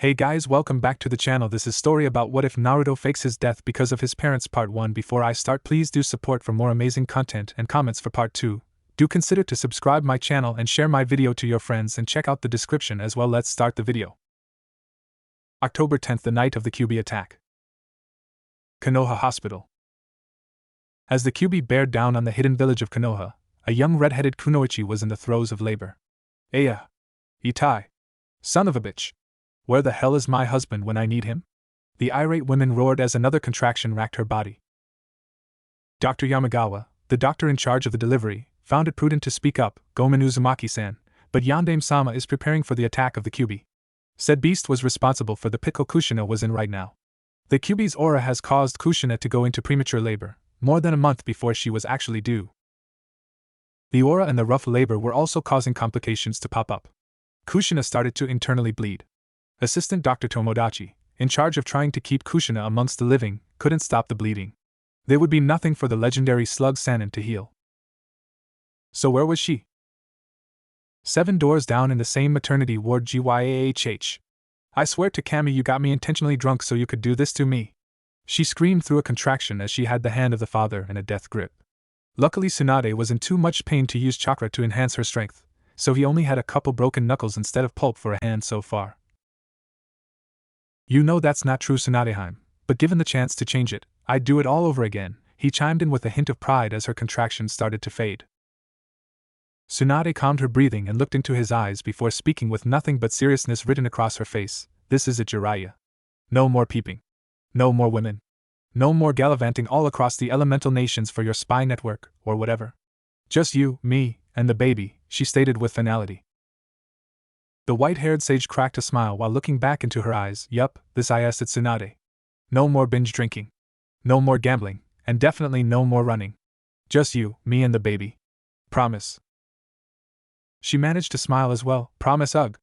Hey guys, welcome back to the channel. This is story about what if Naruto fakes his death because of his parents part 1. Before I start, please do support for more amazing content and comments for part 2. Do consider to subscribe my channel and share my video to your friends and check out the description as well. Let's start the video. October 10th, the night of the QB attack. Konoha Hospital. As the QB bared down on the hidden village of Konoha, a young red-headed kunoichi was in the throes of labor. Aya! Itai! Son of a bitch! Where the hell is my husband when I need him? The irate woman roared as another contraction racked her body. Dr. Yamagawa, the doctor in charge of the delivery, found it prudent to speak up. Gomen Uzumaki-san, but Yandame-sama is preparing for the attack of the QB. Said beast was responsible for the pickle Kushina was in right now. The QB's aura has caused Kushina to go into premature labor, more than a month before she was actually due. The aura and the rough labor were also causing complications to pop up. Kushina started to internally bleed. Assistant Dr. Tomodachi, in charge of trying to keep Kushina amongst the living, couldn't stop the bleeding. There would be nothing for the legendary slug Sanin to heal. So where was she? 7 doors down in the same maternity ward. Gyahh. I swear to Kami, you got me intentionally drunk so you could do this to me. She screamed through a contraction as she had the hand of the father in a death grip. Luckily Tsunade was in too much pain to use chakra to enhance her strength, so he only had a couple broken knuckles instead of pulp for a hand so far. You know that's not true, Tsunadeheim, but given the chance to change it, I'd do it all over again, he chimed in with a hint of pride as her contractions started to fade. Tsunade calmed her breathing and looked into his eyes before speaking with nothing but seriousness written across her face. This is it, Jiraiya. No more peeping. No more women. No more gallivanting all across the elemental nations for your spy network, or whatever. Just you, me, and the baby, she stated with finality. The white-haired sage cracked a smile while looking back into her eyes. Yup, this is it, Tsunade. No more binge drinking. No more gambling, and definitely no more running. Just you, me and the baby. Promise. She managed to smile as well. Promise, ugh.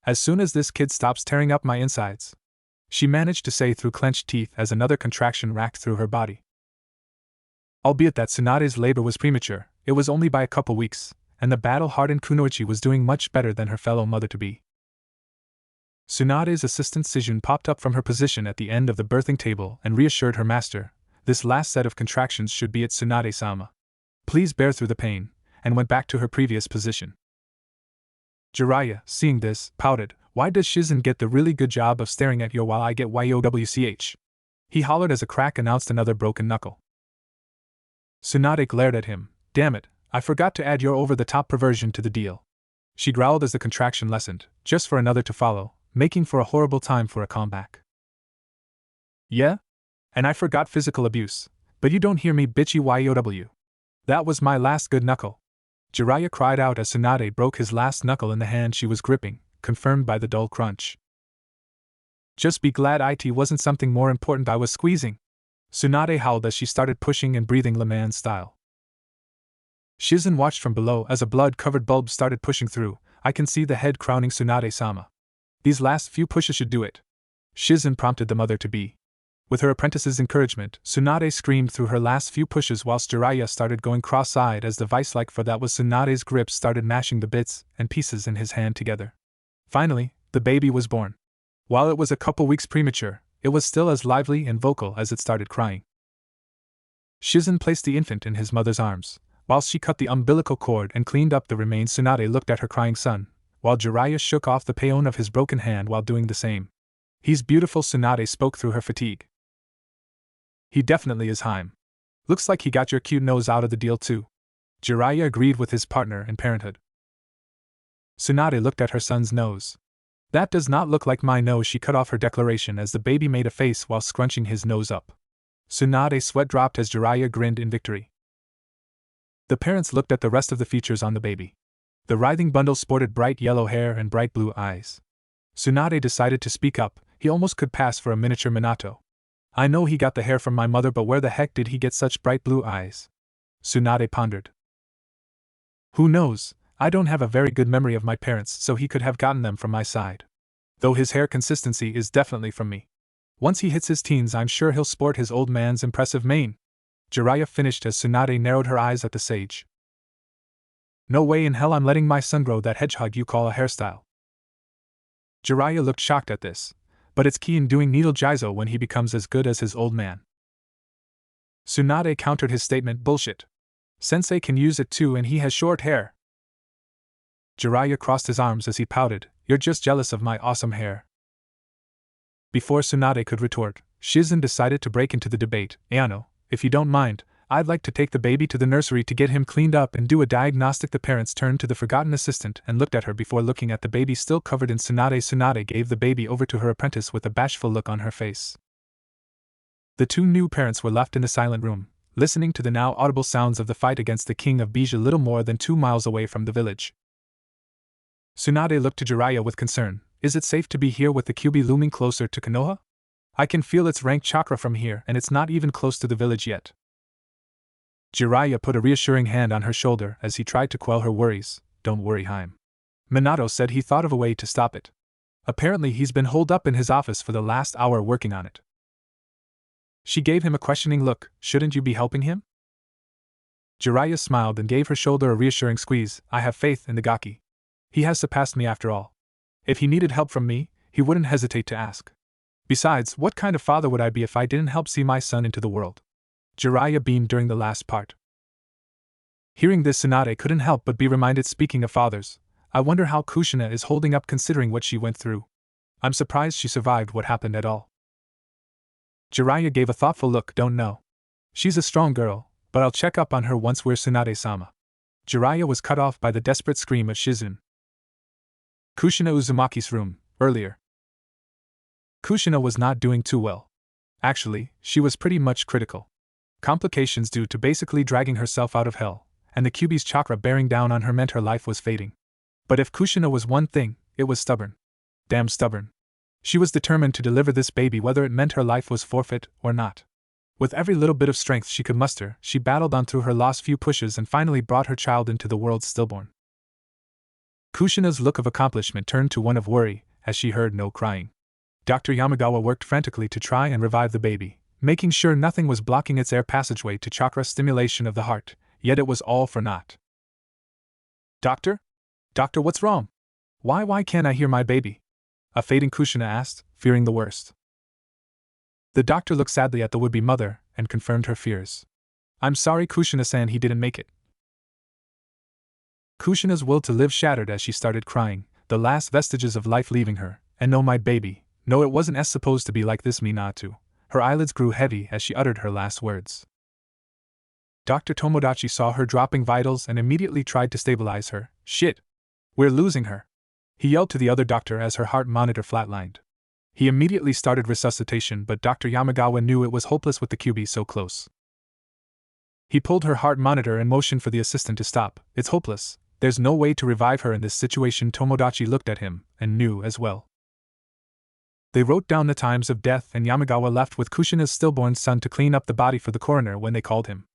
As soon as this kid stops tearing up my insides. She managed to say through clenched teeth as another contraction racked through her body. Albeit that Tsunade's labor was premature, it was only by a couple weeks, and the battle-hardened kunoichi was doing much better than her fellow mother-to-be. Tsunade's assistant Sijun popped up from her position at the end of the birthing table and reassured her master, this last set of contractions should be it, Tsunade-sama. Please bear through the pain, and went back to her previous position. Jiraiya, seeing this, pouted, why does Shizen get the really good job of staring at you while I get YOWCH? He hollered as a crack announced another broken knuckle. Tsunade glared at him, damn it, I forgot to add your over-the-top perversion to the deal. She growled as the contraction lessened, just for another to follow, making for a horrible time for a comeback. Yeah? And I forgot physical abuse, but you don't hear me, bitchy YOW. That was my last good knuckle. Jiraiya cried out as Tsunade broke his last knuckle in the hand she was gripping, confirmed by the dull crunch. Just be glad it wasn't something more important I was squeezing. Tsunade howled as she started pushing and breathing Leman style. Shizen watched from below as a blood-covered bulb started pushing through. I can see the head crowning Tsunade-sama. These last few pushes should do it. Shizen prompted the mother-to-be. With her apprentice's encouragement, Tsunade screamed through her last few pushes whilst Jiraiya started going cross-eyed as the vice-like for that was Tsunade's grip started mashing the bits and pieces in his hand together. Finally, the baby was born. While it was a couple weeks premature, it was still as lively and vocal as it started crying. Shizen placed the infant in his mother's arms. Whilst she cut the umbilical cord and cleaned up the remains, Tsunade looked at her crying son, while Jiraiya shook off the pain of his broken hand while doing the same. He's beautiful, Tsunade spoke through her fatigue. He definitely is, Haim. Looks like he got your cute nose out of the deal too. Jiraiya agreed with his partner in parenthood. Tsunade looked at her son's nose. That does not look like my nose, she cut off her declaration as the baby made a face while scrunching his nose up. Tsunade's sweat dropped as Jiraiya grinned in victory. The parents looked at the rest of the features on the baby. The writhing bundle sported bright yellow hair and bright blue eyes. Tsunade decided to speak up. He almost could pass for a miniature Minato. I know he got the hair from my mother, but where the heck did he get such bright blue eyes? Tsunade pondered. Who knows, I don't have a very good memory of my parents, so he could have gotten them from my side. Though his hair consistency is definitely from me. Once he hits his teens, I'm sure he'll sport his old man's impressive mane. Jiraiya finished as Tsunade narrowed her eyes at the sage. No way in hell I'm letting my son grow that hedgehog you call a hairstyle. Jiraiya looked shocked at this, but it's key in doing needle jizo when he becomes as good as his old man. Tsunade countered his statement, bullshit. Sensei can use it too and he has short hair. Jiraiya crossed his arms as he pouted, you're just jealous of my awesome hair. Before Tsunade could retort, Shizen decided to break into the debate. Ayano, if you don't mind, I'd like to take the baby to the nursery to get him cleaned up and do a diagnostic. The parents turned to the forgotten assistant and looked at her before looking at the baby still covered in Tsunade. Tsunade gave the baby over to her apprentice with a bashful look on her face. The two new parents were left in the silent room, listening to the now audible sounds of the fight against the king of Beja little more than 2 miles away from the village. Tsunade looked to Jiraiya with concern. Is it safe to be here with the Kyuubi looming closer to Konoha? I can feel its rank chakra from here and it's not even close to the village yet. Jiraiya put a reassuring hand on her shoulder as he tried to quell her worries. Don't worry, Haim. Minato said he thought of a way to stop it. Apparently he's been holed up in his office for the last hour working on it. She gave him a questioning look. Shouldn't you be helping him? Jiraiya smiled and gave her shoulder a reassuring squeeze. I have faith in the Gaki. He has surpassed me after all. If he needed help from me, he wouldn't hesitate to ask. Besides, what kind of father would I be if I didn't help see my son into the world? Jiraiya beamed during the last part. Hearing this, Tsunade couldn't help but be reminded. Speaking of fathers, I wonder how Kushina is holding up considering what she went through. I'm surprised she survived what happened at all. Jiraiya gave a thoughtful look. Don't know. She's a strong girl, but I'll check up on her once we're Tsunade-sama. Jiraiya was cut off by the desperate scream of Shizun. Kushina Uzumaki's room, earlier. Kushina was not doing too well. Actually, she was pretty much critical. Complications due to basically dragging herself out of hell, and the Kyuubi's chakra bearing down on her meant her life was fading. But if Kushina was one thing, it was stubborn. Damn stubborn. She was determined to deliver this baby whether it meant her life was forfeit or not. With every little bit of strength she could muster, she battled on through her last few pushes and finally brought her child into the world stillborn. Kushina's look of accomplishment turned to one of worry as she heard no crying. Dr. Yamagawa worked frantically to try and revive the baby, making sure nothing was blocking its air passageway to chakra stimulation of the heart, yet it was all for naught. Doctor? Doctor, what's wrong? Why can't I hear my baby? A fading Kushina asked, fearing the worst. The doctor looked sadly at the would-be mother and confirmed her fears. I'm sorry, Kushina-san, he didn't make it. Kushina's will to live shattered as she started crying, the last vestiges of life leaving her. And no, my baby, no, it wasn't supposed to be like this, Minato. Her eyelids grew heavy as she uttered her last words. Dr. Tomodachi saw her dropping vitals and immediately tried to stabilize her. Shit! We're losing her! He yelled to the other doctor as her heart monitor flatlined. He immediately started resuscitation, but Dr. Yamagawa knew it was hopeless with the Kyuubi so close. He pulled her heart monitor and motioned for the assistant to stop. It's hopeless. There's no way to revive her in this situation. Tomodachi looked at him, and knew as well. They wrote down the times of death and Yamagawa left with Kushina's stillborn son to clean up the body for the coroner when they called him.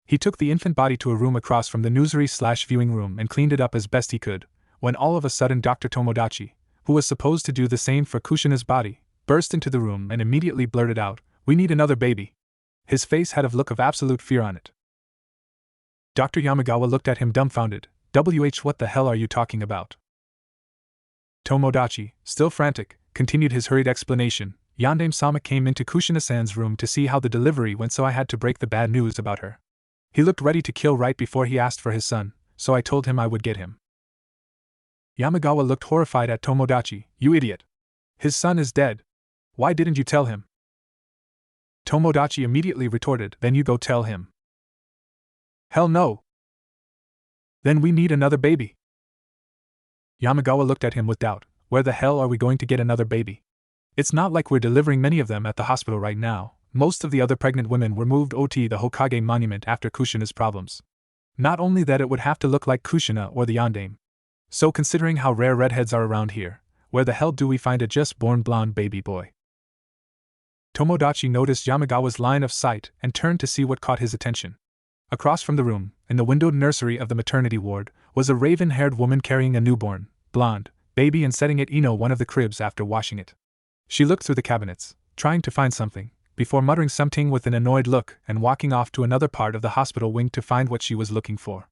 He took the infant body to a room across from the nursery/viewing room and cleaned it up as best he could, when all of a sudden Dr. Tomodachi, who was supposed to do the same for Kushina's body, burst into the room and immediately blurted out, "We need another baby." His face had a look of absolute fear on it. Dr. Yamagawa looked at him dumbfounded. What the hell are you talking about? Tomodachi, still frantic, continued his hurried explanation. Yandame-sama came into Kushina-san's room to see how the delivery went, so I had to break the bad news about her. He looked ready to kill right before he asked for his son, so I told him I would get him. Yamagawa looked horrified at Tomodachi. You idiot! His son is dead. Why didn't you tell him? Tomodachi immediately retorted, Then you go tell him. Hell no! Then we need another baby. Yamagawa looked at him with doubt. Where the hell are we going to get another baby? It's not like we're delivering many of them at the hospital right now. Most of the other pregnant women were moved to the Hokage monument after Kushina's problems. Not only that, it would have to look like Kushina or the Yandame. So considering how rare redheads are around here, where the hell do we find a just-born blonde baby boy? Tomodachi noticed Yamagawa's line of sight and turned to see what caught his attention. Across from the room, in the windowed nursery of the maternity ward, was a raven-haired woman carrying a newborn, blonde, baby and setting it in one of the cribs after washing it. She looked through the cabinets, trying to find something, before muttering something with an annoyed look and walking off to another part of the hospital wing to find what she was looking for.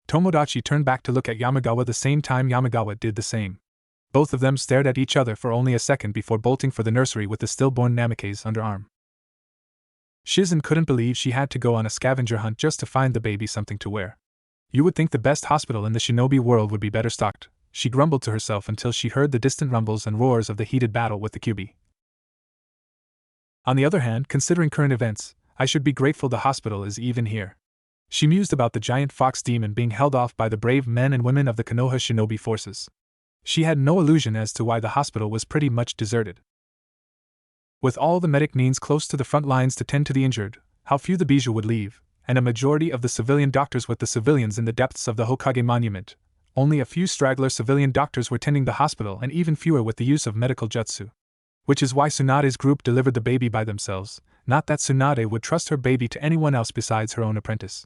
Tomodachi turned back to look at Yamagawa the same time Yamagawa did the same. Both of them stared at each other for only a second before bolting for the nursery with the stillborn Namikaze underarm. Shizen couldn't believe she had to go on a scavenger hunt just to find the baby something to wear. You would think the best hospital in the shinobi world would be better stocked, she grumbled to herself until she heard the distant rumbles and roars of the heated battle with the Kyuubi. On the other hand, considering current events, I should be grateful the hospital is even here. She mused about the giant fox demon being held off by the brave men and women of the Konoha shinobi forces. She had no illusion as to why the hospital was pretty much deserted. With all the medic needs close to the front lines to tend to the injured, how few the Bijou would leave, and a majority of the civilian doctors with the civilians in the depths of the Hokage monument. Only a few straggler civilian doctors were tending the hospital and even fewer with the use of medical jutsu. Which is why Tsunade's group delivered the baby by themselves, not that Tsunade would trust her baby to anyone else besides her own apprentice.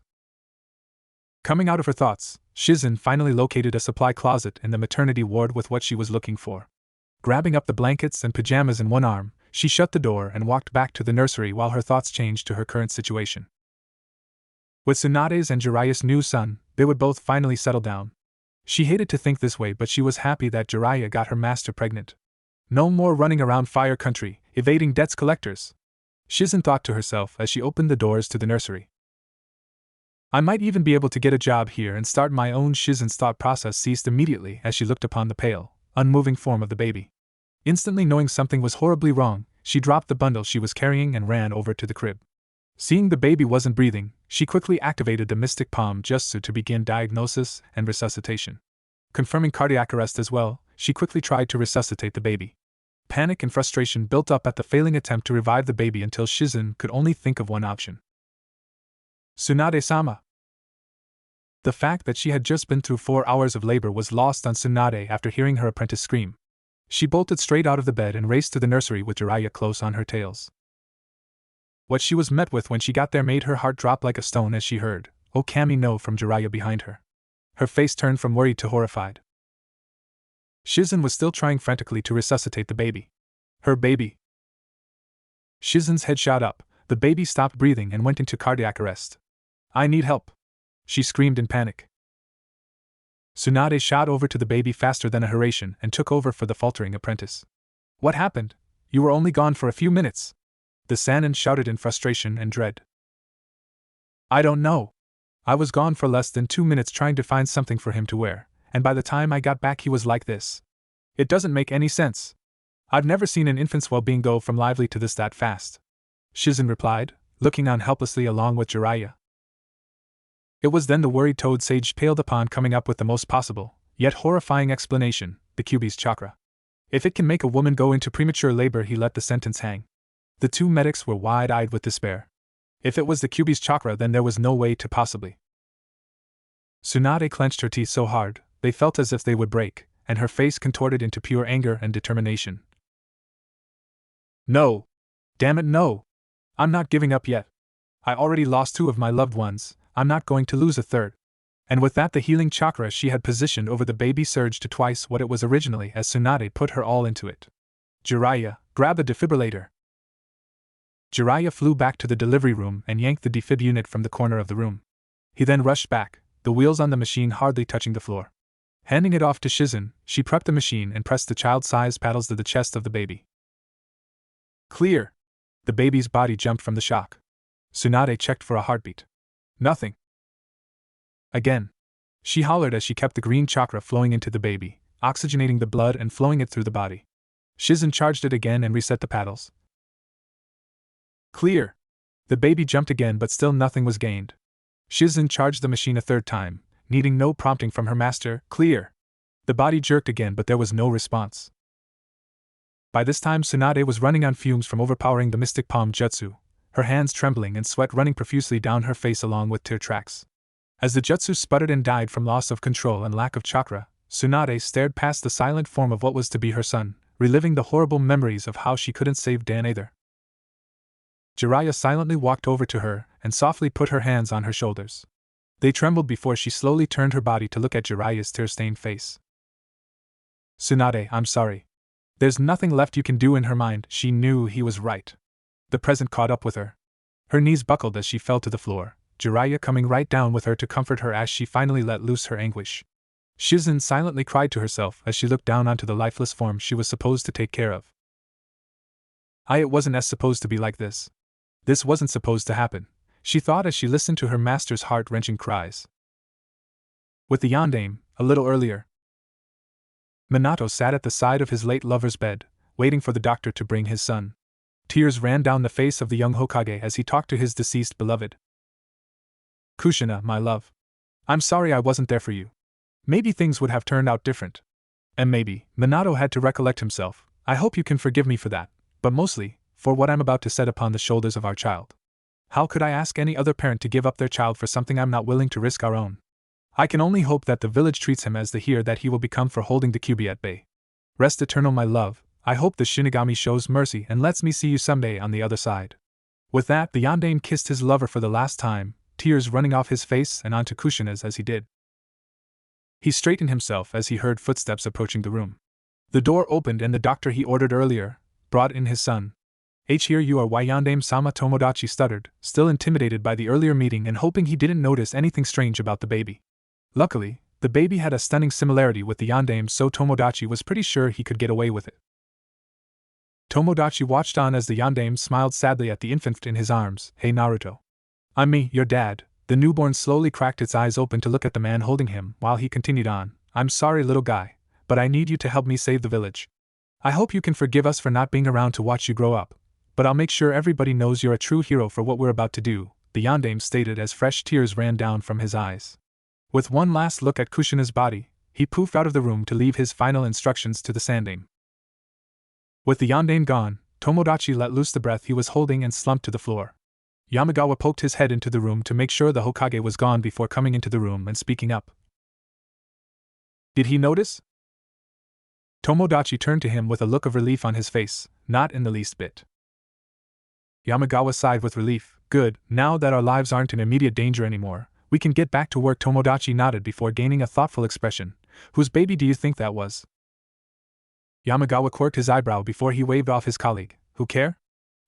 Coming out of her thoughts, Shizen finally located a supply closet in the maternity ward with what she was looking for. Grabbing up the blankets and pajamas in one arm, she shut the door and walked back to the nursery while her thoughts changed to her current situation. With Tsunade's and Jiraiya's new son, they would both finally settle down. She hated to think this way, but she was happy that Jiraiya got her master pregnant. No more running around Fire Country, evading debts collectors. Shizen thought to herself as she opened the doors to the nursery. I might even be able to get a job here and start my own. Shizen's thought process ceased immediately as she looked upon the pale, unmoving form of the baby. Instantly knowing something was horribly wrong, she dropped the bundle she was carrying and ran over to the crib. Seeing the baby wasn't breathing, she quickly activated the Mystic Palm Jutsu to begin diagnosis and resuscitation. Confirming cardiac arrest as well, she quickly tried to resuscitate the baby. Panic and frustration built up at the failing attempt to revive the baby until Shizen could only think of one option. Tsunade-sama. The fact that she had just been through 4 hours of labor was lost on Tsunade after hearing her apprentice scream. She bolted straight out of the bed and raced to the nursery with Jiraiya close on her tails. What she was met with when she got there made her heart drop like a stone as she heard, "Oh Kami no," from Jiraiya behind her. Her face turned from worried to horrified. Shizen was still trying frantically to resuscitate the baby. Her baby. Shizen's head shot up, the baby stopped breathing and went into cardiac arrest. "I need help," she screamed in panic. Tsunade shot over to the baby faster than a Hiraishin and took over for the faltering apprentice. "What happened? You were only gone for a few minutes," the Sannin shouted in frustration and dread. "I don't know. I was gone for less than 2 minutes trying to find something for him to wear, and by the time I got back he was like this. It doesn't make any sense. I've never seen an infant's well-being go from lively to this that fast," Shizen replied, looking on helplessly along with Jiraiya. It was then the worried Toad Sage paled upon coming up with the most possible, yet horrifying explanation, the Kyuubi's chakra. If it can make a woman go into premature labor, he let the sentence hang. The two medics were wide-eyed with despair. If it was the Kyuubi's chakra, then there was no way to possibly. Tsunade clenched her teeth so hard, they felt as if they would break, and her face contorted into pure anger and determination. "No! Damn it, no! I'm not giving up yet. I already lost 2 of my loved ones, I'm not going to lose a third." And with that, the healing chakra she had positioned over the baby surged to twice what it was originally as Tsunade put her all into it. "Jiraiya, grab the defibrillator." Jiraiya flew back to the delivery room and yanked the defib unit from the corner of the room. He then rushed back, the wheels on the machine hardly touching the floor. Handing it off to Shizen, she prepped the machine and pressed the child-sized paddles to the chest of the baby. "Clear!" The baby's body jumped from the shock. Tsunade checked for a heartbeat. Nothing. Again. She hollered as she kept the green chakra flowing into the baby, oxygenating the blood and flowing it through the body. Shizen charged it again and reset the paddles. Clear. The baby jumped again, but still nothing was gained. Shizen charged the machine a third time, needing no prompting from her master. Clear. The body jerked again, but there was no response. By this time Tsunade was running on fumes from overpowering the Mystic Palm Jutsu, her hands trembling and sweat running profusely down her face along with tear tracks. As the jutsu sputtered and died from loss of control and lack of chakra, Tsunade stared past the silent form of what was to be her son, reliving the horrible memories of how she couldn't save Dan either. Jiraiya silently walked over to her and softly put her hands on her shoulders. They trembled before she slowly turned her body to look at Jiraiya's tear-stained face. "Tsunade, I'm sorry. There's nothing left you can do." In her mind, she knew he was right. The present caught up with her. Her knees buckled as she fell to the floor, Jiraiya coming right down with her to comfort her as she finally let loose her anguish. Shizun silently cried to herself as she looked down onto the lifeless form she was supposed to take care of. It wasn't as supposed to be like this. This wasn't supposed to happen, she thought as she listened to her master's heart-wrenching cries. With the yondaime, a little earlier, Minato sat at the side of his late lover's bed, waiting for the doctor to bring his son. Tears ran down the face of the young Hokage as he talked to his deceased beloved. Kushina, my love. I'm sorry I wasn't there for you. Maybe things would have turned out different. And maybe, Minato had to recollect himself, I hope you can forgive me for that, but mostly, for what I'm about to set upon the shoulders of our child. How could I ask any other parent to give up their child for something I'm not willing to risk our own? I can only hope that the village treats him as the hero that he will become for holding the Kyuubi at bay. Rest eternal, my love. I hope the Shinigami shows mercy and lets me see you someday on the other side. With that, the yondaime kissed his lover for the last time, tears running off his face and onto Kushina's as he did. He straightened himself as he heard footsteps approaching the room. The door opened and the doctor he ordered earlier brought in his son. Here you are, why Yondaime-sama, Tomodachi stuttered, still intimidated by the earlier meeting and hoping he didn't notice anything strange about the baby. Luckily, the baby had a stunning similarity with the yondaime, so Tomodachi was pretty sure he could get away with it. Tomodachi watched on as the yondaime smiled sadly at the infant in his arms. Hey Naruto. I'm me, your dad. The newborn slowly cracked its eyes open to look at the man holding him while he continued on. I'm sorry, little guy, but I need you to help me save the village. I hope you can forgive us for not being around to watch you grow up, but I'll make sure everybody knows you're a true hero for what we're about to do, the yondaime stated as fresh tears ran down from his eyes. With one last look at Kushina's body, he poofed out of the room to leave his final instructions to the sandaime. With the yondaime gone, Tomodachi let loose the breath he was holding and slumped to the floor. Yamagawa poked his head into the room to make sure the Hokage was gone before coming into the room and speaking up. Did he notice? Tomodachi turned to him with a look of relief on his face, not in the least bit. Yamagawa sighed with relief. Good, now that our lives aren't in immediate danger anymore, we can get back to work. Tomodachi nodded before gaining a thoughtful expression. Whose baby do you think that was? Yamagawa quirked his eyebrow before he waved off his colleague. Who care?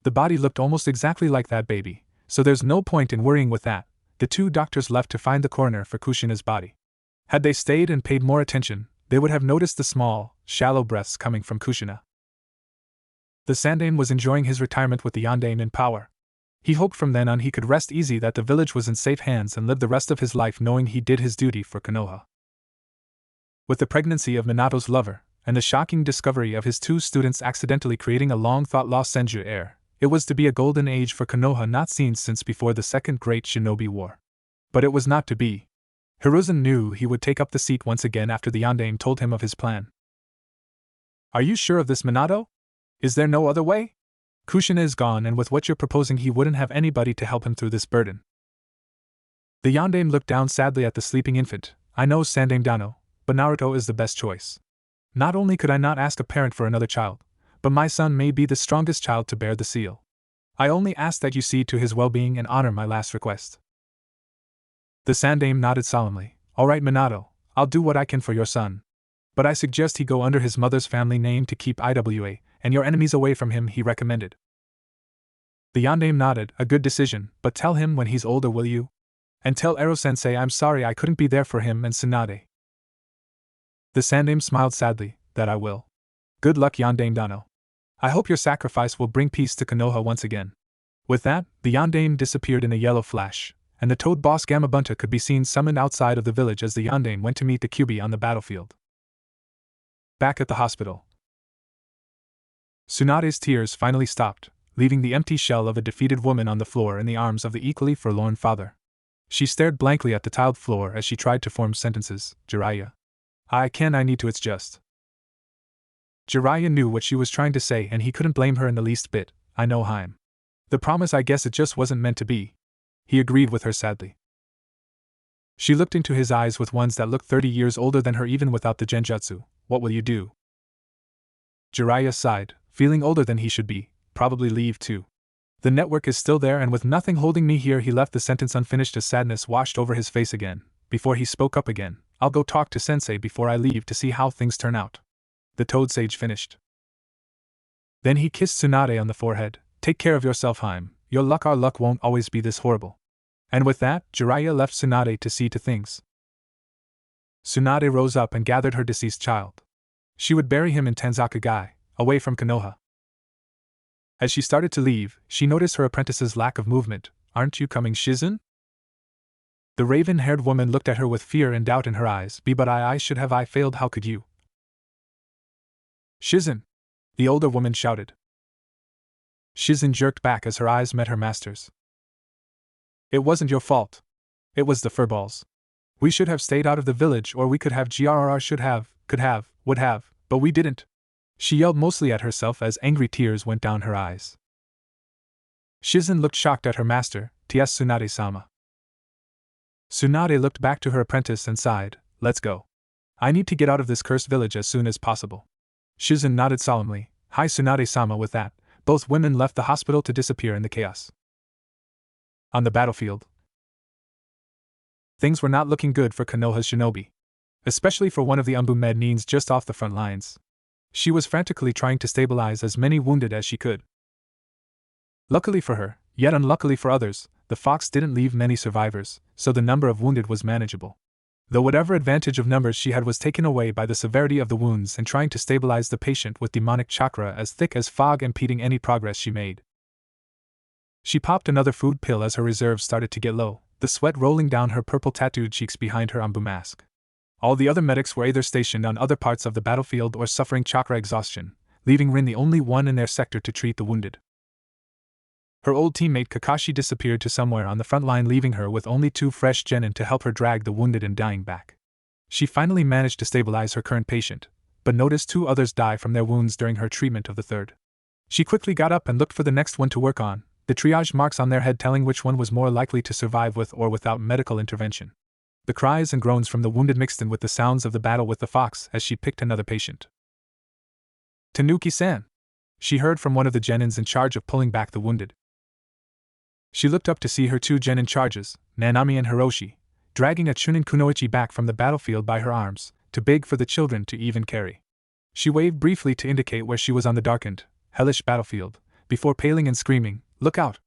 The body looked almost exactly like that baby, so there's no point in worrying with that. The two doctors left to find the coroner for Kushina's body. Had they stayed and paid more attention, they would have noticed the small, shallow breaths coming from Kushina. The sandaime was enjoying his retirement with the yondaime in power. He hoped from then on he could rest easy that the village was in safe hands and live the rest of his life knowing he did his duty for Konoha. With the pregnancy of Minato's lover, and the shocking discovery of his two students accidentally creating a long-thought-lost Senju heir, it was to be a golden age for Konoha not seen since before the Second Great Shinobi War. But it was not to be. Hiruzen knew he would take up the seat once again after the yondaime told him of his plan. Are you sure of this, Minato? Is there no other way? Kushina is gone, and with what you're proposing he wouldn't have anybody to help him through this burden. The yondaime looked down sadly at the sleeping infant. I know, Sandaime Dano, but Naruto is the best choice. Not only could I not ask a parent for another child, but my son may be the strongest child to bear the seal. I only ask that you see to his well-being and honor my last request. The sandaime nodded solemnly. All right, Minato, I'll do what I can for your son. But I suggest he go under his mother's family name to keep IWA and your enemies away from him, he recommended. The yondaime nodded. A good decision, but tell him when he's older, will you? And tell Ero-sensei I'm sorry I couldn't be there for him and Tsunade. The sandaime smiled sadly. That I will. Good luck, yondaime Dano. I hope your sacrifice will bring peace to Konoha once again. With that, the yondaime disappeared in a yellow flash, and the toad boss Gamabunta could be seen summoned outside of the village as the yondaime went to meet the Kyuubi on the battlefield. Back at the hospital, Tsunade's tears finally stopped, leaving the empty shell of a defeated woman on the floor in the arms of the equally forlorn father. She stared blankly at the tiled floor as she tried to form sentences. Jiraiya. I need to, it's just. Jiraiya knew what she was trying to say and he couldn't blame her in the least bit. I know, Haim. The promise, I guess it just wasn't meant to be. He agreed with her sadly. She looked into his eyes with ones that looked 30 years older than her even without the genjutsu. What will you do? Jiraiya sighed, feeling older than he should be. Probably leave too. The network is still there and with nothing holding me here. He left the sentence unfinished as sadness washed over his face again. Before he spoke up again, I'll go talk to sensei before I leave to see how things turn out. The toad sage finished. Then he kissed Tsunade on the forehead. Take care of yourself, Haim. Your luck, our luck won't always be this horrible. And with that, Jiraiya left Tsunade to see to things. Tsunade rose up and gathered her deceased child. She would bury him in Tanzakagai, away from Konoha. As she started to leave, she noticed her apprentice's lack of movement. Aren't you coming, Shizen? The raven-haired woman looked at her with fear and doubt in her eyes. But I should have I failed, how could you? Shizen! The older woman shouted. Shizen jerked back as her eyes met her master's. It wasn't your fault. It was the furballs. We should have stayed out of the village, or we could have should have, could have, would have, but we didn't. She yelled mostly at herself as angry tears went down her eyes. Shizen looked shocked at her master, T.S. Tsunade-sama. Tsunade looked back to her apprentice and sighed, let's go. I need to get out of this cursed village as soon as possible. Shizen nodded solemnly, hi Tsunade-sama. With that, both women left the hospital to disappear in the chaos. On the battlefield, things were not looking good for Konoha's shinobi. Especially for one of the Umbu Med just off the front lines. She was frantically trying to stabilize as many wounded as she could. Luckily for her, yet unluckily for others, the fox didn't leave many survivors, so the number of wounded was manageable. Though whatever advantage of numbers she had was taken away by the severity of the wounds and trying to stabilize the patient with demonic chakra as thick as fog impeding any progress she made. She popped another food pill as her reserves started to get low, the sweat rolling down her purple tattooed cheeks behind her Umbu mask. All the other medics were either stationed on other parts of the battlefield or suffering chakra exhaustion, leaving Rin the only one in their sector to treat the wounded. Her old teammate Kakashi disappeared to somewhere on the front line, leaving her with only 2 fresh genin to help her drag the wounded and dying back. She finally managed to stabilize her current patient, but noticed 2 others die from their wounds during her treatment of the third. She quickly got up and looked for the next one to work on, the triage marks on their head telling which one was more likely to survive with or without medical intervention. The cries and groans from the wounded mixed in with the sounds of the battle with the fox as she picked another patient. Tanuki-san! She heard from one of the genins in charge of pulling back the wounded. She looked up to see her 2 genin charges, Nanami and Hiroshi, dragging a Chunin kunoichi back from the battlefield by her arms, too big for the children to even carry. She waved briefly to indicate where she was on the darkened, hellish battlefield, before paling and screaming, "Look out!"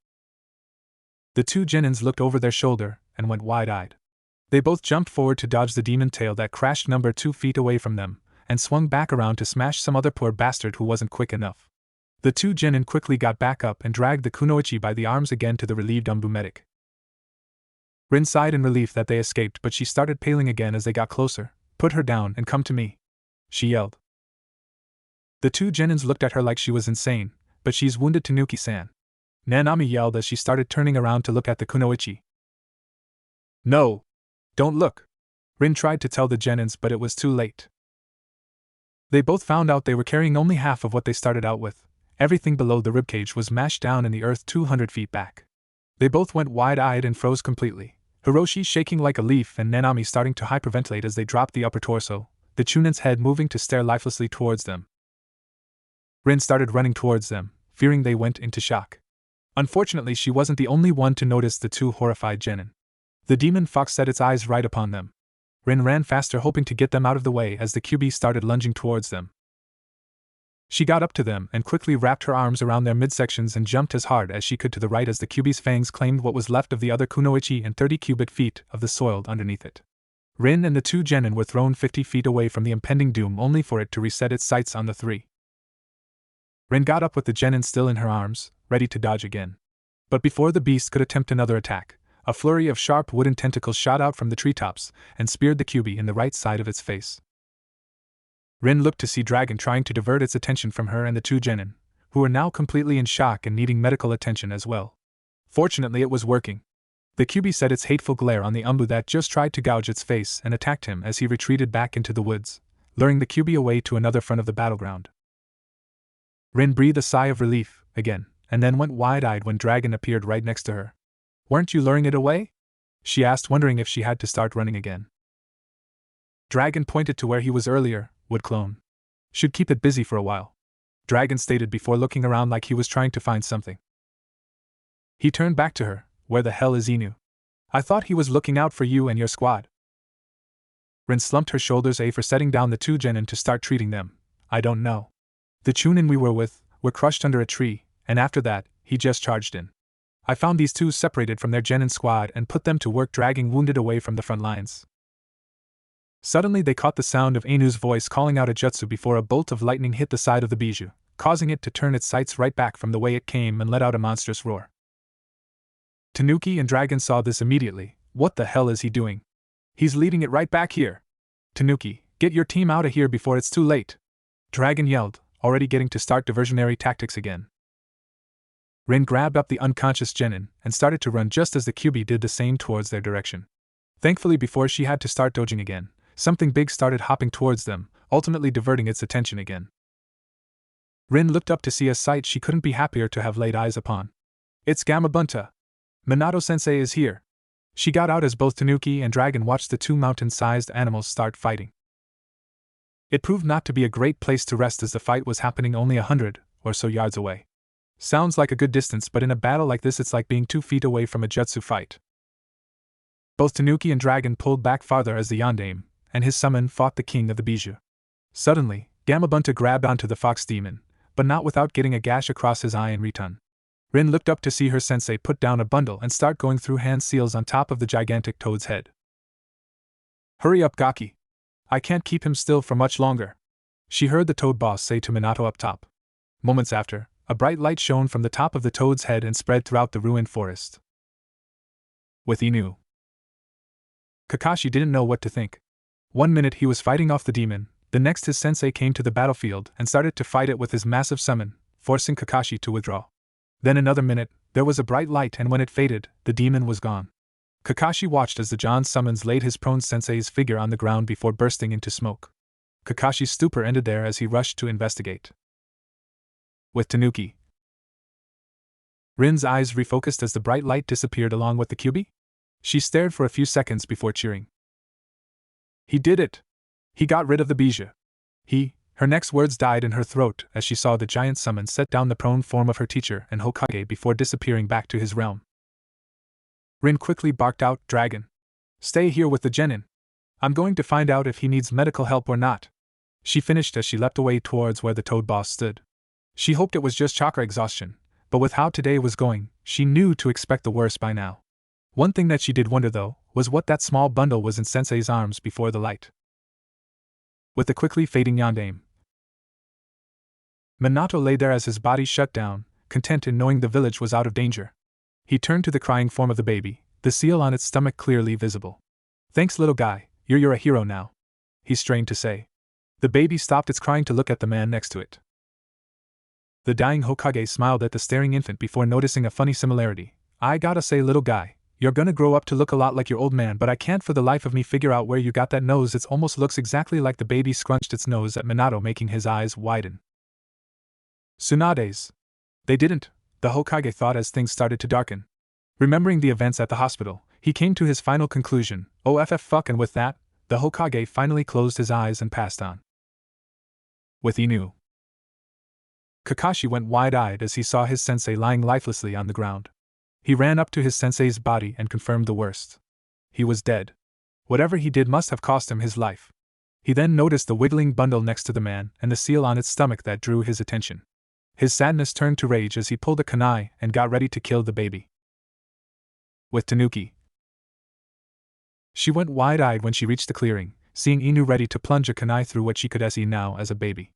The 2 genins looked over their shoulder and went wide-eyed. They both jumped forward to dodge the demon tail that crashed 2 feet away from them, and swung back around to smash some other poor bastard who wasn't quick enough. The 2 genin quickly got back up and dragged the kunoichi by the arms again to the relieved Umbu medic. Rin sighed in relief that they escaped, but she started paling again as they got closer. "Put her down and come to me," she yelled. The 2 genins looked at her like she was insane, but she's wounded, Tanuki-san. Nanami yelled as she started turning around to look at the kunoichi. "No! Don't look!" Rin tried to tell the genins, but it was too late. They both found out they were carrying only half of what they started out with. Everything below the ribcage was mashed down in the earth 200 feet back. They both went wide-eyed and froze completely, Hiroshi shaking like a leaf and Nanami starting to hyperventilate as they dropped the upper torso, the Chunin's head moving to stare lifelessly towards them. Rin started running towards them, fearing they went into shock. Unfortunately, she wasn't the only one to notice the 2 horrified genin. The demon fox set its eyes right upon them. Rin ran faster, hoping to get them out of the way as the QB started lunging towards them. She got up to them and quickly wrapped her arms around their midsections and jumped as hard as she could to the right as the QB's fangs claimed what was left of the other kunoichi and 30 cubic feet of the soil underneath it. Rin and the 2 genin were thrown 50 feet away from the impending doom, only for it to reset its sights on the 3. Rin got up with the genin still in her arms, ready to dodge again. But before the beast could attempt another attack, a flurry of sharp wooden tentacles shot out from the treetops and speared the QB in the right side of its face. Rin looked to see Dragon trying to divert its attention from her and the 2 genin, who were now completely in shock and needing medical attention as well. Fortunately, it was working. The QB set its hateful glare on the Umbu that just tried to gouge its face and attacked him as he retreated back into the woods, luring the QB away to another front of the battleground. Rin breathed a sigh of relief, again, and then went wide-eyed when Dragon appeared right next to her. "Weren't you luring it away?" she asked, wondering if she had to start running again. Dragon pointed to where he was earlier. "Would clone. Should keep it busy for a while," Dragon stated before looking around like he was trying to find something. He turned back to her. "Where the hell is Inu? I thought he was looking out for you and your squad." Rin slumped her shoulders for setting down the 2 genin to start treating them. "I don't know. The Chunin we were with were crushed under a tree, and after that, he just charged in. I found these 2 separated from their genin squad and put them to work dragging wounded away from the front lines." Suddenly they caught the sound of Ainu's voice calling out a jutsu before a bolt of lightning hit the side of the bijou, causing it to turn its sights right back from the way it came and let out a monstrous roar. Tanuki and Dragon saw this immediately. What the hell is he doing? He's leading it right back here. Tanuki, get your team out of here before it's too late. Dragon yelled, already getting to start diversionary tactics again. Rin grabbed up the unconscious genin and started to run just as the Kyuubi did the same towards their direction. Thankfully, before she had to start dodging again, something big started hopping towards them, ultimately diverting its attention again. Rin looked up to see a sight she couldn't be happier to have laid eyes upon. It's Gamabunta! Minato-sensei is here! She got out as both Tanuki and Dragon watched the two mountain-sized animals start fighting. It proved not to be a great place to rest as the fight was happening only 100 or so yards away. Sounds like a good distance, but in a battle like this it's like being 2 feet away from a jutsu fight. Both Tanuki and Dragon pulled back farther as the yondaime and his summon fought the king of the bijou. Suddenly, Gamabunta grabbed onto the fox demon, but not without getting a gash across his eye in return. Rin looked up to see her sensei put down a bundle and start going through hand seals on top of the gigantic toad's head. Hurry up, Gaki! I can't keep him still for much longer, she heard the toad boss say to Minato up top. Moments after, a bright light shone from the top of the toad's head and spread throughout the ruined forest. With Inu, Kakashi didn't know what to think. 1 minute he was fighting off the demon, the next his sensei came to the battlefield and started to fight it with his massive summon, forcing Kakashi to withdraw. Then another minute, there was a bright light and when it faded, the demon was gone. Kakashi watched as the John summons laid his prone sensei's figure on the ground before bursting into smoke. Kakashi's stupor ended there as he rushed to investigate. With Tanuki, Rin's eyes refocused as the bright light disappeared along with the Kyuubi. She stared for a few seconds before cheering. He did it! He got rid of the bijou. Her next words died in her throat as she saw the giant summon set down the prone form of her teacher and Hokage before disappearing back to his realm. Rin quickly barked out, Dragon! Stay here with the genin. I'm going to find out if he needs medical help or not. She finished as she leapt away towards where the toad boss stood. She hoped it was just chakra exhaustion, but with how today was going, she knew to expect the worst by now. One thing that she did wonder though, was what that small bundle was in Sensei's arms before the light. With the quickly fading yondaime, Minato lay there as his body shut down, content in knowing the village was out of danger. He turned to the crying form of the baby, the seal on its stomach clearly visible. Thanks, little guy, you're a hero now, he strained to say. The baby stopped its crying to look at the man next to it. The dying Hokage smiled at the staring infant before noticing a funny similarity. I gotta say, little guy, you're gonna grow up to look a lot like your old man, but I can't for the life of me figure out where you got that nose. It almost looks exactly like the baby scrunched its nose at Minato, making his eyes widen. Tsunade's. They didn't, the Hokage thought as things started to darken. Remembering the events at the hospital, he came to his final conclusion, fuck, and with that, the Hokage finally closed his eyes and passed on. With Inu, Kakashi went wide-eyed as he saw his sensei lying lifelessly on the ground. He ran up to his sensei's body and confirmed the worst. He was dead. Whatever he did must have cost him his life. He then noticed the wiggling bundle next to the man and the seal on its stomach that drew his attention. His sadness turned to rage as he pulled a kunai and got ready to kill the baby. With Tanuki, she went wide-eyed when she reached the clearing, seeing Inu ready to plunge a kunai through what she could see now as a baby.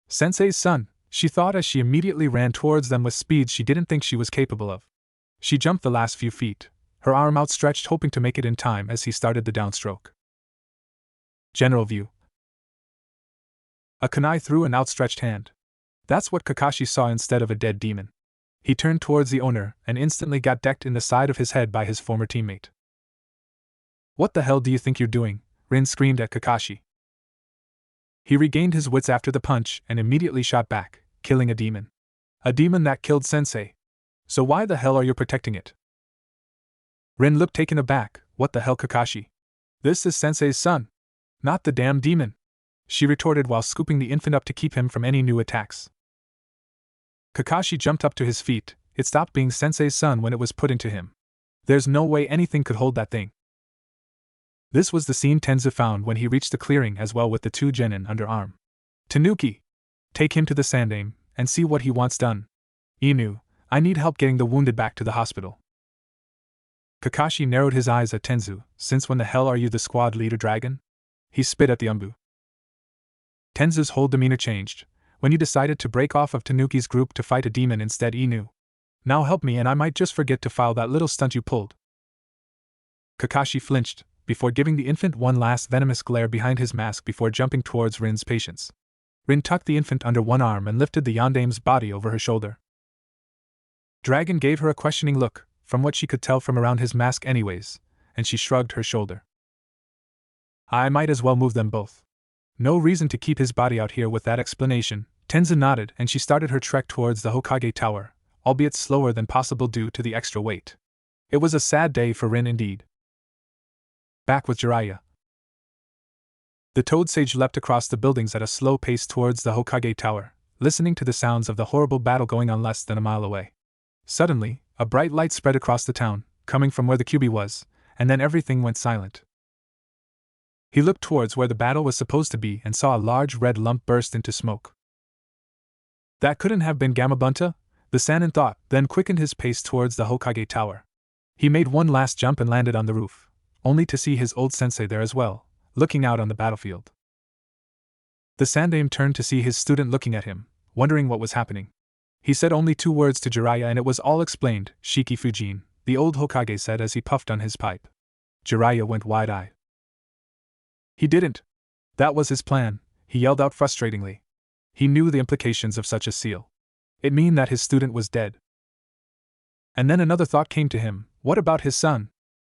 Sensei's son, she thought as she immediately ran towards them with speed she didn't think she was capable of. She jumped the last few feet, her arm outstretched hoping to make it in time as he started the downstroke. General view. A kunai through an outstretched hand. That's what Kakashi saw instead of a dead demon. He turned towards the owner and instantly got decked in the side of his head by his former teammate. What the hell do you think you're doing? Rin screamed at Kakashi. He regained his wits after the punch and immediately shot back, killing a demon. A demon that killed Sensei. So why the hell are you protecting it? Rin looked taken aback. What the hell, Kakashi? This is Sensei's son. Not the damn demon, she retorted while scooping the infant up to keep him from any new attacks. Kakashi jumped up to his feet. It stopped being Sensei's son when it was put into him. There's no way anything could hold that thing. This was the scene Tenzu found when he reached the clearing as well with the two genin under arm. Tanuki! Take him to the Sandaime and see what he wants done. Inu, I need help getting the wounded back to the hospital. Kakashi narrowed his eyes at Tenzu. Since when the hell are you the squad leader, Dragon? He spit at the umbu. Tenzu's whole demeanor changed when you decided to break off of Tanuki's group to fight a demon instead. Inu. Now help me and I might just forget to file that little stunt you pulled. Kakashi flinched, before giving the infant one last venomous glare behind his mask before jumping towards Rin's patients. Rin tucked the infant under one arm and lifted the yandame's body over her shoulder. Dragon gave her a questioning look, from what she could tell from around his mask anyways, and she shrugged her shoulder. I might as well move them both. No reason to keep his body out here with that explanation. Tenzu nodded and she started her trek towards the Hokage Tower, albeit slower than possible due to the extra weight. It was a sad day for Rin indeed. Back with Jiraiya. The Toad Sage leapt across the buildings at a slow pace towards the Hokage Tower, listening to the sounds of the horrible battle going on less than a mile away. Suddenly, a bright light spread across the town, coming from where the Kyuubi was, and then everything went silent. He looked towards where the battle was supposed to be and saw a large red lump burst into smoke. That couldn't have been Gamabunta, the Sannin thought, then quickened his pace towards the Hokage Tower. He made one last jump and landed on the roof, only to see his old sensei there as well, looking out on the battlefield. The Sandaime turned to see his student looking at him, wondering what was happening. He said only 2 words to Jiraiya and it was all explained. Shiki Fujin, the old Hokage said as he puffed on his pipe. Jiraiya went wide-eyed. He didn't. That was his plan, he yelled out frustratingly. He knew the implications of such a seal. It meant that his student was dead. And then another thought came to him. What about his son?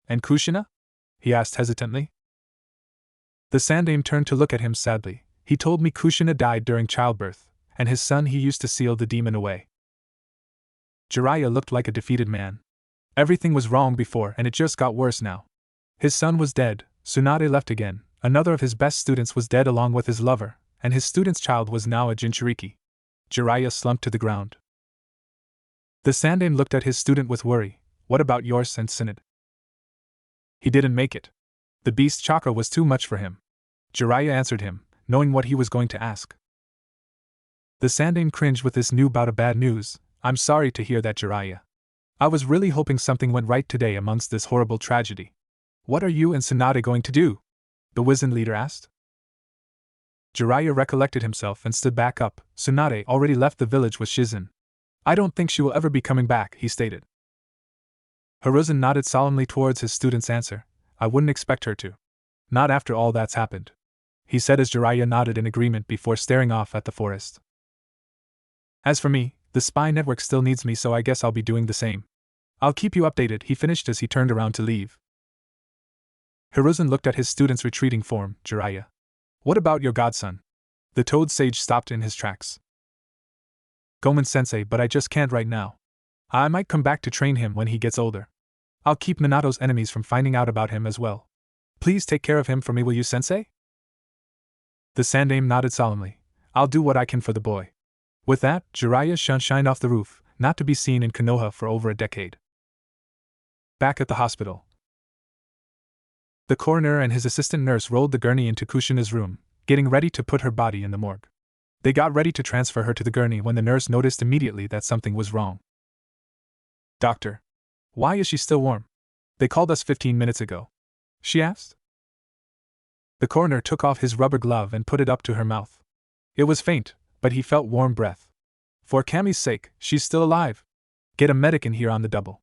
And Kushina? He asked hesitantly. The Sandaime turned to look at him sadly. He told me Kushina died during childbirth, and his son he used to seal the demon away. Jiraiya looked like a defeated man. Everything was wrong before and it just got worse now. His son was dead, Tsunade left again, another of his best students was dead along with his lover, and his student's child was now a Jinchuriki. Jiraiya slumped to the ground. The Sandaime looked at his student with worry. What about yours and Synod? He didn't make it. The beast chakra was too much for him. Jiraiya answered him, knowing what he was going to ask. The Sandaime cringed with this new bout of bad news. I'm sorry to hear that, Jiraiya. I was really hoping something went right today amongst this horrible tragedy. What are you and Tsunade going to do? The wizened leader asked. Jiraiya recollected himself and stood back up. Tsunade already left the village with Shizen. I don't think she will ever be coming back, he stated. Hiruzen nodded solemnly towards his student's answer. I wouldn't expect her to. Not after all that's happened, he said as Jiraiya nodded in agreement before staring off at the forest. As for me, the spy network still needs me, so I guess I'll be doing the same. I'll keep you updated, he finished as he turned around to leave. Hiruzen looked at his student's retreating form. Jiraiya. What about your godson? The Toad Sage stopped in his tracks. Gomen-sensei, but I just can't right now. I might come back to train him when he gets older. I'll keep Minato's enemies from finding out about him as well. Please take care of him for me, will you, sensei? The Sandaime nodded solemnly. I'll do what I can for the boy. With that, Jiraiya shined off the roof, not to be seen in Konoha for over a decade. Back at the hospital. The coroner and his assistant nurse rolled the gurney into Kushina's room, getting ready to put her body in the morgue. They got ready to transfer her to the gurney when the nurse noticed immediately that something was wrong. Doctor, why is she still warm? They called us 15 minutes ago, she asked. The coroner took off his rubber glove and put it up to her mouth. It was faint, but he felt warm breath. For Cammy's sake, she's still alive. Get a medic in here on the double.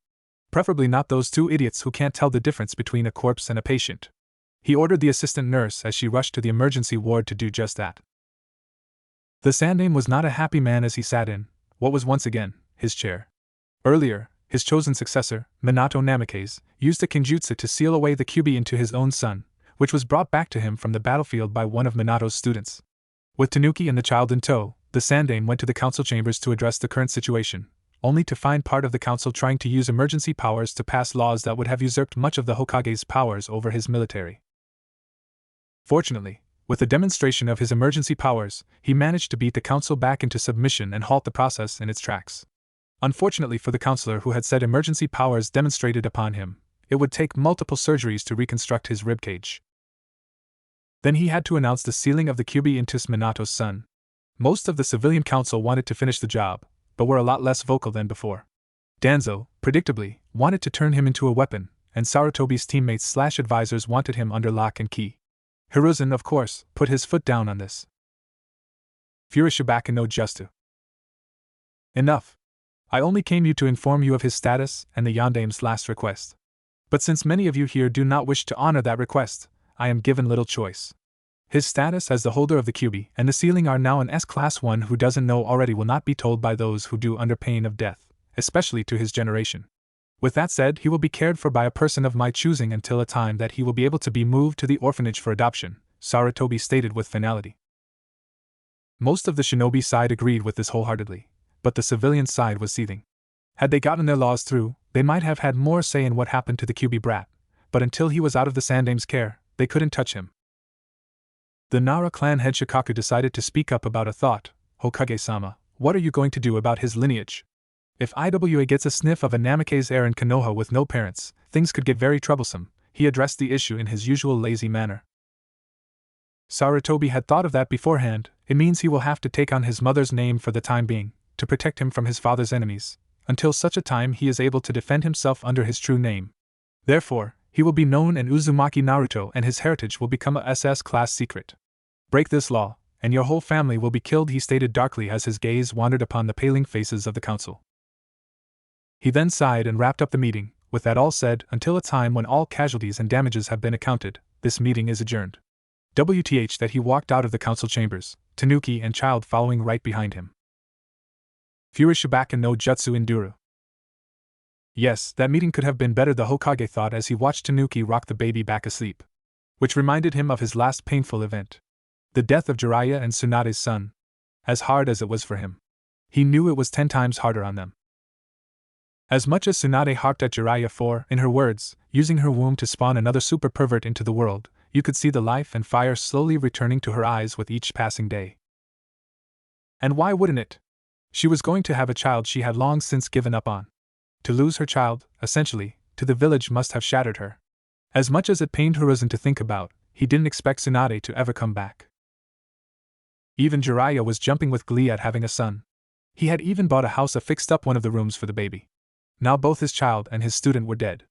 Preferably not those 2 idiots who can't tell the difference between a corpse and a patient. He ordered the assistant nurse as she rushed to the emergency ward to do just that. The Sandaime was not a happy man as he sat in what was once again his chair. Earlier, his chosen successor, Minato Namikaze, used a kinjutsu to seal away the Kyuubi into his own son, which was brought back to him from the battlefield by one of Minato's students. With Tanuki and the child in tow, the Sandaime went to the council chambers to address the current situation, only to find part of the council trying to use emergency powers to pass laws that would have usurped much of the Hokage's powers over his military. Fortunately, with the demonstration of his emergency powers, he managed to beat the council back into submission and halt the process in its tracks. Unfortunately for the counselor who had said emergency powers demonstrated upon him, it would take multiple surgeries to reconstruct his ribcage. Then he had to announce the sealing of the Kyuubi into Minato's son. Most of the civilian council wanted to finish the job, but were a lot less vocal than before. Danzo, predictably, wanted to turn him into a weapon, and Sarutobi's teammates/advisors wanted him under lock and key. Hiruzen, of course, put his foot down on this. Furishibaku no Justu. Enough. I only came you to inform you of his status and the Yandame's last request. But since many of you here do not wish to honor that request, I am given little choice. His status as the holder of the Kyubi and the ceiling are now an S-Class. One who doesn't know already will not be told by those who do under pain of death, especially to his generation. With that said, he will be cared for by a person of my choosing until a time that he will be able to be moved to the orphanage for adoption, Sarutobi stated with finality. Most of the shinobi side agreed with this wholeheartedly, but the civilian side was seething. Had they gotten their laws through, they might have had more say in what happened to the Kyubi brat, but until he was out of the Sandame's care, they couldn't touch him. The Nara clan head Shikaku decided to speak up about a thought. Hokage-sama, what are you going to do about his lineage? If Iwa gets a sniff of a Namake's heir in Konoha with no parents, things could get very troublesome. He addressed the issue in his usual lazy manner. Sarutobi had thought of that beforehand. It means he will have to take on his mother's name for the time being, to protect him from his father's enemies, until such a time he is able to defend himself under his true name. Therefore, he will be known in Uzumaki Naruto and his heritage will become a SS-class secret. Break this law, and your whole family will be killed, he stated darkly as his gaze wandered upon the paling faces of the council. He then sighed and wrapped up the meeting. With that all said, until a time when all casualties and damages have been accounted, this meeting is adjourned. WTH that he walked out of the council chambers, Tanuki and Child following right behind him. Furishibaku no Jutsu Induru. Yes, that meeting could have been better, the Hokage thought as he watched Tanuki rock the baby back asleep. Which reminded him of his last painful event. The death of Jiraiya and Tsunade's son. As hard as it was for him, he knew it was 10 times harder on them. As much as Tsunade harped at Jiraiya for, in her words, using her womb to spawn another super pervert into the world, you could see the life and fire slowly returning to her eyes with each passing day. And why wouldn't it? She was going to have a child she had long since given up on. To lose her child, essentially, to the village must have shattered her. As much as it pained Hiruzen to think about, he didn't expect Tsunade to ever come back. Even Jiraiya was jumping with glee at having a son. He had even bought a house and fixed up one of the rooms for the baby. Now both his child and his student were dead.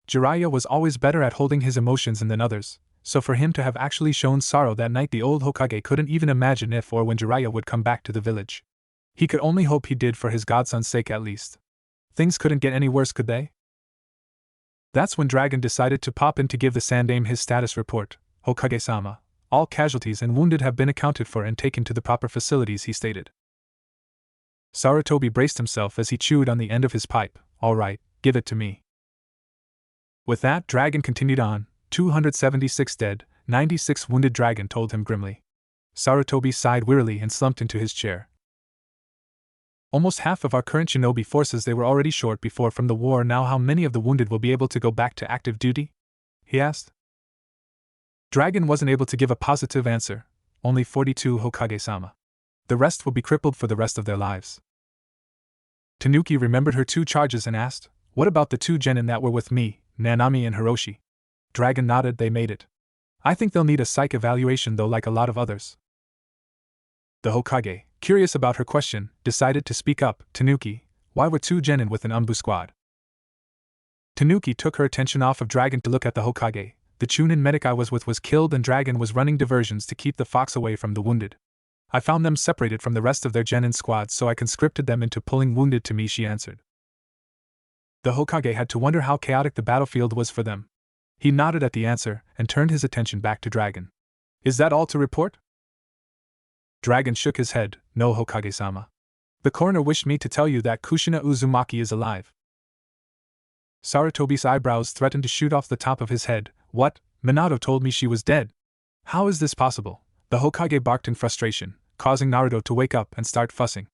Jiraiya was always better at holding his emotions than others, so for him to have actually shown sorrow that night, the old Hokage couldn't even imagine if or when Jiraiya would come back to the village. He could only hope he did for his godson's sake at least. Things couldn't get any worse, could they? That's when Dragon decided to pop in to give the Sandame his status report. Hokage-sama, all casualties and wounded have been accounted for and taken to the proper facilities, he stated. Sarutobi braced himself as he chewed on the end of his pipe. All right, give it to me. With that, Dragon continued on. 276 dead, 96 wounded, Dragon told him grimly. Sarutobi sighed wearily and slumped into his chair. Almost half of our current shinobi forces they were already short before from the war. Now how many of the wounded will be able to go back to active duty? He asked. Dragon wasn't able to give a positive answer. Only 42, Hokage-sama. The rest will be crippled for the rest of their lives. Tanuki remembered her 2 charges and asked, what about the 2 genin that were with me, Nanami and Hiroshi? Dragon nodded. They made it. I think they'll need a psych evaluation though, like a lot of others. The Hokage, curious about her question, decided to speak up. Tanuki, why were 2 genin with an Umbu squad? Tanuki took her attention off of Dragon to look at the Hokage. The Chunin medic I was with was killed and Dragon was running diversions to keep the fox away from the wounded. I found them separated from the rest of their genin squads, so I conscripted them into pulling wounded to me, she answered. The Hokage had to wonder how chaotic the battlefield was for them. He nodded at the answer and turned his attention back to Dragon. Is that all to report? Dragon shook his head. No, Hokage-sama. The coroner wished me to tell you that Kushina Uzumaki is alive. Sarutobi's eyebrows threatened to shoot off the top of his head. What? Minato told me she was dead. How is this possible? The Hokage barked in frustration, causing Naruto to wake up and start fussing.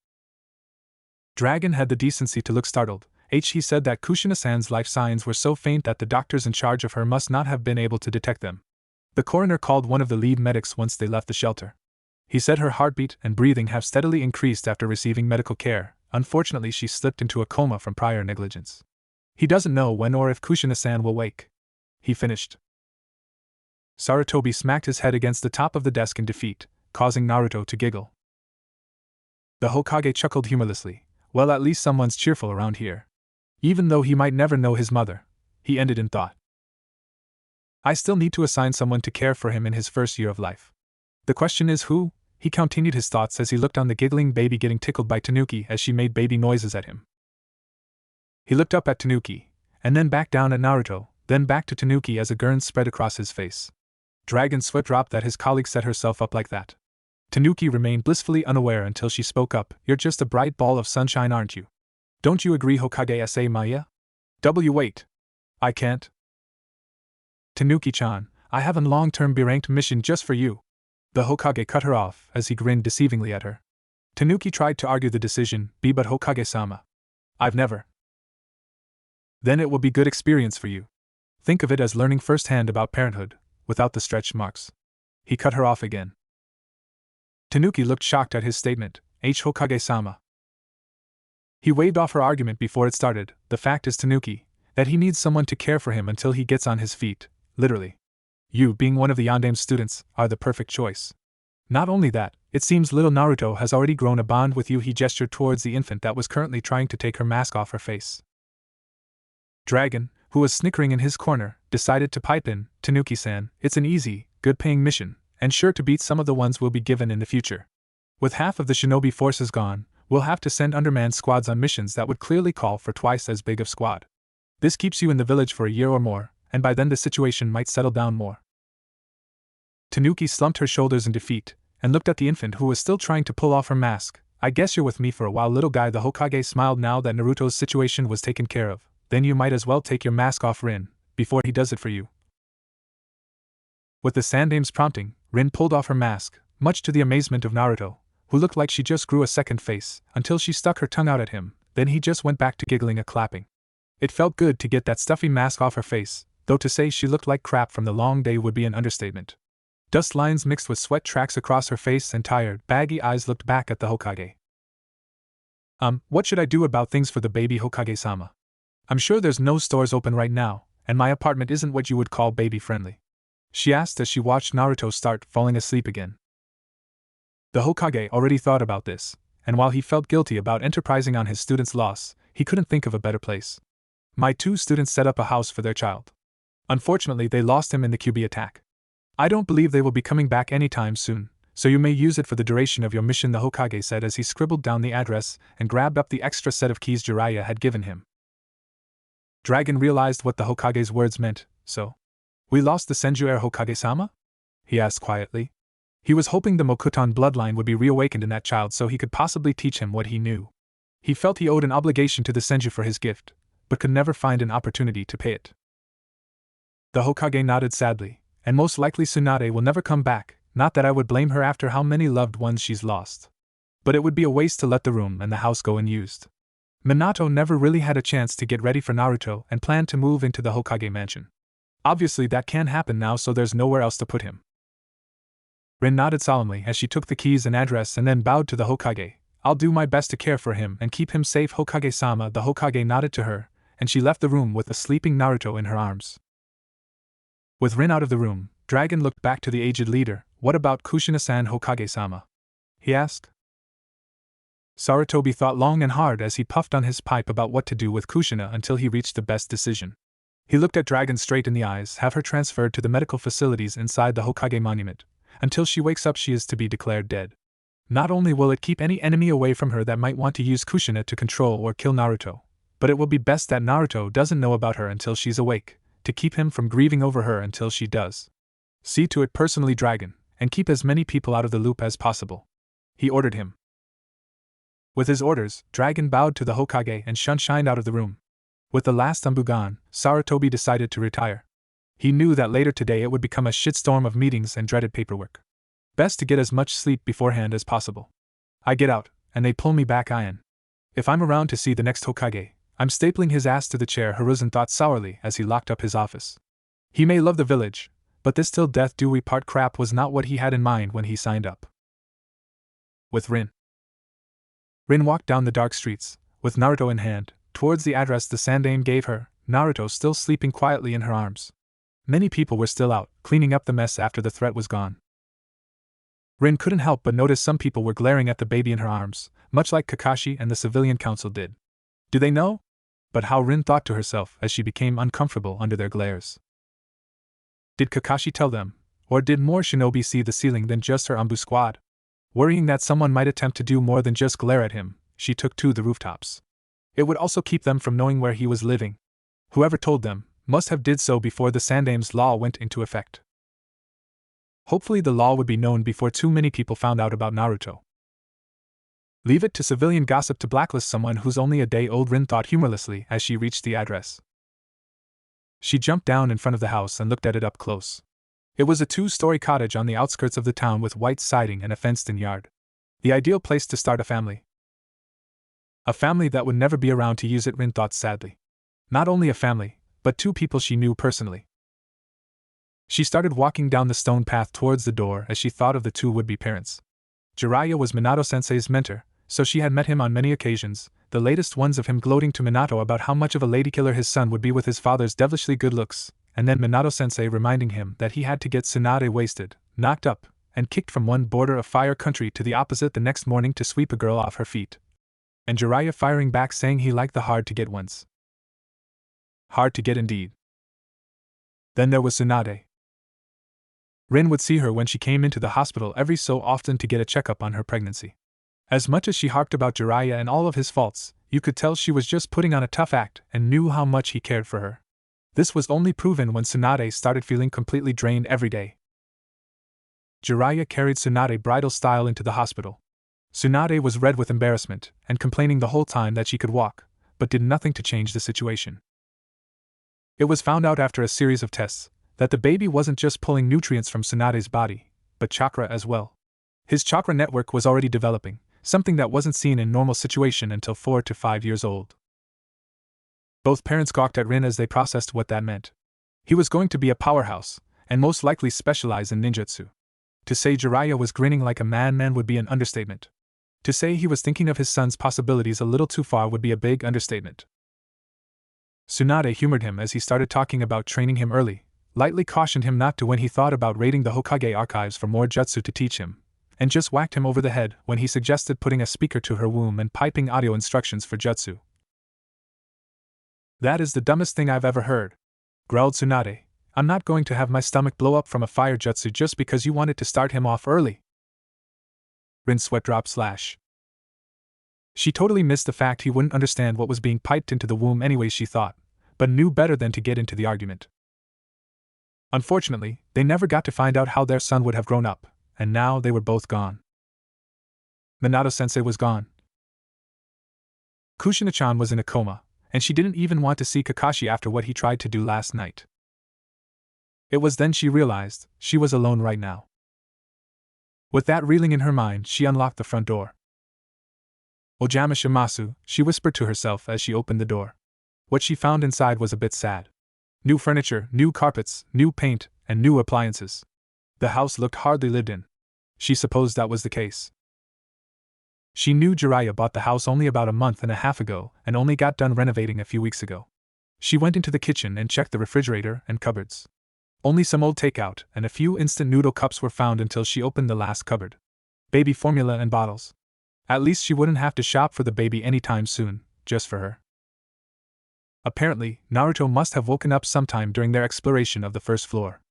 Dragon had the decency to look startled. He said that Kushina-san's life signs were so faint that the doctors in charge of her must not have been able to detect them. The coroner called one of the lead medics once they left the shelter. He said her heartbeat and breathing have steadily increased after receiving medical care. Unfortunately, she slipped into a coma from prior negligence. He doesn't know when or if Kushina-san will wake. He finished. Sarutobi smacked his head against the top of the desk in defeat, causing Naruto to giggle. The Hokage chuckled humorlessly. Well, at least someone's cheerful around here. Even though he might never know his mother, he ended in thought. I still need to assign someone to care for him in his first year of life. The question is who? He continued his thoughts as he looked on the giggling baby getting tickled by Tanuki as she made baby noises at him. He looked up at Tanuki, and then back down at Naruto, then back to Tanuki as a grin spread across his face. Dragon's foot dropped that his colleague set herself up like that. Tanuki remained blissfully unaware until she spoke up. You're just a bright ball of sunshine, aren't you? Don't you agree, Hokage-sa Maya? Wait. I can't. Tanuki-chan, I have a long-term B-ranked mission just for you. The Hokage cut her off as he grinned deceivingly at her. Tanuki tried to argue the decision, but Hokage-sama. I've never. Then it will be good experience for you. Think of it as learning firsthand about parenthood, without the stretch marks. He cut her off again. Tanuki looked shocked at his statement. Hokage-sama. He waved off her argument before it started. The fact is, Tanuki, that he needs someone to care for him until he gets on his feet, literally. You, being one of the Yandame's students, are the perfect choice. Not only that, it seems little Naruto has already grown a bond with you. He gestured towards the infant that was currently trying to take her mask off her face. Dragon, who was snickering in his corner, decided to pipe in. Tanuki-san, it's an easy, good-paying mission, and sure to beat some of the ones we'll be given in the future. With half of the shinobi forces gone, we'll have to send undermanned squads on missions that would clearly call for twice as big of squad. This keeps you in the village for a year or more, and by then the situation might settle down more. Tanuki slumped her shoulders in defeat, and looked at the infant who was still trying to pull off her mask. I guess you're with me for a while, little guy. The Hokage smiled now that Naruto's situation was taken care of. Then you might as well take your mask off, Rin, before he does it for you. With the Sandame's prompting, Rin pulled off her mask, much to the amazement of Naruto, who looked like she just grew a second face, until she stuck her tongue out at him. Then he just went back to giggling and clapping. It felt good to get that stuffy mask off her face, though to say she looked like crap from the long day would be an understatement. Dust lines mixed with sweat tracks across her face and tired, baggy eyes looked back at the Hokage. What should I do about things for the baby, Hokage-sama? I'm sure there's no stores open right now, and my apartment isn't what you would call baby-friendly. She asked as she watched Naruto start falling asleep again. The Hokage already thought about this, and while he felt guilty about enterprising on his student's loss, he couldn't think of a better place. My 2 students set up a house for their child. Unfortunately, they lost him in the QB attack. I don't believe they will be coming back anytime soon, so you may use it for the duration of your mission, the Hokage said as he scribbled down the address and grabbed up the extra set of keys Jiraiya had given him. Dragon realized what the Hokage's words meant. So, we lost the Senju heir, Hokage-sama? He asked quietly. He was hoping the Mokuton bloodline would be reawakened in that child so he could possibly teach him what he knew. He felt he owed an obligation to the Senju for his gift, but could never find an opportunity to pay it. The Hokage nodded sadly. And most likely Tsunade will never come back, not that I would blame her after how many loved ones she's lost. But it would be a waste to let the room and the house go unused. Minato never really had a chance to get ready for Naruto and planned to move into the Hokage mansion. Obviously that can't happen now, so there's nowhere else to put him. Rin nodded solemnly as she took the keys and address and then bowed to the Hokage. I'll do my best to care for him and keep him safe, Hokage-sama. The Hokage nodded to her, and she left the room with the sleeping Naruto in her arms. With Rin out of the room, Dragon looked back to the aged leader. What about Kushina-san, Hokage-sama? He asked. Sarutobi thought long and hard as he puffed on his pipe about what to do with Kushina until he reached the best decision. He looked at Dragon straight in the eyes. Have her transferred to the medical facilities inside the Hokage monument. Until she wakes up, she is to be declared dead. Not only will it keep any enemy away from her that might want to use Kushina to control or kill Naruto, but it will be best that Naruto doesn't know about her until she's awake, to keep him from grieving over her until she does. See to it personally, Dragon, and keep as many people out of the loop as possible. He ordered him. With his orders, Dragon bowed to the Hokage and shined out of the room. With the last Anbu gone, Sarutobi decided to retire. He knew that later today it would become a shitstorm of meetings and dreaded paperwork. Best to get as much sleep beforehand as possible. I get out, and they pull me back in. If I'm around to see the next Hokage, I'm stapling his ass to the chair, Hiruzen thought sourly as he locked up his office. He may love the village, but this till death do we part crap was not what he had in mind when he signed up. With Rin. Rin walked down the dark streets, with Naruto in hand, towards the address the Sandame gave her, Naruto still sleeping quietly in her arms. Many people were still out, cleaning up the mess after the threat was gone. Rin couldn't help but notice some people were glaring at the baby in her arms, much like Kakashi and the civilian council did. Do they know? But how, Rin thought to herself as she became uncomfortable under their glares. Did Kakashi tell them, or did more shinobi see the ceiling than just her Ambu squad? Worrying that someone might attempt to do more than just glare at him, she took to the rooftops. It would also keep them from knowing where he was living. Whoever told them must have did so before the Sandame's law went into effect. Hopefully the law would be known before too many people found out about Naruto. Leave it to civilian gossip to blacklist someone who's only a day old, Rin thought humorlessly as she reached the address. She jumped down in front of the house and looked at it up close. It was a 2-story cottage on the outskirts of the town with white siding and a fenced-in yard. The ideal place to start a family. A family that would never be around to use it, Rin thought sadly. Not only a family, but 2 people she knew personally. She started walking down the stone path towards the door as she thought of the 2 would-be parents. Jiraiya was Minato-sensei's mentor, so she had met him on many occasions, the latest ones of him gloating to Minato about how much of a ladykiller his son would be with his father's devilishly good looks, and then Minato-sensei reminding him that he had to get Tsunade wasted, knocked up, and kicked from one border of fire country to the opposite the next morning to sweep a girl off her feet. And Jiraiya firing back saying he liked the hard-to-get ones. Hard to get indeed. Then there was Tsunade. Rin would see her when she came into the hospital every so often to get a checkup on her pregnancy. As much as she harped about Jiraiya and all of his faults, you could tell she was just putting on a tough act and knew how much he cared for her. This was only proven when Tsunade started feeling completely drained every day. Jiraiya carried Tsunade bridal style into the hospital. Tsunade was red with embarrassment and complaining the whole time that she could walk, but did nothing to change the situation. It was found out after a series of tests that the baby wasn't just pulling nutrients from Tsunade's body, but chakra as well. His chakra network was already developing, something that wasn't seen in normal situation until 4 to 5 years old. Both parents gawked at Rin as they processed what that meant. He was going to be a powerhouse, and most likely specialize in ninjutsu. To say Jiraiya was grinning like a madman would be an understatement. To say he was thinking of his son's possibilities a little too far would be a big understatement. Tsunade humored him as he started talking about training him early, lightly cautioned him not to when he thought about raiding the Hokage archives for more jutsu to teach him, and just whacked him over the head when he suggested putting a speaker to her womb and piping audio instructions for jutsu. That is the dumbest thing I've ever heard, growled Tsunade. I'm not going to have my stomach blow up from a fire jutsu just because you wanted to start him off early. Rin's sweat dropped. She totally missed the fact he wouldn't understand what was being piped into the womb anyway, she thought, but knew better than to get into the argument. Unfortunately, they never got to find out how their son would have grown up, and now they were both gone. Minato-sensei was gone. Kushina-chan was in a coma, and she didn't even want to see Kakashi after what he tried to do last night. It was then she realized she was alone right now. With that reeling in her mind, she unlocked the front door. Ojama shimasu, she whispered to herself as she opened the door. What she found inside was a bit sad. New furniture, new carpets, new paint, and new appliances. The house looked hardly lived in. She supposed that was the case. She knew Jiraiya bought the house only about a month and a half ago and only got done renovating a few weeks ago. She went into the kitchen and checked the refrigerator and cupboards. Only some old takeout and a few instant noodle cups were found until she opened the last cupboard. Baby formula and bottles. At least she wouldn't have to shop for the baby anytime soon, just for her. Apparently, Naruto must have woken up sometime during their exploration of the first floor.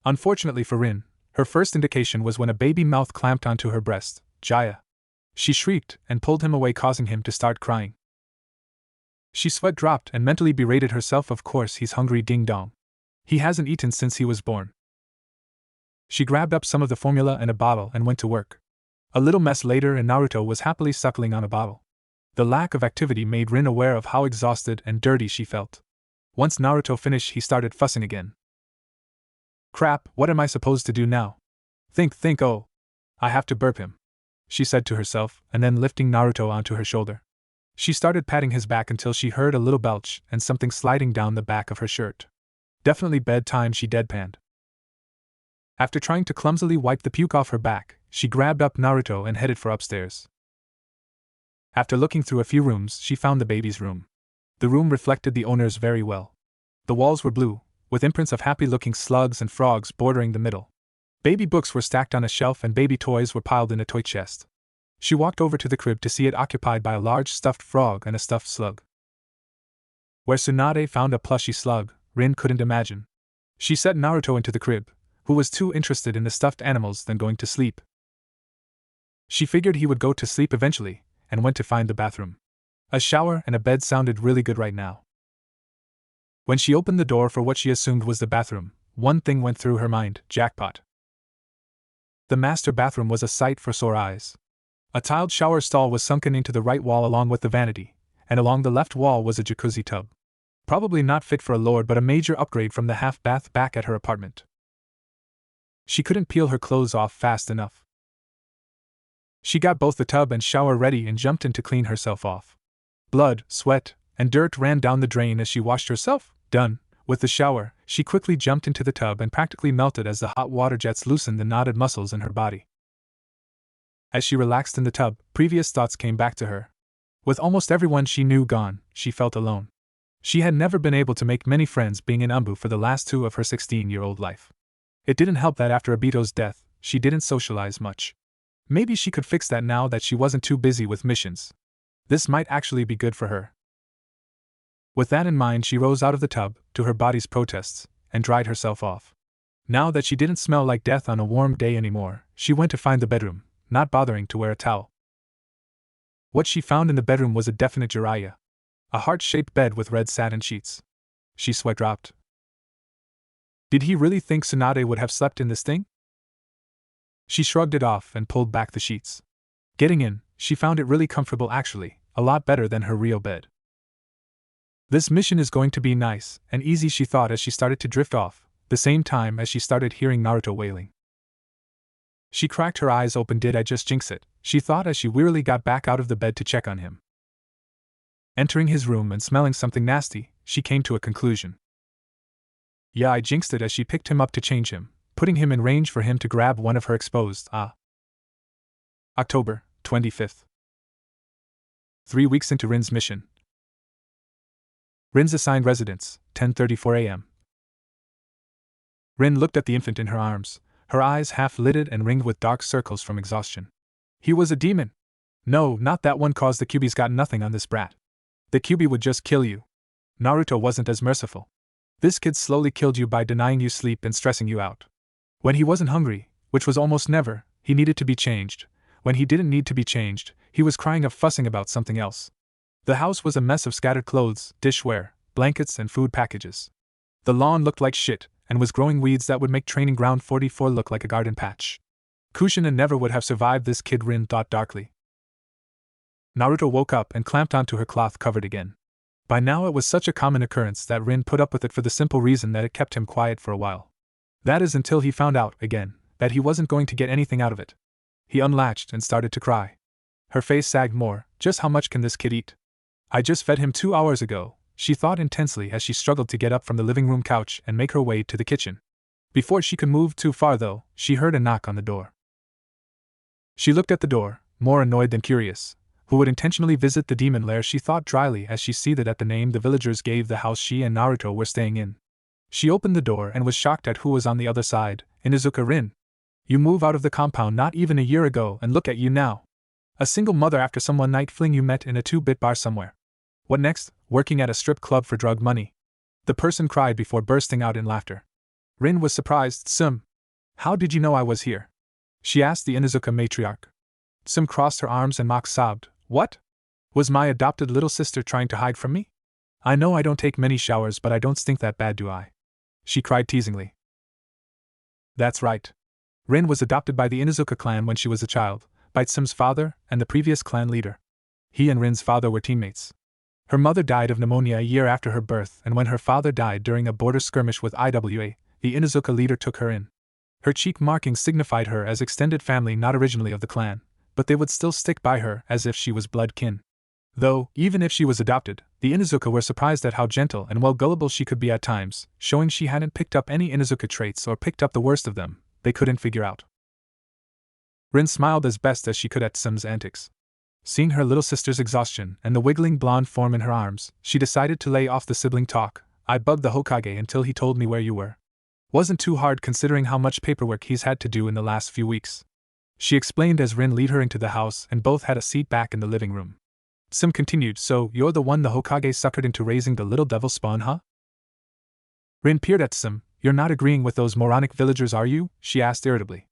Unfortunately for Rin, her first indication was when a baby mouth clamped onto her breast. Jaya. She shrieked and pulled him away, causing him to start crying. She sweat dropped and mentally berated herself. Of course he's hungry, ding dong. He hasn't eaten since he was born. She grabbed up some of the formula and a bottle and went to work. A little mess later and Naruto was happily suckling on a bottle. The lack of activity made Rin aware of how exhausted and dirty she felt. Once Naruto finished, he started fussing again. Crap, what am I supposed to do now? Think, oh. I have to burp him, she said to herself, and then lifting Naruto onto her shoulder. She started patting his back until she heard a little belch and something sliding down the back of her shirt. Definitely bedtime, she deadpanned. After trying to clumsily wipe the puke off her back, she grabbed up Naruto and headed for upstairs. After looking through a few rooms, she found the baby's room. The room reflected the owner's very well. The walls were blue, with imprints of happy-looking slugs and frogs bordering the middle. Baby books were stacked on a shelf and baby toys were piled in a toy chest. She walked over to the crib to see it occupied by a large stuffed frog and a stuffed slug. Where Tsunade found a plushy slug, Rin couldn't imagine. She set Naruto into the crib, who was too interested in the stuffed animals than going to sleep. She figured he would go to sleep eventually, and went to find the bathroom. A shower and a bed sounded really good right now. When she opened the door for what she assumed was the bathroom, one thing went through her mind: jackpot. The master bathroom was a sight for sore eyes. A tiled shower stall was sunken into the right wall along with the vanity, and along the left wall was a jacuzzi tub. Probably not fit for a lord, but a major upgrade from the half-bath back at her apartment. She couldn't peel her clothes off fast enough. She got both the tub and shower ready and jumped in to clean herself off. Blood, sweat, and dirt ran down the drain as she washed herself. Done with the shower, she quickly jumped into the tub and practically melted as the hot water jets loosened the knotted muscles in her body. As she relaxed in the tub, previous thoughts came back to her. With almost everyone she knew gone, she felt alone. She had never been able to make many friends being in Umbu for the last 2 of her 16-year-old life. It didn't help that after Obito's death, she didn't socialize much. Maybe she could fix that now that she wasn't too busy with missions. This might actually be good for her. With that in mind, she rose out of the tub, to her body's protests, and dried herself off. Now that she didn't smell like death on a warm day anymore, she went to find the bedroom, not bothering to wear a towel. What she found in the bedroom was a definite Jiraiya. A heart-shaped bed with red satin sheets. She sweat dropped. Did he really think Tsunade would have slept in this thing? She shrugged it off and pulled back the sheets. Getting in, she found it really comfortable actually, a lot better than her real bed. This mission is going to be nice and easy, she thought as she started to drift off, the same time as she started hearing Naruto wailing. She cracked her eyes open. Did I just jinx it? She thought as she wearily got back out of the bed to check on him. Entering his room and smelling something nasty, she came to a conclusion. Yeah, I jinxed it as she picked him up to change him, putting him in range for him to grab one of her exposed. October 25th. 3 weeks into Rin's mission. Rin's assigned residence, 10:34 a.m. Rin looked at the infant in her arms, her eyes half-lidded and ringed with dark circles from exhaustion. He was a demon. No, not that one. Cause the Kyuubi's got nothing on this brat. The Kyuubi would just kill you. Naruto wasn't as merciful. This kid slowly killed you by denying you sleep and stressing you out. When he wasn't hungry, which was almost never, he needed to be changed. When he didn't need to be changed, he was crying or fussing about something else. The house was a mess of scattered clothes, dishware, blankets, and food packages. The lawn looked like shit, and was growing weeds that would make Training Ground 44 look like a garden patch. Kushina never would have survived this kid, Rin thought darkly. Naruto woke up and clamped onto her cloth covered again. By now it was such a common occurrence that Rin put up with it for the simple reason that it kept him quiet for a while. That is until he found out, again, that he wasn't going to get anything out of it. He unlatched and started to cry. Her face sagged more. Just how much can this kid eat? I just fed him 2 hours ago, she thought intensely as she struggled to get up from the living room couch and make her way to the kitchen. Before she could move too far though, she heard a knock on the door. She looked at the door, more annoyed than curious. Who would intentionally visit the demon lair, she thought dryly as she seethed at the name the villagers gave the house she and Naruto were staying in. She opened the door and was shocked at who was on the other side. Inuzuka Rin. You moved out of the compound not even a year ago and look at you now. A single mother after some one-night fling you met in a 2-bit bar somewhere. What next? Working at a strip club for drug money. The person cried before bursting out in laughter. Rin was surprised. Tsum. How did you know I was here? She asked the Inuzuka matriarch. Tsum crossed her arms and mock sobbed. What? Was my adopted little sister trying to hide from me? I know I don't take many showers, but I don't stink that bad, do I? She cried teasingly. That's right. Rin was adopted by the Inuzuka clan when she was a child, by Tsum's father and the previous clan leader. He and Rin's father were teammates. Her mother died of pneumonia a year after her birth, and when her father died during a border skirmish with IWA, the Inuzuka leader took her in. Her cheek markings signified her as extended family, not originally of the clan, but they would still stick by her as if she was blood kin. Though, even if she was adopted, the Inuzuka were surprised at how gentle and well gullible she could be at times, showing she hadn't picked up any Inuzuka traits or picked up the worst of them, they couldn't figure out. Rin smiled as best as she could at Tsum's antics. Seeing her little sister's exhaustion and the wiggling blonde form in her arms, she decided to lay off the sibling talk. I bugged the Hokage until he told me where you were. Wasn't too hard considering how much paperwork he's had to do in the last few weeks. She explained as Rin led her into the house and both had a seat back in the living room. Sim continued, so you're the one the Hokage suckered into raising the little devil spawn, huh? Rin peered at Sim. You're not agreeing with those moronic villagers, are you? She asked irritably.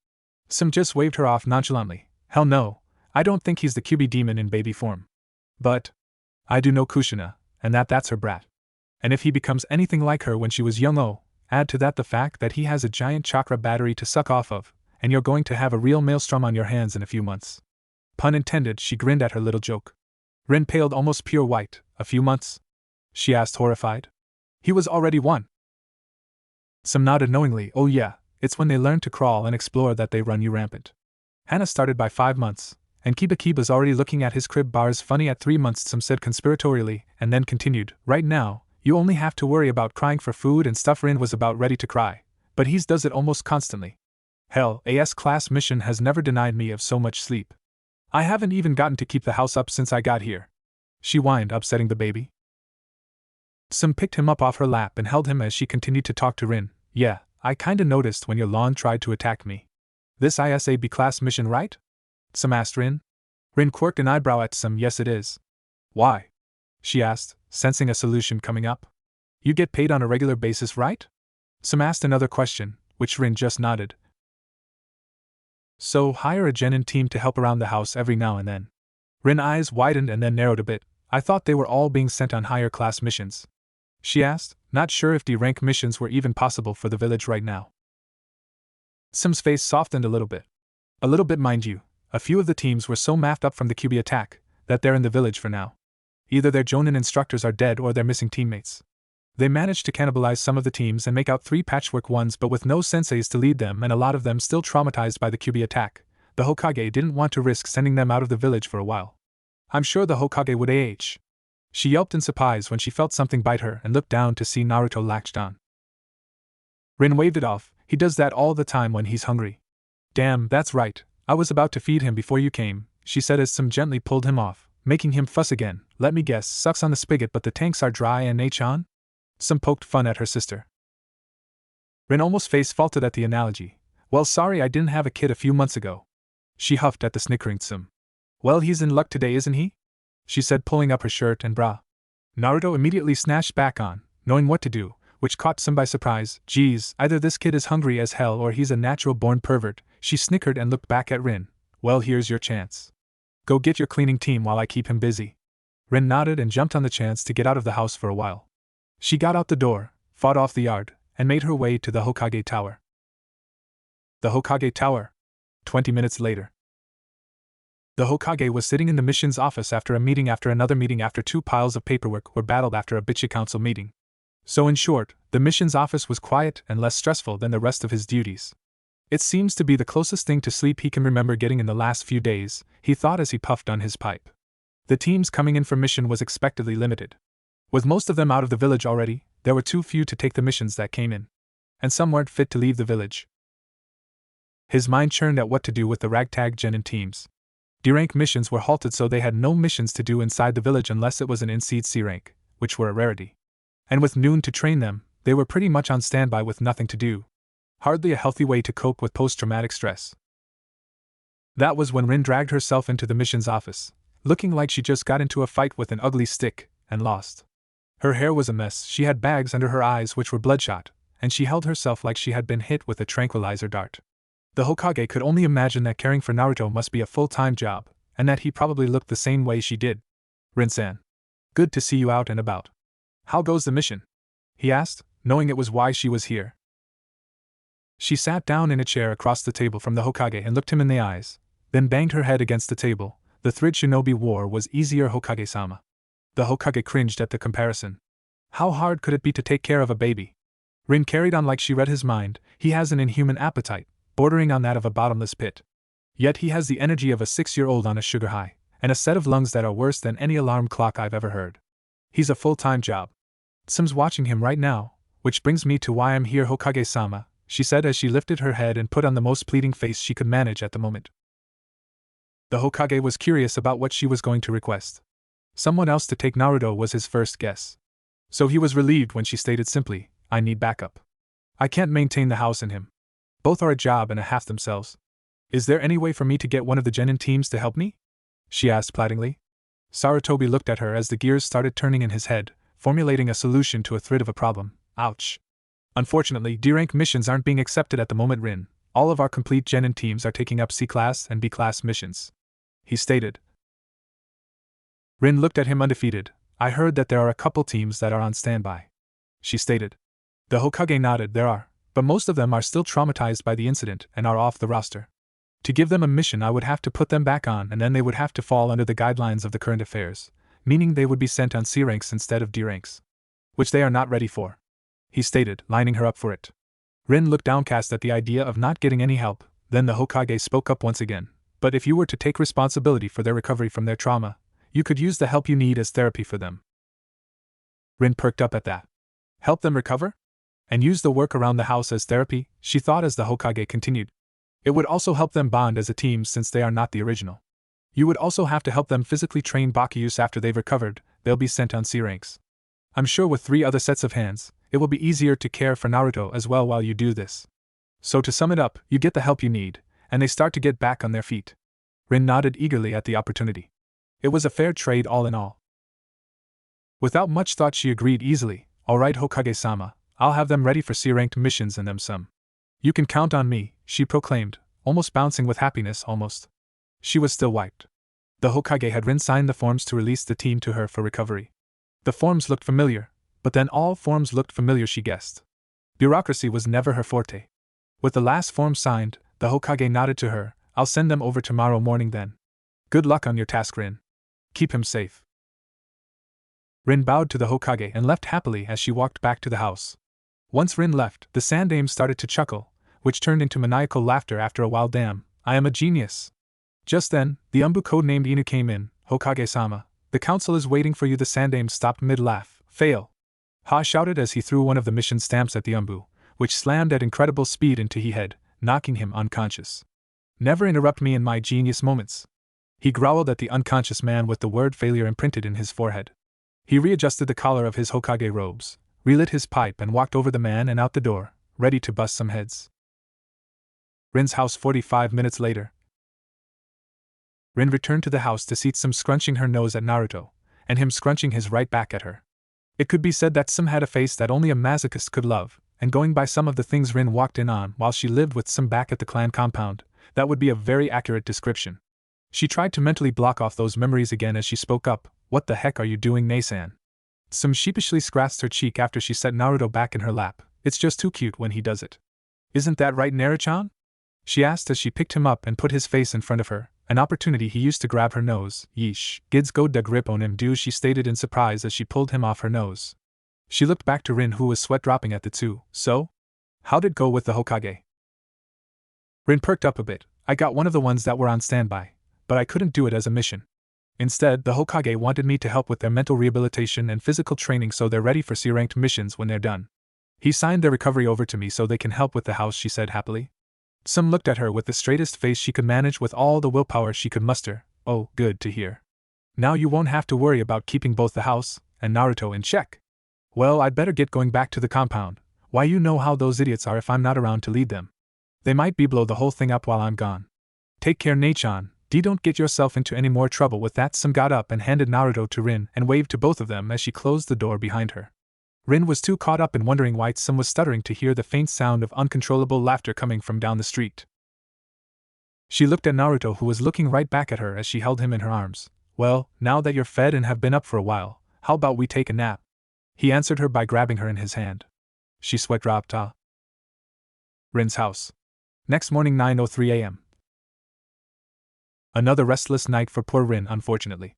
Sim just waved her off nonchalantly. Hell no, I don't think he's the QB demon in baby form. But I do know Kushina, and that's her brat. And if he becomes anything like her when she was young, add to that the fact that he has a giant chakra battery to suck off of, and you're going to have a real maelstrom on your hands in a few months. Pun intended, she grinned at her little joke. Rin paled almost pure white. A few months? She asked, horrified. He was already one. Sim nodded knowingly. Oh yeah, it's when they learn to crawl and explore that they run you rampant. Hannah started by 5 months, and Kiba's already looking at his crib bars funny at 3 months, Sim said conspiratorially, and then continued, right now, you only have to worry about crying for food and stuff. Rin was about ready to cry, but he does it almost constantly. Hell, a S-class mission has never denied me of so much sleep. I haven't even gotten to keep the house up since I got here. She whined, upsetting the baby. Sim picked him up off her lap and held him as she continued to talk to Rin. Yeah, I kinda noticed when your lawn tried to attack me. This is a B-class mission, right? Sim asked Rin. Rin quirked an eyebrow at Sim. Yes, it is. Why? She asked, sensing a solution coming up. You get paid on a regular basis, right? Sim asked another question, which Rin just nodded. So hire a genin team to help around the house every now and then. Rin's eyes widened and then narrowed a bit. I thought they were all being sent on higher class missions. She asked, not sure if D-rank missions were even possible for the village right now. Sim's face softened a little bit. A little bit, mind you. A few of the teams were so maffed up from the QB attack that they're in the village for now. Either their Jonin instructors are dead or they're missing teammates. They managed to cannibalize some of the teams and make out 3 patchwork ones, but with no senseis to lead them and a lot of them still traumatized by the QB attack, the Hokage didn't want to risk sending them out of the village for a while. I'm sure the Hokage would She yelped in surprise when she felt something bite her and looked down to see Naruto latched on. Rin waved it off. He does that all the time when he's hungry. Damn, that's right. I was about to feed him before you came, she said as Sim gently pulled him off, making him fuss again. Let me guess, sucks on the spigot but the tanks are dry and on? Sim poked fun at her sister. Rin almost face-faulted at the analogy. Well, sorry I didn't have a kid a few months ago. She huffed at the snickering Sim. Well, he's in luck today, isn't he? She said, pulling up her shirt and bra. Naruto immediately snatched back on, knowing what to do, which caught Sim by surprise. Geez, either this kid is hungry as hell or he's a natural-born pervert. She snickered and looked back at Rin. Well, here's your chance. Go get your cleaning team while I keep him busy. Rin nodded and jumped on the chance to get out of the house for a while. She got out the door, fought off the yard, and made her way to the Hokage Tower. The Hokage Tower. 20 minutes later. The Hokage was sitting in the mission's office after a meeting after another meeting after 2 piles of paperwork were battled after a bitchy council meeting. So in short, the mission's office was quiet and less stressful than the rest of his duties. It seems to be the closest thing to sleep he can remember getting in the last few days, he thought as he puffed on his pipe. The teams coming in for mission was expectedly limited. With most of them out of the village already, there were too few to take the missions that came in. And some weren't fit to leave the village. His mind churned at what to do with the ragtag genin teams. D-rank missions were halted, so they had no missions to do inside the village unless it was an in-seed C-rank, which were a rarity. And with noon to train them, they were pretty much on standby with nothing to do. Hardly a healthy way to cope with post-traumatic stress. That was when Rin dragged herself into the mission's office, looking like she just got into a fight with an ugly stick, and lost. Her hair was a mess, she had bags under her eyes which were bloodshot, and she held herself like she had been hit with a tranquilizer dart. The Hokage could only imagine that caring for Naruto must be a full-time job, and that he probably looked the same way she did. Rin-san. Good to see you out and about. How goes the mission? He asked, knowing it was why she was here. She sat down in a chair across the table from the Hokage and looked him in the eyes, then banged her head against the table. The thread shinobi wore was easier, Hokage-sama. The Hokage cringed at the comparison. How hard could it be to take care of a baby? Rin carried on like she read his mind. He has an inhuman appetite, bordering on that of a bottomless pit. Yet he has the energy of a 6-year-old on a sugar high, and a set of lungs that are worse than any alarm clock I've ever heard. He's a full-time job. Sim's watching him right now, which brings me to why I'm here, Hokage-sama, she said as she lifted her head and put on the most pleading face she could manage at the moment. The Hokage was curious about what she was going to request. Someone else to take Naruto was his first guess. So he was relieved when she stated simply, I need backup. I can't maintain the house and him. Both are a job and a half themselves. Is there any way for me to get one of the genin teams to help me? She asked platingly. Sarutobi looked at her as the gears started turning in his head, formulating a solution to a thread of a problem. Ouch. Unfortunately, D-rank missions aren't being accepted at the moment, Rin. All of our complete Genin teams are taking up C-class and B-class missions," he stated. Rin looked at him undefeated. "I heard that there are a couple teams that are on standby," she stated. The Hokage nodded. "There are, but most of them are still traumatized by the incident and are off the roster. To give them a mission, I would have to put them back on, and then they would have to fall under the guidelines of the current affairs, meaning they would be sent on C ranks instead of D ranks. Which they are not ready for," he stated, lining her up for it. Rin looked downcast at the idea of not getting any help. Then the Hokage spoke up once again. "But if you were to take responsibility for their recovery from their trauma, you could use the help you need as therapy for them." Rin perked up at that. Help them recover? And use the work around the house as therapy, she thought as the Hokage continued. It would also help them bond as a team since they are not the original. You would also have to help them physically train Bakuyus after they've recovered. They'll be sent on C ranks. I'm sure with 3 other sets of hands, it will be easier to care for Naruto as well while you do this. So to sum it up, you get the help you need, and they start to get back on their feet. Rin nodded eagerly at the opportunity. It was a fair trade all in all. Without much thought she agreed easily. "Alright Hokage-sama, I'll have them ready for C-ranked missions and then some. You can count on me," she proclaimed, almost bouncing with happiness almost. She was still wiped. The Hokage had Rin sign the forms to release the team to her for recovery. The forms looked familiar, but then all forms looked familiar, she guessed. Bureaucracy was never her forte. With the last form signed, the Hokage nodded to her. "I'll send them over tomorrow morning then. Good luck on your task, Rin. Keep him safe." Rin bowed to the Hokage and left happily as she walked back to the house. Once Rin left, the Sandaime started to chuckle, which turned into maniacal laughter after a while. "Damn, I am a genius." Just then, the Umbu codenamed Inu came in. "Hokage-sama, the council is waiting for you." The Sandaime stopped mid-laugh. "Fail!" Ha shouted as he threw one of the mission stamps at the Umbu, which slammed at incredible speed into his head, knocking him unconscious. "Never interrupt me in my genius moments," he growled at the unconscious man with the word failure imprinted in his forehead. He readjusted the collar of his Hokage robes, relit his pipe and walked over the man and out the door, ready to bust some heads. Rin's house. 45 minutes later. Rin returned to the house to see Tsum scrunching her nose at Naruto, and him scrunching his right back at her. It could be said that Tsum had a face that only a masochist could love, and going by some of the things Rin walked in on while she lived with Tsum back at the clan compound, that would be a very accurate description. She tried to mentally block off those memories again as she spoke up. "What the heck are you doing, Nasan?" Tsum sheepishly scratched her cheek after she set Naruto back in her lap. "It's just too cute when he does it." "Isn't that right, Naruto-chan?" she asked as she picked him up and put his face in front of her, an opportunity he used to grab her nose. "Yeesh, Gids go da grip on him do," she stated in surprise as she pulled him off her nose. She looked back to Rin, who was sweat dropping at the two. "So? How'd it go with the Hokage?" Rin perked up a bit. "I got one of the ones that were on standby, but I couldn't do it as a mission. Instead, the Hokage wanted me to help with their mental rehabilitation and physical training so they're ready for C-ranked missions when they're done. He signed their recovery over to me so they can help with the house," she said happily. Tsum looked at her with the straightest face she could manage with all the willpower she could muster. "Oh, good to hear. Now you won't have to worry about keeping both the house and Naruto in check. Well, I'd better get going back to the compound. Why, you know how those idiots are if I'm not around to lead them. They might blow the whole thing up while I'm gone. Take care, Nae-chan. Don't get yourself into any more trouble with that." Tsum got up and handed Naruto to Rin and waved to both of them as she closed the door behind her. Rin was too caught up in wondering why Tsum was stuttering to hear the faint sound of uncontrollable laughter coming from down the street. She looked at Naruto, who was looking right back at her as she held him in her arms. "Well, now that you're fed and have been up for a while, how about we take a nap?" He answered her by grabbing her in his hand. She sweat dropped. Rin's house. Next morning, 9:03 a.m. Another restless night for poor Rin, unfortunately.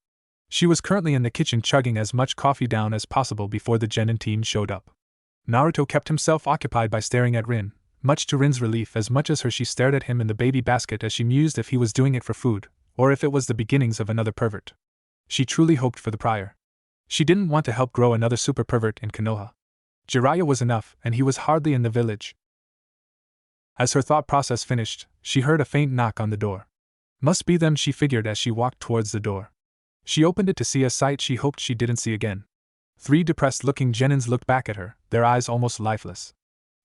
She was currently in the kitchen chugging as much coffee down as possible before the Genin team showed up. Naruto kept himself occupied by staring at Rin. Much to Rin's relief, as much as her, she stared at him in the baby basket as she mused if he was doing it for food, or if it was the beginnings of another pervert. She truly hoped for the prior. She didn't want to help grow another super pervert in Konoha. Jiraiya was enough, and he was hardly in the village. As her thought process finished, she heard a faint knock on the door. Must be them, she figured as she walked towards the door. She opened it to see a sight she hoped she didn't see again. 3 depressed-looking Genins looked back at her, their eyes almost lifeless.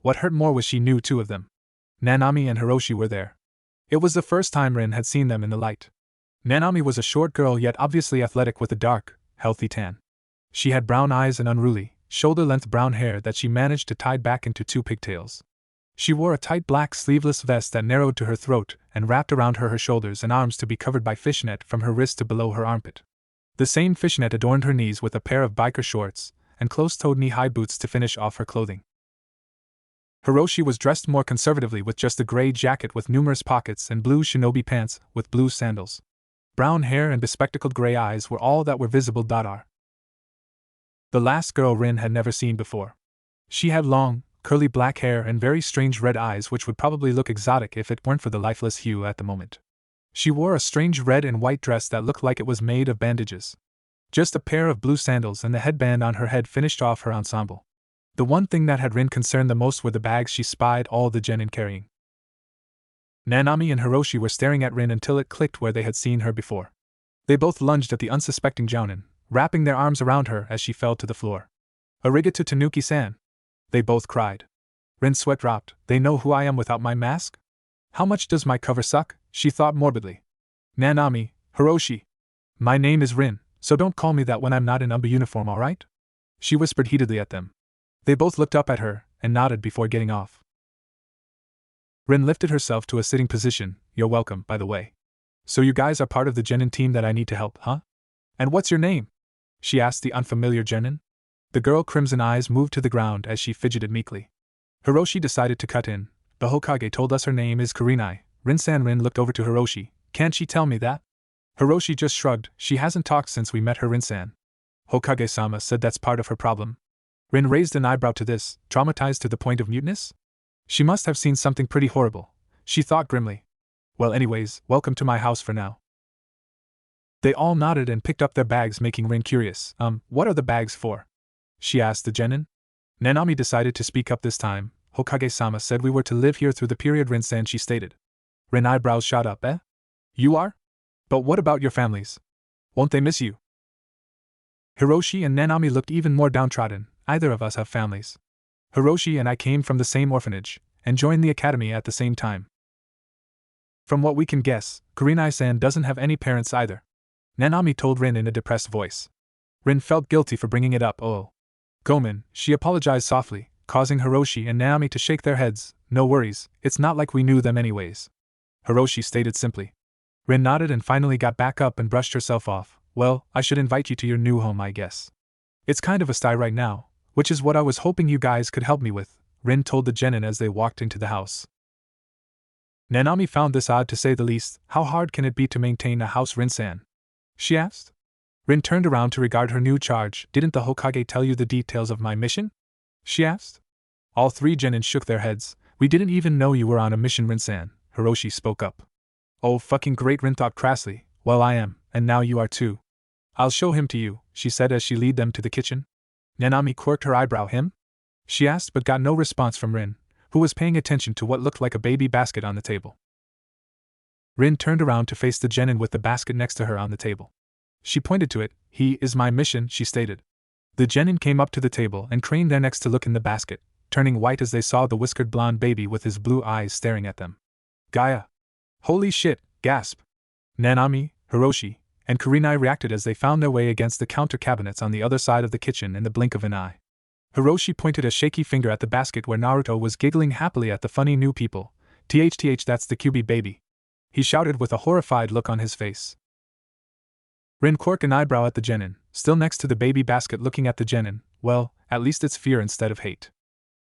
What hurt more was she knew 2 of them. Nanami and Hiroshi were there. It was the first time Rin had seen them in the light. Nanami was a short girl, yet obviously athletic, with a dark, healthy tan. She had brown eyes and unruly, shoulder-length brown hair that she managed to tie back into 2 pigtails. She wore a tight black sleeveless vest that narrowed to her throat and wrapped around her shoulders and arms to be covered by fishnet from her wrist to below her armpit. The same fishnet adorned her knees with a pair of biker shorts and close-toed knee-high boots to finish off her clothing. Hiroshi was dressed more conservatively with just a gray jacket with numerous pockets and blue shinobi pants with blue sandals. Brown hair and bespectacled gray eyes were all that were visible. The last girl Rin had never seen before. She had long, curly black hair and very strange red eyes which would probably look exotic if it weren't for the lifeless hue at the moment. She wore a strange red and white dress that looked like it was made of bandages. Just a pair of blue sandals and the headband on her head finished off her ensemble. The one thing that had Rin concerned the most were the bags she spied all the genin carrying. Nanami and Hiroshi were staring at Rin until it clicked where they had seen her before. They both lunged at the unsuspecting jounin, wrapping their arms around her as she fell to the floor. "Arigato Tanuki-san!" They both cried. Rin's sweat dropped. "They know who I am without my mask? How much does my cover suck?" she thought morbidly. "Nanami, Hiroshi. My name is Rin, so don't call me that when I'm not in UMBA uniform, alright?" She whispered heatedly at them. They both looked up at her and nodded before getting off. Rin lifted herself to a sitting position. "You're welcome, by the way. So you guys are part of the genin team that I need to help, huh? And what's your name?" she asked the unfamiliar genin. The girl crimson eyes moved to the ground as she fidgeted meekly. Hiroshi decided to cut in. "The Hokage told us her name is Kurenai." Rin-san. Rin looked over to Hiroshi. "Can't she tell me that?" Hiroshi just shrugged. "She hasn't talked since we met her." Rin-san. Hokage-sama said that's part of her problem. Rin raised an eyebrow to this. Traumatized to the point of muteness? She must have seen something pretty horrible, she thought grimly. Well, anyways, welcome to my house for now. They all nodded and picked up their bags, making Rin curious. What are the bags for?" she asked the genin. Nanami decided to speak up this time. "Hokage-sama said we were to live here through the period." Rin-san, she stated. Rin eyebrows shot up. "Eh? You are? But what about your families? Won't they miss you?" Hiroshi and Nanami looked even more downtrodden. "Either of us have families. Hiroshi and I came from the same orphanage, and joined the academy at the same time. From what we can guess, Kurenai-san doesn't have any parents either," Nanami told Rin in a depressed voice. Rin felt guilty for bringing it up. "Oh. Gomen," she apologized softly, causing Hiroshi and Nanami to shake their heads. "No worries, it's not like we knew them anyways," Hiroshi stated simply. Rin nodded and finally got back up and brushed herself off. "Well, I should invite you to your new home, I guess. It's kind of a sty right now, which is what I was hoping you guys could help me with," Rin told the genin as they walked into the house. Nanami found this odd to say the least. "How hard can it be to maintain a house, Rin-san?" she asked. Rin turned around to regard her new charge. "Didn't the Hokage tell you the details of my mission?" she asked. All 3 genin shook their heads. "We didn't even know you were on a mission, Rin-san," Hiroshi spoke up. "Oh, fucking great," Rin thought crassly. "Well, I am, and now you are too. I'll show him to you," she said as she led them to the kitchen. Nanami quirked her eyebrow. "Him?" she asked, but got no response from Rin, who was paying attention to what looked like a baby basket on the table. Rin turned around to face the genin with the basket next to her on the table. She pointed to it. "He is my mission," she stated. The genin came up to the table and craned their necks to look in the basket, turning white as they saw the whiskered blonde baby with his blue eyes staring at them. "Gaia! Holy shit!" gasp. Nanami, Hiroshi, and Kurenai reacted as they found their way against the counter cabinets on the other side of the kitchen in the blink of an eye. Hiroshi pointed a shaky finger at the basket where Naruto was giggling happily at the funny new people. "Tth, that's the QB baby," he shouted with a horrified look on his face. Rin quirked an eyebrow at the genin, still next to the baby basket looking at the genin. "Well, at least it's fear instead of hate.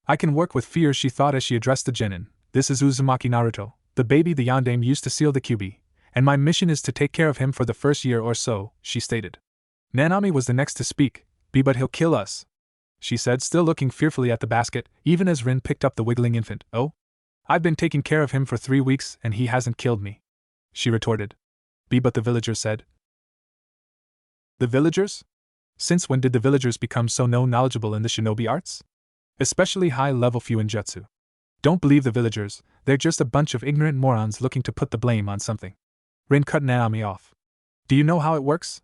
I can work with fear," she thought as she addressed the genin. "This is Uzumaki Naruto, the baby the yondaime used to seal the QB, and my mission is to take care of him for the first year or so," she stated. Nanami was the next to speak. But he'll kill us," she said, still looking fearfully at the basket, even as Rin picked up the wiggling infant. "Oh? I've been taking care of him for 3 weeks and he hasn't killed me," she retorted. But the villagers said. "The villagers? Since when did the villagers become so knowledgeable in the shinobi arts? Especially high-level fuinjutsu. Don't believe the villagers, they're just a bunch of ignorant morons looking to put the blame on something." Rin cut Nanami off. "Do you know how it works?"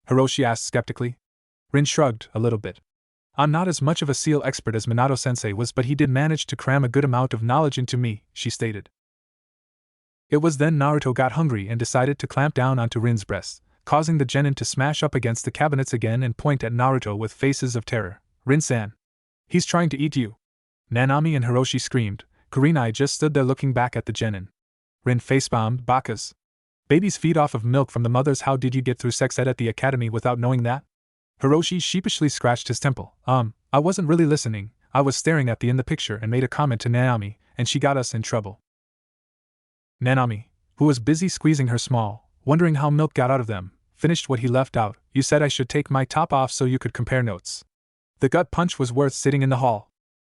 Hiroshi asked skeptically. Rin shrugged, a little bit. "I'm not as much of a seal expert as Minato-sensei was, but he did manage to cram a good amount of knowledge into me," she stated. It was then Naruto got hungry and decided to clamp down onto Rin's breast, causing the genin to smash up against the cabinets again and point at Naruto with faces of terror. Rin-san. He's trying to eat you. Nanami and Hiroshi screamed. Kurenai just stood there looking back at the genin. Rin facepalmed. Bakas. Babies feed off of milk from the mothers. How did you get through sex ed at the academy without knowing that? Hiroshi sheepishly scratched his temple. I wasn't really listening. I was staring at the picture and made a comment to Nanami, and she got us in trouble. Nanami, who was busy squeezing her small, wondering how milk got out of them, finished what he left out. You said I should take my top off so you could compare notes. The gut punch was worth sitting in the hall,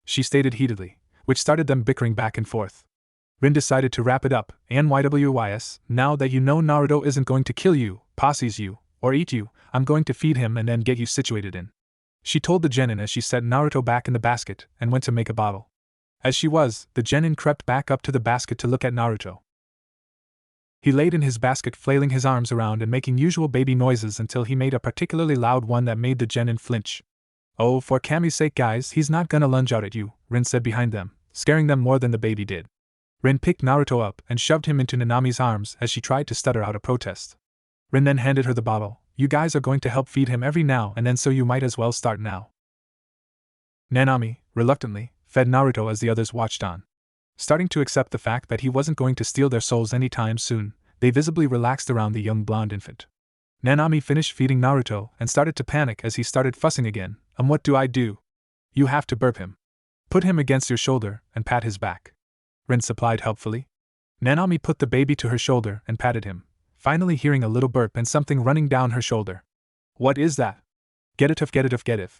she stated heatedly, which started them bickering back and forth. Rin decided to wrap it up. NYWYS, now that you know Naruto isn't going to kill you, posses you, or eat you, I'm going to feed him and then get you situated in. She told the genin as she set Naruto back in the basket and went to make a bottle. As she was, the genin crept back up to the basket to look at Naruto. He laid in his basket, flailing his arms around and making usual baby noises until he made a particularly loud one that made the genin flinch. Oh, for Kami's sake guys, he's not gonna lunge out at you, Rin said behind them, scaring them more than the baby did. Rin picked Naruto up and shoved him into Nanami's arms as she tried to stutter out a protest. Rin then handed her the bottle. You guys are going to help feed him every now and then, so you might as well start now. Nanami, reluctantly, fed Naruto as the others watched on. Starting to accept the fact that he wasn't going to steal their souls anytime soon, they visibly relaxed around the young blonde infant. Nanami finished feeding Naruto and started to panic as he started fussing again. What do I do? You have to burp him. Put him against your shoulder and pat his back. Rin supplied helpfully. Nanami put the baby to her shoulder and patted him, finally hearing a little burp and something running down her shoulder. What is that? Get it.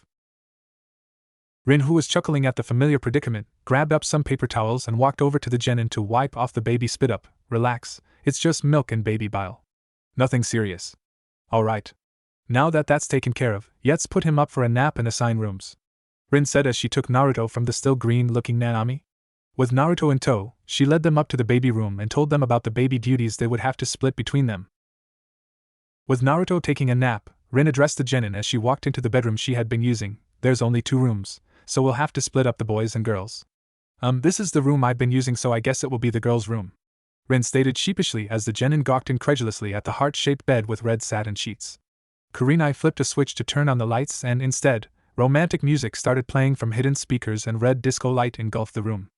Rin, who was chuckling at the familiar predicament, grabbed up some paper towels and walked over to the genin to wipe off the baby spit up. Relax, it's just milk and baby bile. Nothing serious. Alright. Now that that's taken care of, let's put him up for a nap and assign rooms, Rin said as she took Naruto from the still green-looking Nanami. With Naruto in tow, she led them up to the baby room and told them about the baby duties they would have to split between them. With Naruto taking a nap, Rin addressed the genin as she walked into the bedroom she had been using. There's only 2 rooms, so we'll have to split up the boys and girls. This is the room I've been using, so I guess it will be the girls' room, Rin stated sheepishly as the genin gawked incredulously at the heart-shaped bed with red satin sheets. Kurenai flipped a switch to turn on the lights and instead, romantic music started playing from hidden speakers and red disco light engulfed the room.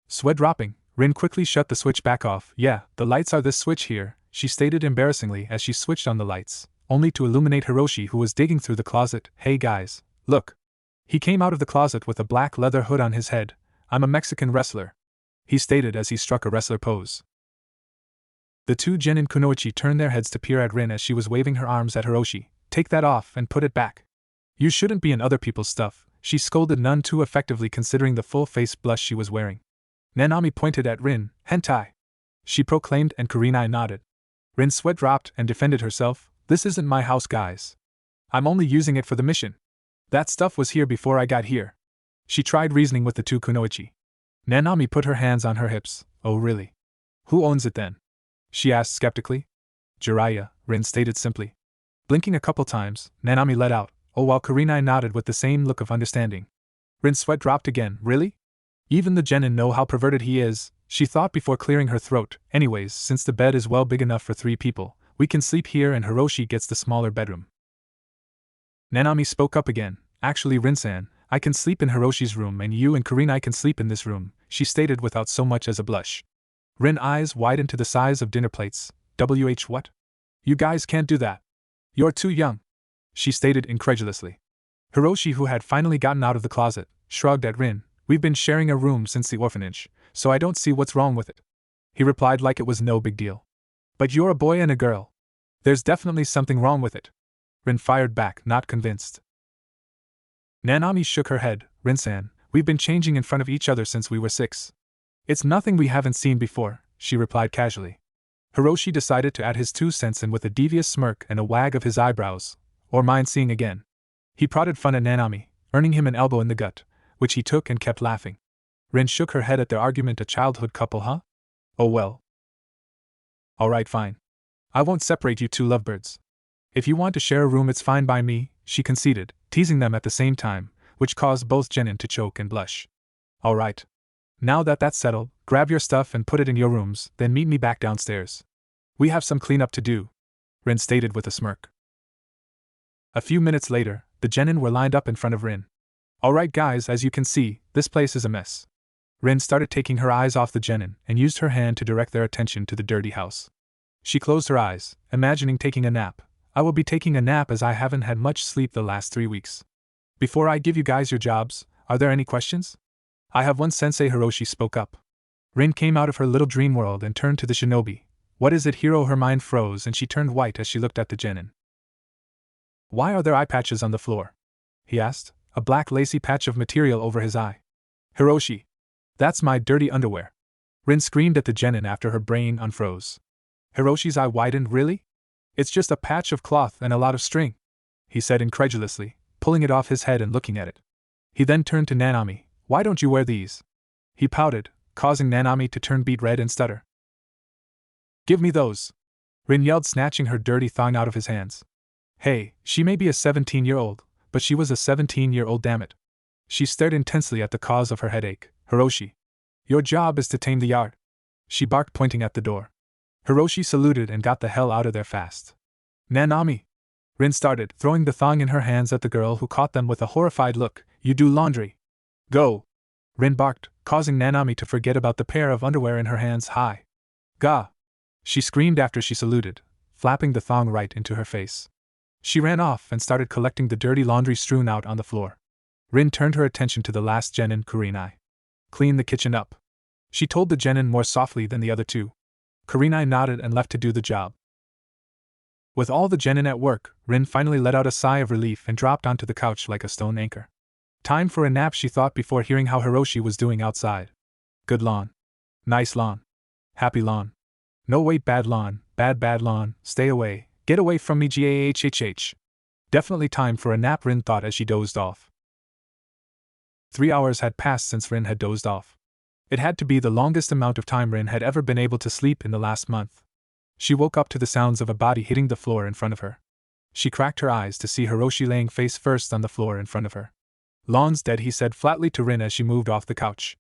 Sweat dropping, Rin quickly shut the switch back off. Yeah, the lights are this switch here, she stated embarrassingly as she switched on the lights, only to illuminate Hiroshi, who was digging through the closet. Hey guys, look. He came out of the closet with a black leather hood on his head. I'm a Mexican wrestler, he stated as he struck a wrestler pose. The 2 genin kunoichi turned their heads to peer at Rin as she was waving her arms at Hiroshi. Take that off and put it back. You shouldn't be in other people's stuff, she scolded none too effectively considering the full face blush she was wearing. Nanami pointed at Rin. Hentai, she proclaimed, and Kurenai nodded. Rin's sweat dropped and defended herself. This isn't my house guys. I'm only using it for the mission. That stuff was here before I got here. She tried reasoning with the 2 kunoichi. Nanami put her hands on her hips. Oh really? Who owns it then? She asked skeptically. Jiraiya, Rin stated simply. Blinking a couple times, Nanami let out, oh, while Kurenai nodded with the same look of understanding. Rin's sweat dropped again. Really? Even the genin know how perverted he is, she thought before clearing her throat. Anyways, since the bed is well big enough for 3 people, we can sleep here and Hiroshi gets the smaller bedroom. Nanami spoke up again. Actually Rin-san, I can sleep in Hiroshi's room and you and Kurenai can sleep in this room, she stated without so much as a blush. Rin's eyes widened to the size of dinner plates. What? You guys can't do that. You're too young, she stated incredulously. Hiroshi, who had finally gotten out of the closet, shrugged at Rin. We've been sharing a room since the orphanage, so I don't see what's wrong with it, he replied like it was no big deal. But you're a boy and a girl. There's definitely something wrong with it, Rin fired back, not convinced. Nanami shook her head. Rin-san, we've been changing in front of each other since we were 6. It's nothing we haven't seen before, she replied casually. Hiroshi decided to add his 2 cents in with a devious smirk and a wag of his eyebrows. Or mind seeing again. He prodded fun at Nanami, earning him an elbow in the gut, which he took and kept laughing. Rin shook her head at their argument. A childhood couple, huh? Oh well. Alright, fine. I won't separate you 2 lovebirds. If you want to share a room, it's fine by me, she conceded, teasing them at the same time, which caused both genin to choke and blush. Alright. Now that that's settled, grab your stuff and put it in your rooms, then meet me back downstairs. We have some cleanup to do, Rin stated with a smirk. A few minutes later, the genin were lined up in front of Rin. Alright guys, as you can see, this place is a mess. Rin started taking her eyes off the genin and used her hand to direct their attention to the dirty house. She closed her eyes, imagining taking a nap. I will be taking a nap as I haven't had much sleep the last 3 weeks. Before I give you guys your jobs, are there any questions? I have one, Sensei Hiroshi spoke up. Rin came out of her little dream world and turned to the shinobi. What is it, Hiro? Her mind froze and she turned white as she looked at the genin. Why are there eye patches on the floor? He asked, a black lacy patch of material over his eye. Hiroshi. That's my dirty underwear. Rin screamed at the genin after her brain unfroze. Hiroshi's eye widened. Really? It's just a patch of cloth and a lot of string, he said incredulously, pulling it off his head and looking at it. He then turned to Nanami. Why don't you wear these? He pouted, causing Nanami to turn beet red and stutter. Give me those! Rin yelled, snatching her dirty thong out of his hands. Hey, she may be a 17-year-old, but she was a 17-year-old, damn it. She stared intensely at the cause of her headache. Hiroshi. Your job is to tame the yard. She barked, pointing at the door. Hiroshi saluted and got the hell out of there fast. Nanami. Rin started, throwing the thong in her hands at the girl, who caught them with a horrified look. You do laundry. Go. Rin barked, causing Nanami to forget about the pair of underwear in her hands. Hi. Gah. She screamed after she saluted, flapping the thong right into her face. She ran off and started collecting the dirty laundry strewn out on the floor. Rin turned her attention to the last genin, Kurenai. Clean the kitchen up. She told the genin more softly than the other two. Kurenai nodded and left to do the job. With all the genin at work, Rin finally let out a sigh of relief and dropped onto the couch like a stone anchor. Time for a nap, she thought before hearing how Hiroshi was doing outside. Good lawn. Nice lawn. Happy lawn. No wait, bad lawn, bad lawn, stay away, get away from me, gahhh. Definitely time for a nap, Rin thought as she dozed off. 3 hours had passed since Rin had dozed off. It had to be the longest amount of time Rin had ever been able to sleep in the last month. She woke up to the sounds of a body hitting the floor in front of her. She cracked her eyes to see Hiroshi laying face first on the floor in front of her. Lawn's dead, he said flatly to Rin as she moved off the couch.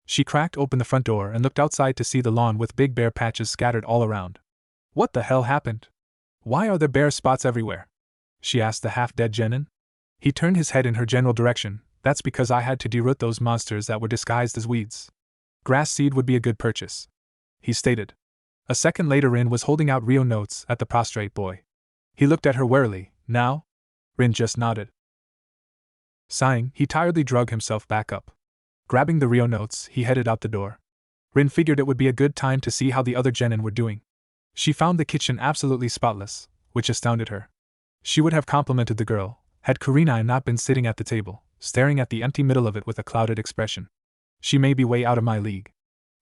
She cracked open the front door and looked outside to see the lawn with big bare patches scattered all around. What the hell happened? Why are there bare spots everywhere? She asked the half-dead genin. He turned his head in her general direction. That's because I had to deroot those monsters that were disguised as weeds. Grass seed would be a good purchase, he stated. A second later, Rin was holding out Rio notes at the prostrate boy. He looked at her warily. Now? Rin just nodded. Sighing, he tiredly drug himself back up. Grabbing the Rio notes, he headed out the door. Rin figured it would be a good time to see how the other genin were doing. She found the kitchen absolutely spotless, which astounded her. She would have complimented the girl, had Kurenai not been sitting at the table, staring at the empty middle of it with a clouded expression. She may be way out of my league.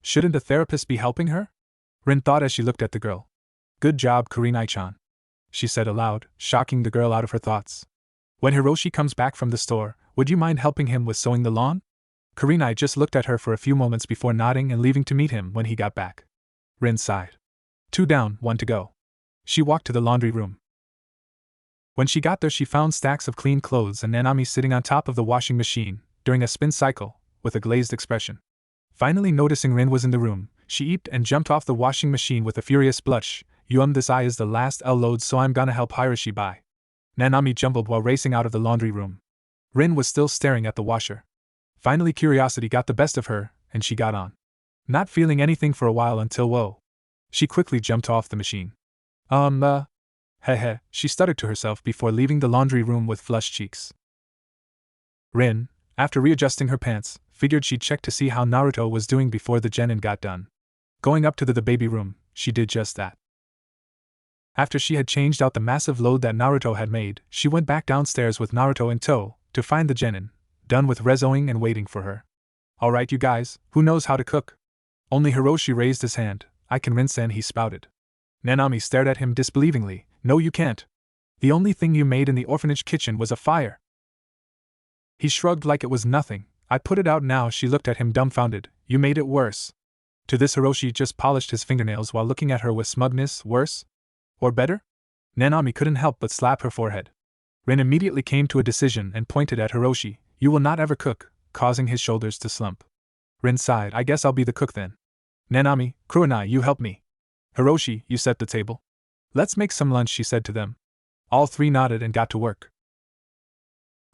Shouldn't a therapist be helping her? Rin thought as she looked at the girl. Good job, Kurenai-chan, she said aloud, shocking the girl out of her thoughts. When Hiroshi comes back from the store, would you mind helping him with sowing the lawn? Kurenai just looked at her for a few moments before nodding and leaving to meet him when he got back. Rin sighed. 2 down, 1 to go. She walked to the laundry room. When she got there, she found stacks of clean clothes and Nanami sitting on top of the washing machine, during a spin cycle, with a glazed expression. Finally noticing Rin was in the room, she eeped and jumped off the washing machine with a furious blush. This eye is the last L load, so I'm gonna help Hiroshi buy. Nanami jumbled while racing out of the laundry room. Rin was still staring at the washer. Finally curiosity got the best of her, and she got on. Not feeling anything for a while until whoa. She quickly jumped off the machine. Heh, she stuttered to herself before leaving the laundry room with flushed cheeks. Rin, after readjusting her pants, figured she'd check to see how Naruto was doing before the genin got done. Going up to the baby room, she did just that. After she had changed out the massive load that Naruto had made, she went back downstairs with Naruto in tow, to find the genin, done with rezoing and waiting for her. Alright you guys, who knows how to cook? Only Hiroshi raised his hand. I can rinse-en, he spouted. Nanami stared at him disbelievingly. No you can't. The only thing you made in the orphanage kitchen was a fire. He shrugged like it was nothing. I put it out now. She looked at him dumbfounded. You made it worse. To this Hiroshi just polished his fingernails while looking at her with smugness. Worse? Or better? Nanami couldn't help but slap her forehead. Rin immediately came to a decision and pointed at Hiroshi. You will not ever cook, causing his shoulders to slump. Rin sighed. I guess I'll be the cook then. Nanami, Kurenai, you help me. Hiroshi, you set the table. Let's make some lunch, she said to them. All three nodded and got to work.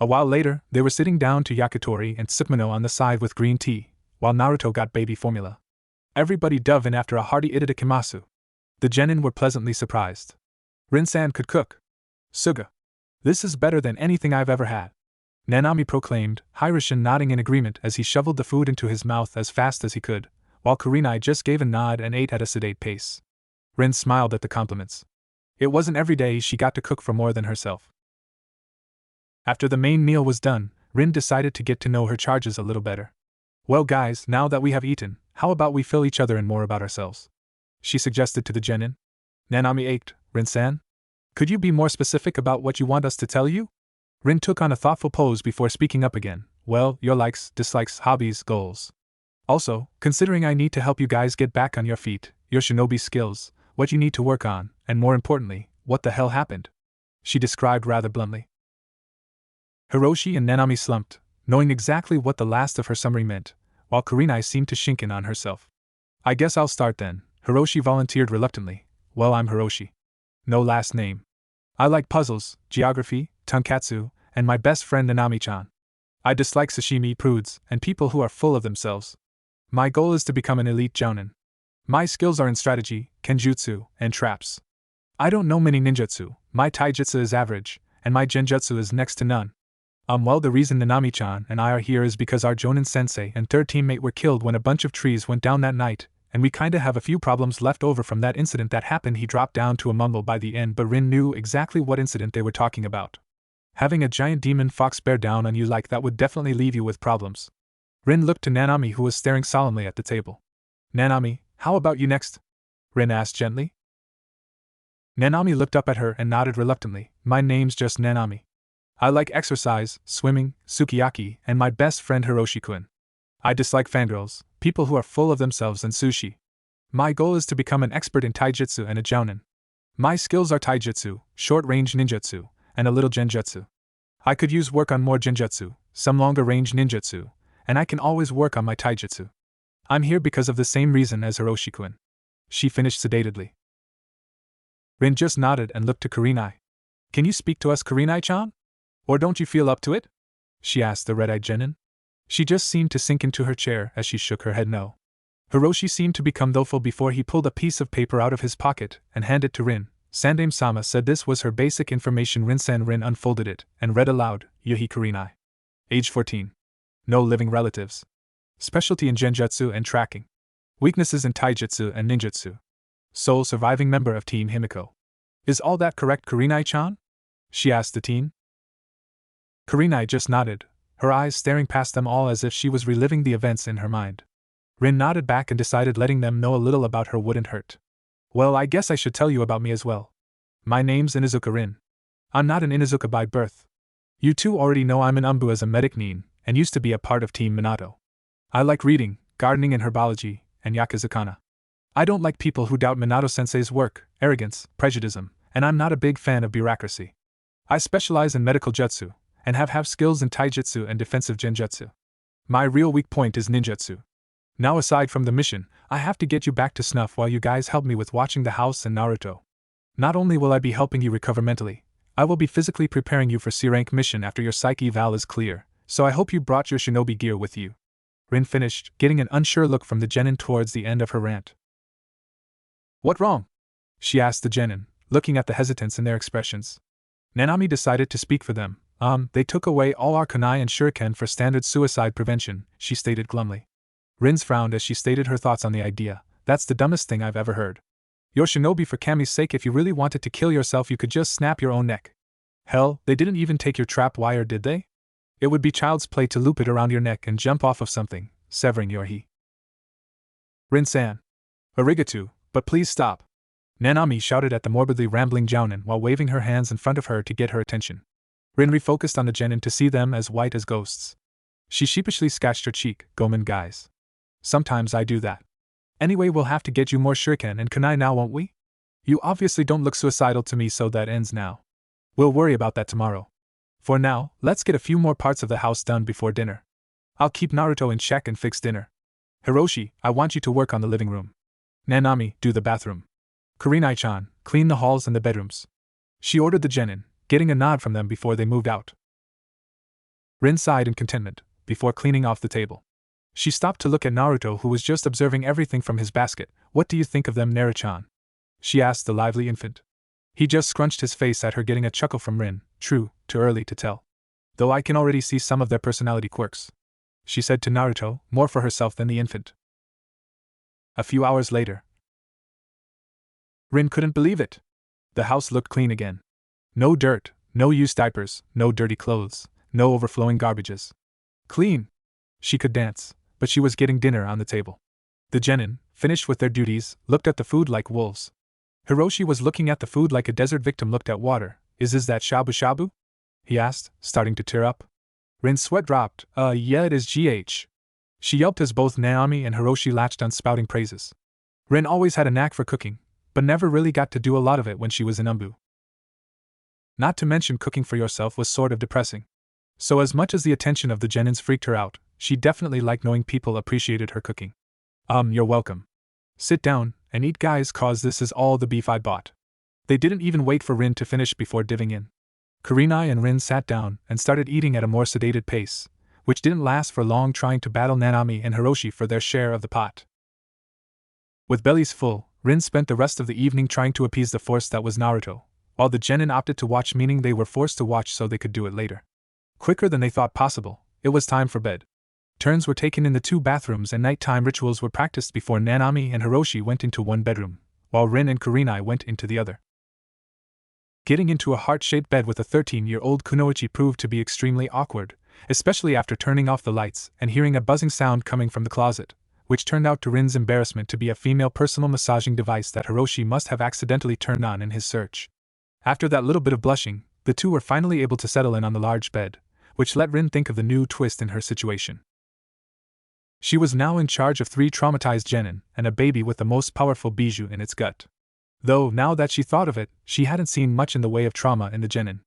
A while later, they were sitting down to yakitori and tsukmono on the side with green tea, while Naruto got baby formula. Everybody dove in after a hearty itadakimasu. The genin were pleasantly surprised. Rin-san could cook. Suga. This is better than anything I've ever had, Nanami proclaimed, Hiroshin nodding in agreement as he shoveled the food into his mouth as fast as he could, while Kurenai just gave a nod and ate at a sedate pace. Rin smiled at the compliments. It wasn't every day she got to cook for more than herself. After the main meal was done, Rin decided to get to know her charges a little better. Well guys, now that we have eaten, how about we fill each other in more about ourselves? She suggested to the genin. Nanami ached, Rin-san? Could you be more specific about what you want us to tell you? Rin took on a thoughtful pose before speaking up again. Well, your likes, dislikes, hobbies, goals. Also, considering I need to help you guys get back on your feet, your shinobi skills, what you need to work on, and more importantly, what the hell happened? She described rather bluntly. Hiroshi and Nanami slumped, knowing exactly what the last of her summary meant, while Kurenai seemed to sink in on herself. I guess I'll start then, Hiroshi volunteered reluctantly. Well, I'm Hiroshi. No last name. I like puzzles, geography, tonkatsu, and my best friend Nanami-chan. I dislike sashimi, prudes, and people who are full of themselves. My goal is to become an elite jounin. My skills are in strategy, kenjutsu, and traps. I don't know many ninjutsu, my taijutsu is average, and my genjutsu is next to none. Well, the reason Nanami-chan and I are here is because our Jonin sensei and third teammate were killed when a bunch of trees went down that night, and we kinda have a few problems left over from that incident that happened. He dropped down to a mumble by the end, but Rin knew exactly what incident they were talking about. Having a giant demon fox bear down on you like that would definitely leave you with problems. Rin looked to Nanami, who was staring solemnly at the table. Nanami, how about you next? Rin asked gently. Nanami looked up at her and nodded reluctantly. My name's just Nanami. I like exercise, swimming, sukiyaki, and my best friend Hiroshi-kun. I dislike fangirls, people who are full of themselves, and sushi. My goal is to become an expert in taijutsu and a jounin. My skills are taijutsu, short-range ninjutsu, and a little genjutsu. I could use work on more genjutsu, some longer-range ninjutsu, and I can always work on my taijutsu. I'm here because of the same reason as Hiroshi-kun. She finished sedatedly. Rin just nodded and looked to Kurenai. Can you speak to us, Kurenai-chan? Or don't you feel up to it? She asked the red-eyed genin. She just seemed to sink into her chair as she shook her head no. Hiroshi seemed to become thoughtful before he pulled a piece of paper out of his pocket and handed it to Rin. Sandame-sama said this was her basic information. Rin unfolded it and read aloud, Yuhi Kurenai. Age 14. No living relatives. Specialty in genjutsu and tracking. Weaknesses in taijutsu and ninjutsu. Sole surviving member of Team Himiko. Is all that correct, Kurenai-chan? She asked the teen. Kurenai just nodded, her eyes staring past them all as if she was reliving the events in her mind. Rin nodded back and decided letting them know a little about her wouldn't hurt. Well, I guess I should tell you about me as well. My name's Inuzuka Rin. I'm not an Inuzuka by birth. You two already know I'm an Umbu as a medic nin, and used to be a part of Team Minato. I like reading, gardening and herbology, and yakizakana. I don't like people who doubt Minato-sensei's work, arrogance, prejudice, and I'm not a big fan of bureaucracy. I specialize in medical jutsu, and have skills in taijutsu and defensive genjutsu. My real weak point is ninjutsu. Now aside from the mission, I have to get you back to snuff while you guys help me with watching the house and Naruto. Not only will I be helping you recover mentally, I will be physically preparing you for C-rank mission after your psyche eval is clear, so I hope you brought your shinobi gear with you. Rin finished, getting an unsure look from the genin towards the end of her rant. What wrong? She asked the genin, looking at the hesitance in their expressions. Nanami decided to speak for them. They took away all our kunai and shuriken for standard suicide prevention, she stated glumly. Rin frowned as she stated her thoughts on the idea. That's the dumbest thing I've ever heard. Your shinobi, for Kami's sake, if you really wanted to kill yourself you could just snap your own neck. Hell, they didn't even take your trap wire, did they? It would be child's play to loop it around your neck and jump off of something, severing your he. Rin-san. Arigato, but please stop. Nanami shouted at the morbidly rambling jounin while waving her hands in front of her to get her attention. Rin refocused on the genin to see them as white as ghosts. She sheepishly scratched her cheek. Gomen guys. Sometimes I do that. Anyway, we'll have to get you more shuriken and kunai now, won't we? You obviously don't look suicidal to me, so that ends now. We'll worry about that tomorrow. For now, let's get a few more parts of the house done before dinner. I'll keep Naruto in check and fix dinner. Hiroshi, I want you to work on the living room. Nanami, do the bathroom. Kurenai-chan, clean the halls and the bedrooms. She ordered the genin, getting a nod from them before they moved out. Rin sighed in contentment, before cleaning off the table. She stopped to look at Naruto, who was just observing everything from his basket. What do you think of them, Naru-chan? She asked the lively infant. He just scrunched his face at her, getting a chuckle from Rin. True, too early to tell. Though I can already see some of their personality quirks, she said to Naruto, more for herself than the infant. A few hours later. Rin couldn't believe it. The house looked clean again. No dirt, no used diapers, no dirty clothes, no overflowing garbages. Clean! She could dance, but she was getting dinner on the table. The genin, finished with their duties, looked at the food like wolves. Hiroshi was looking at the food like a desert victim looked at water. Is that shabu shabu? He asked, starting to tear up. Rin's sweat dropped. Yeah, it is GH. She yelped as both Naomi and Hiroshi latched on spouting praises. Rin always had a knack for cooking, but never really got to do a lot of it when she was in Umbu. Not to mention cooking for yourself was sort of depressing. So as much as the attention of the genins freaked her out, she definitely liked knowing people appreciated her cooking. You're welcome. Sit down and eat, guys, cause this is all the beef I bought. They didn't even wait for Rin to finish before diving in. Kurenai and Rin sat down and started eating at a more sedated pace, which didn't last for long, trying to battle Nanami and Hiroshi for their share of the pot. With bellies full, Rin spent the rest of the evening trying to appease the force that was Naruto, while the genin opted to watch, meaning they were forced to watch so they could do it later. Quicker than they thought possible, it was time for bed. Turns were taken in the 2 bathrooms and nighttime rituals were practiced before Nanami and Hiroshi went into one bedroom, while Rin and Kurenai went into the other. Getting into a heart-shaped bed with a 13-year-old kunoichi proved to be extremely awkward, especially after turning off the lights and hearing a buzzing sound coming from the closet, which turned out to Rin's embarrassment to be a female personal massaging device that Hiroshi must have accidentally turned on in his search. After that little bit of blushing, the two were finally able to settle in on the large bed, which let Rin think of the new twist in her situation. She was now in charge of 3 traumatized genin and a baby with the most powerful bijou in its gut. Though, now that she thought of it, she hadn't seen much in the way of trauma in the genin.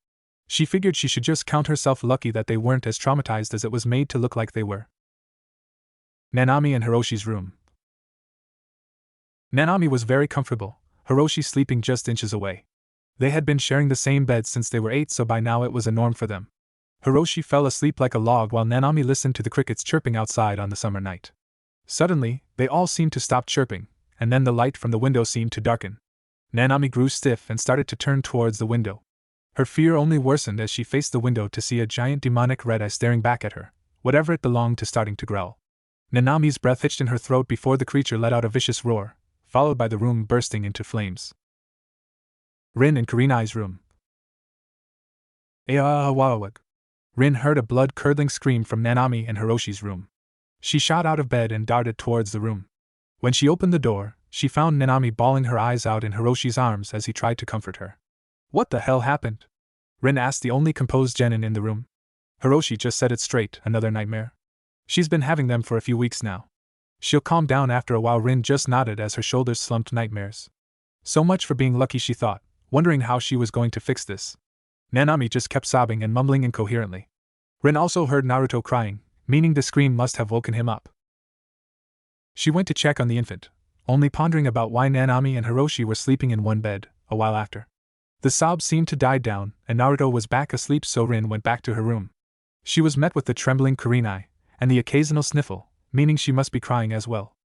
She figured she should just count herself lucky that they weren't as traumatized as it was made to look like they were. Nanami and Hiroshi's room. Nanami was very comfortable, Hiroshi sleeping just inches away. They had been sharing the same bed since they were 8, so by now it was a norm for them. Hiroshi fell asleep like a log while Nanami listened to the crickets chirping outside on the summer night. Suddenly, they all seemed to stop chirping, and then the light from the window seemed to darken. Nanami grew stiff and started to turn towards the window. Her fear only worsened as she faced the window to see a giant demonic red eye staring back at her, whatever it belonged to, starting to growl. Nanami's breath hitched in her throat before the creature let out a vicious roar, followed by the room bursting into flames. Rin and Kurenai's room. Awawawag. Rin heard a blood-curdling scream from Nanami and Hiroshi's room. She shot out of bed and darted towards the room. When she opened the door, she found Nanami bawling her eyes out in Hiroshi's arms as he tried to comfort her. What the hell happened? Rin asked the only composed genin in the room. Hiroshi just said it straight, another nightmare. She's been having them for a few weeks now. She'll calm down after a while. Rin just nodded as her shoulders slumped. Nightmares. So much for being lucky, she thought, wondering how she was going to fix this. Nanami just kept sobbing and mumbling incoherently. Rin also heard Naruto crying, meaning the scream must have woken him up. She went to check on the infant, only pondering about why Nanami and Hiroshi were sleeping in one bed. A while after, the sobs seemed to die down, and Naruto was back asleep, so Rin went back to her room. She was met with the trembling Kurenai, and the occasional sniffle, meaning she must be crying as well.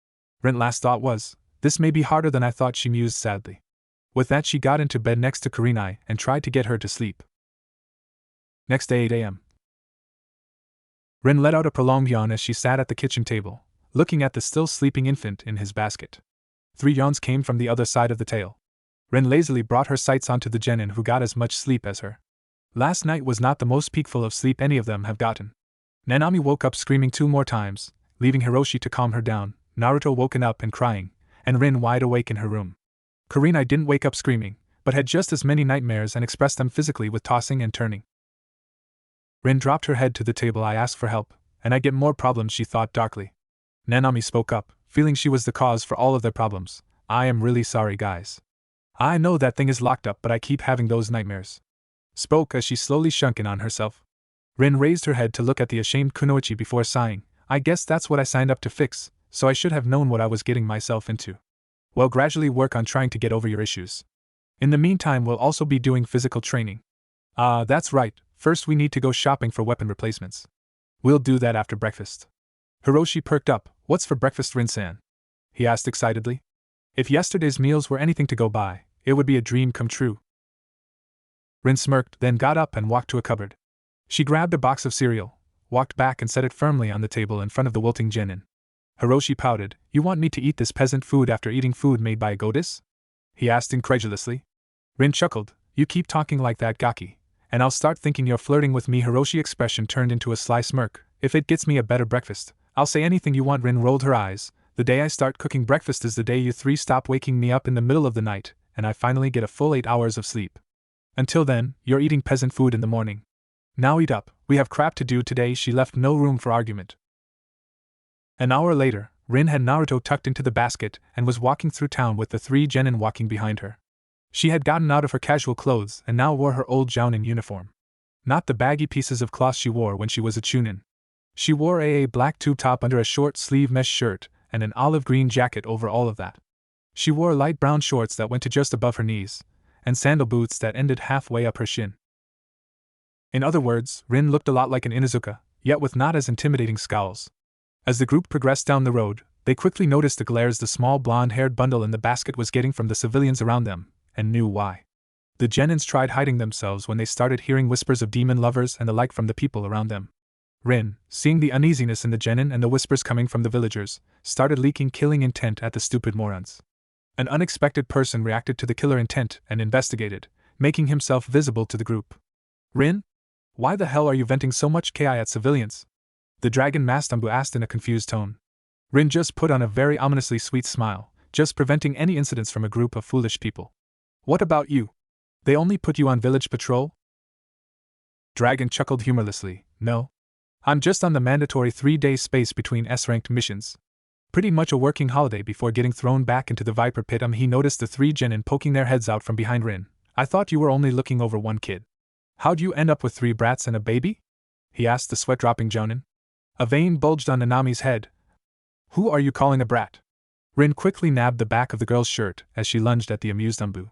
Rin's last thought was, this may be harder than I thought, she mused sadly. With that, she got into bed next to Kurenai and tried to get her to sleep. Next day, 8 a.m. Rin let out a prolonged yawn as she sat at the kitchen table, looking at the still sleeping infant in his basket. 3 yawns came from the other side of the tail. Rin lazily brought her sights onto the genin, who got as much sleep as her. Last night was not the most peaceful of sleep any of them have gotten. Nanami woke up screaming 2 more times, leaving Hiroshi to calm her down, Naruto woken up and crying, and Rin wide awake in her room. Kurenai didn't wake up screaming, but had just as many nightmares and expressed them physically with tossing and turning. Rin dropped her head to the table. I ask for help, and I get more problems, she thought darkly. Nanami spoke up, feeling she was the cause for all of their problems. I am really sorry, guys. I know that thing is locked up, but I keep having those nightmares. Spoke as she slowly sunk in on herself. Rin raised her head to look at the ashamed kunoichi before sighing. I guess that's what I signed up to fix, so I should have known what I was getting myself into. Well, gradually work on trying to get over your issues. In the meantime, we'll also be doing physical training. That's right, first we need to go shopping for weapon replacements. We'll do that after breakfast. Hiroshi perked up. What's for breakfast, Rin-san? He asked excitedly. If yesterday's meals were anything to go by, it would be a dream come true. Rin smirked, then got up and walked to a cupboard. She grabbed a box of cereal, walked back and set it firmly on the table in front of the wilting genin. Hiroshi pouted. You want me to eat this peasant food after eating food made by a goddess? He asked incredulously. Rin chuckled. You keep talking like that, Gaki, and I'll start thinking you're flirting with me. Hiroshi's expression turned into a sly smirk. If it gets me a better breakfast, I'll say anything you want. Rin rolled her eyes. The day I start cooking breakfast is the day you three stop waking me up in the middle of the night, and I finally get a full 8 hours of sleep. Until then, you're eating peasant food in the morning. Now eat up, we have crap to do today. She left no room for argument. An hour later, Rin had Naruto tucked into the basket and was walking through town with the 3 genin walking behind her. She had gotten out of her casual clothes and now wore her old jounin uniform. Not the baggy pieces of cloth she wore when she was a chunin. She wore a black tube top under a short-sleeve mesh shirt and an olive-green jacket over all of that. She wore light brown shorts that went to just above her knees, and sandal boots that ended halfway up her shin. In other words, Rin looked a lot like an Inuzuka, yet with not as intimidating scowls. As the group progressed down the road, they quickly noticed the glares the small blonde-haired bundle in the basket was getting from the civilians around them, and knew why. The genins tried hiding themselves when they started hearing whispers of demon lovers and the like from the people around them. Rin, seeing the uneasiness in the genin and the whispers coming from the villagers, started leaking killing intent at the stupid morons. An unexpected person reacted to the killer intent and investigated, making himself visible to the group. Rin? Why the hell are you venting so much ki at civilians? The dragon Mastambu asked in a confused tone. Rin just put on a very ominously sweet smile, just preventing any incidents from a group of foolish people. What about you? They only put you on village patrol? Dragon chuckled humorlessly. No. I'm just on the mandatory 3-day space between S-ranked missions. Pretty much a working holiday before getting thrown back into the Viper Pit. He noticed the 3 genin poking their heads out from behind Rin. I thought you were only looking over one kid. How'd you end up with 3 brats and a baby? He asked the sweat-dropping jounin. A vein bulged on Nanami's head. Who are you calling a brat? Rin quickly nabbed the back of the girl's shirt as she lunged at the amused Umbu.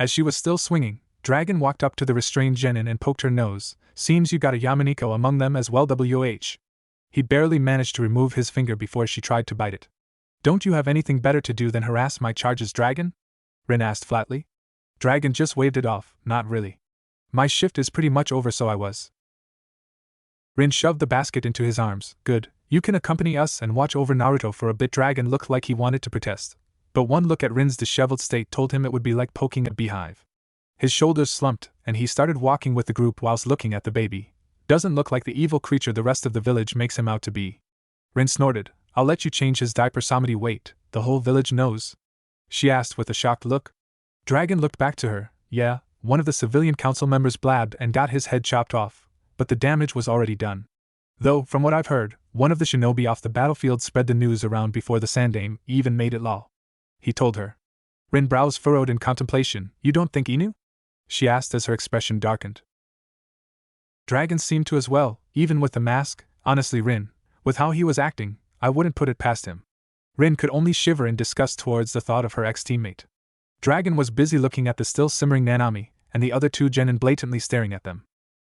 As she was still swinging, Dragon walked up to the restrained genin and poked her nose. Seems you got a Yamaniko among them as well. WH. He barely managed to remove his finger before she tried to bite it. Don't you have anything better to do than harass my charges, Dragon? Rin asked flatly. Dragon just waved it off. Not really. My shift is pretty much over, so I was. Rin shoved the basket into his arms. Good, you can accompany us and watch over Naruto for a bit. Dragon looked like he wanted to protest, but one look at Rin's disheveled state told him it would be like poking a beehive. His shoulders slumped, and he started walking with the group whilst looking at the baby. Doesn't look like the evil creature the rest of the village makes him out to be. Rin snorted. I'll let you change his diaper. Samadi, wait, the whole village knows? She asked with a shocked look. Dragon looked back to her. Yeah, one of the civilian council members blabbed and got his head chopped off, but the damage was already done. Though, from what I've heard, one of the shinobi off the battlefield spread the news around before the Sandame even made it law. He told her. Rin brows furrowed in contemplation. You don't think Inu? She asked as her expression darkened. Dragon seemed to as well, even with the mask. Honestly, Rin, with how he was acting, I wouldn't put it past him. Rin could only shiver in disgust towards the thought of her ex-teammate. Dragon was busy looking at the still simmering Nanami, and the other 2 genin blatantly staring at them.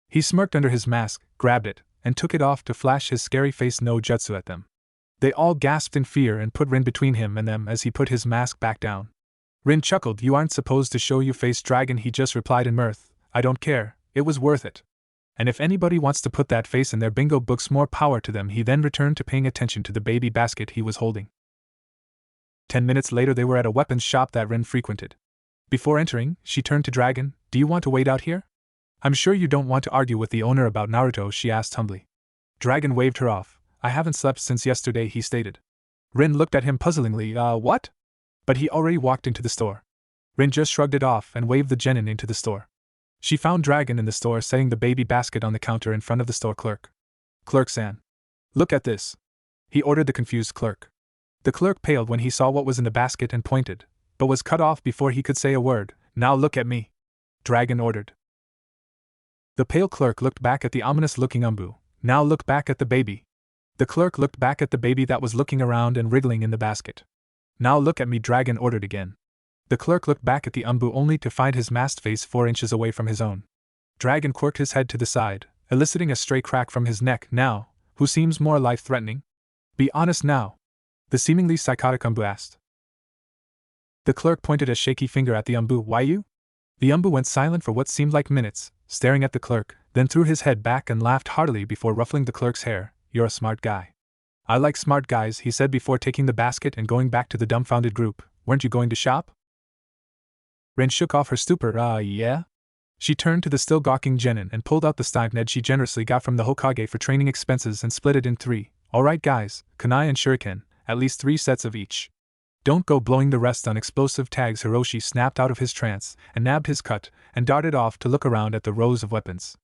He smirked under his mask, grabbed it, and took it off to flash his scary face no jutsu at them. They all gasped in fear and put Rin between him and them as he put his mask back down. Rin chuckled. You aren't supposed to show your face, Dragon, he just replied in mirth. I don't care, it was worth it. And if anybody wants to put that face in their bingo books, more power to them. He then returned to paying attention to the baby basket he was holding. 10 minutes later they were at a weapons shop that Rin frequented. Before entering, she turned to Dragon. Do you want to wait out here? I'm sure you don't want to argue with the owner about Naruto, she asked humbly. Dragon waved her off. I haven't slept since yesterday, he stated. Rin looked at him puzzlingly. What? But he already walked into the store. Rin just shrugged it off and waved the genin into the store. She found Dragon in the store setting the baby basket on the counter in front of the store clerk. Clerk-san. Look at this. He ordered the confused clerk. The clerk paled when he saw what was in the basket and pointed, but was cut off before he could say a word. Now look at me. Dragon ordered. The pale clerk looked back at the ominous-looking Umbu. Now look back at the baby. The clerk looked back at the baby that was looking around and wriggling in the basket. Now look at me, Dragon ordered again. The clerk looked back at the Umbu only to find his masked face 4 inches away from his own. Dragon quirked his head to the side, eliciting a stray crack from his neck. Now, Who seems more life-threatening? Be honest now. The seemingly psychotic Umbu asked. The clerk pointed a shaky finger at the Umbu. Why you? The Umbu went silent for what seemed like minutes, staring at the clerk, then threw his head back and laughed heartily before ruffling the clerk's hair. You're a smart guy. I like smart guys, he said before taking the basket and going back to the dumbfounded group. Weren't you going to shop? Rin shook off her stupor. Yeah? She turned to the still gawking genin and pulled out the stipend she generously got from the Hokage for training expenses and split it in 3. Alright guys, kunai and shuriken, at least 3 sets of each. Don't go blowing the rest on explosive tags. Hiroshi snapped out of his trance and nabbed his cut and darted off to look around at the rows of weapons.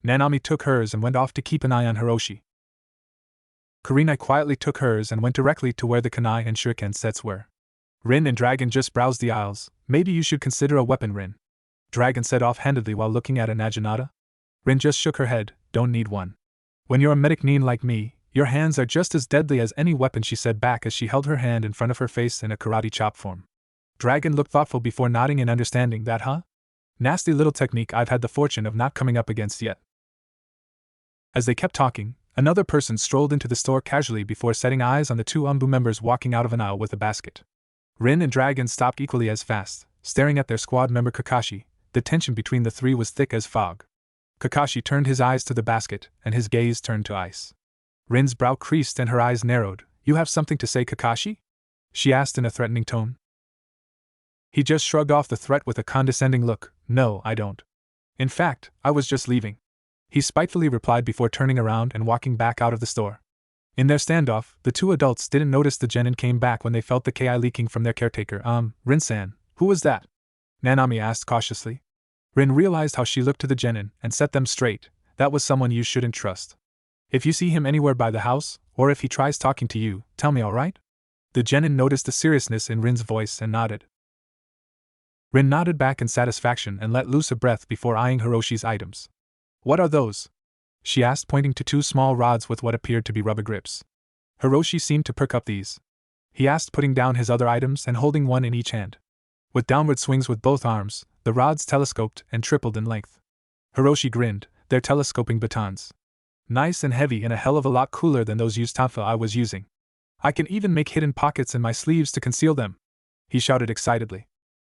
Nanami took hers and went off to keep an eye on Hiroshi. Kurenai quietly took hers and went directly to where the kunai and shuriken sets were. Rin and Dragon just browsed the aisles. Maybe you should consider a weapon, Rin. Dragon said offhandedly while looking at a Naginata. Rin just shook her head. Don't need one. When you're a medic neen like me, your hands are just as deadly as any weapon, she said back as she held her hand in front of her face in a karate chop form. Dragon looked thoughtful before nodding in understanding. That, huh? Nasty little technique I've had the fortune of not coming up against yet. As they kept talking, another person strolled into the store casually before setting eyes on the 2 Umbu members walking out of an aisle with a basket. Rin and Dragon stopped equally as fast, staring at their squad member Kakashi. The tension between the 3 was thick as fog. Kakashi turned his eyes to the basket, and his gaze turned to ice. Rin's brow creased and her eyes narrowed. You have something to say, Kakashi? She asked in a threatening tone. He just shrugged off the threat with a condescending look. No, I don't. In fact, I was just leaving. He spitefully replied before turning around and walking back out of the store. In their standoff, the 2 adults didn't notice the genin came back when they felt the ki leaking from their caretaker. Rin-san, who was that? Nanami asked cautiously. Rin realized how she looked to the genin and set them straight. That was someone you shouldn't trust. If you see him anywhere by the house, or if he tries talking to you, tell me, alright? The genin noticed the seriousness in Rin's voice and nodded. Rin nodded back in satisfaction and let loose a breath before eyeing Hiroshi's items. What are those? She asked, pointing to 2 small rods with what appeared to be rubber grips. Hiroshi seemed to perk up. These? He asked, putting down his other items and holding one in each hand. With downward swings with both arms, the rods telescoped and tripled in length. Hiroshi grinned. They're telescoping batons. Nice and heavy and a hell of a lot cooler than those Tanfa I was using. I can even make hidden pockets in my sleeves to conceal them. He shouted excitedly.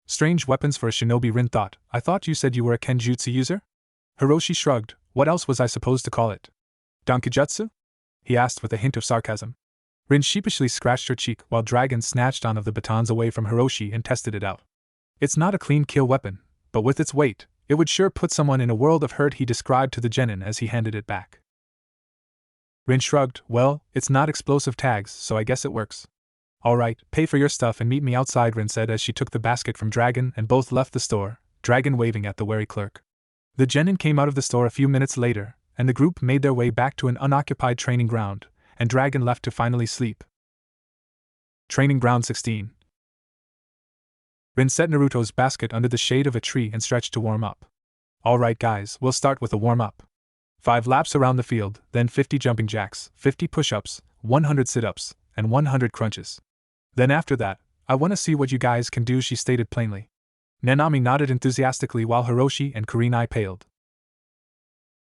Strange weapons for a shinobi, Rin thought. I thought you said you were a kenjutsu user? Hiroshi shrugged. What else was I supposed to call it? Dankijutsu? He asked with a hint of sarcasm. Rin sheepishly scratched her cheek while Dragon snatched one of the batons away from Hiroshi and tested it out. It's not a clean kill weapon, but with its weight, it would sure put someone in a world of hurt, he described to the genin as he handed it back. Rin shrugged. Well, it's not explosive tags, so I guess it works. Alright, pay for your stuff and meet me outside, Rin said as she took the basket from Dragon and both left the store, Dragon waving at the wary clerk. The genin came out of the store a few minutes later, and the group made their way back to an unoccupied training ground, and Dragon left to finally sleep. Training Ground 16. Rin set Naruto's basket under the shade of a tree and stretched to warm up. Alright guys, we'll start with a warm-up. 5 laps around the field, then 50 jumping jacks, 50 push-ups, 100 sit-ups, and 100 crunches. Then after that, I want to see what you guys can do, she stated plainly. Nanami nodded enthusiastically while Hiroshi and Kurenai paled.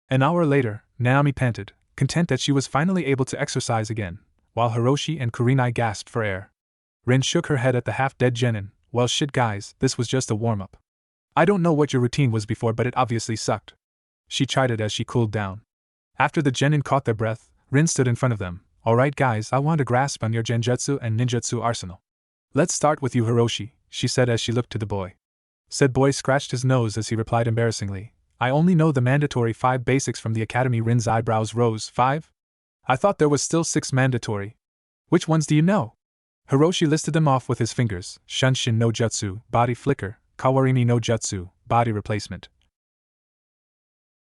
An hour later, Nanami panted, content that she was finally able to exercise again, while Hiroshi and Kurenai gasped for air. Rin shook her head at the half-dead genin. Well shit guys, this was just a warm-up. I don't know what your routine was before, but it obviously sucked. She chided as she cooled down. After the genin caught their breath, Rin stood in front of them. Alright guys, I want a grasp on your genjutsu and ninjutsu arsenal. Let's start with you, Hiroshi, she said as she looked to the boy. Said boy scratched his nose as he replied embarrassingly. I only know the mandatory 5 basics from the academy. Rin's eyebrows rose. 5? I thought there was still 6 mandatory. Which ones do you know? Hiroshi listed them off with his fingers. Shunshin no jutsu, body flicker, kawarimi no jutsu, body replacement.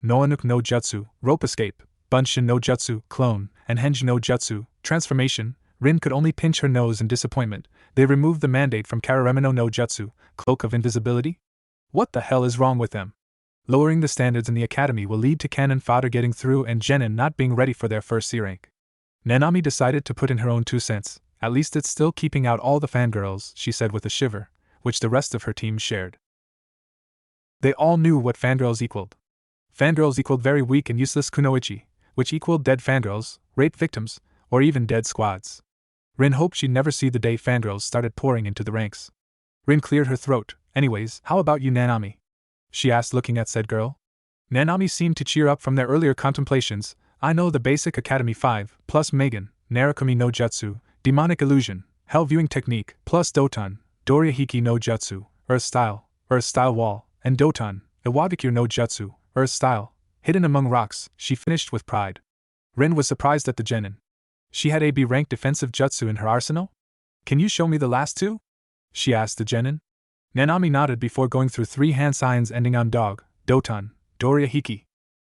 Noanuk no jutsu, rope escape, bunshin no jutsu, clone, and henj no jutsu, transformation. Rin could only pinch her nose in disappointment. They removed the mandate from Kararemino no jutsu, cloak of invisibility? What the hell is wrong with them? Lowering the standards in the academy will lead to cannon fodder getting through and genin not being ready for their first C rank. Nanami decided to put in her own 2 cents. At least it's still keeping out all the fangirls, she said with a shiver, which the rest of her team shared. They all knew what fangirls equaled. Fangirls equaled very weak and useless kunoichi, which equaled dead fangirls, rape victims, or even dead squads. Rin hoped she'd never see the day fangirls started pouring into the ranks. Rin cleared her throat. Anyways, how about you, Nanami? She asked, looking at said girl. Nanami seemed to cheer up from their earlier contemplations. I know the basic Academy 5, plus Megan, Narakumi no Jutsu, Demonic Illusion, Hell Viewing Technique, plus Doton, Dorihiki no Jutsu, Earth Style Wall, and Doton, Iwadikure no Jutsu, Earth Style, hidden among rocks, she finished with pride. Rin was surprised at the genin. She had a B-rank defensive jutsu in her arsenal? Can you show me the last two? She asked the genin. Nanami nodded before going through 3 hand signs ending on dog, Doton, Dorihiki.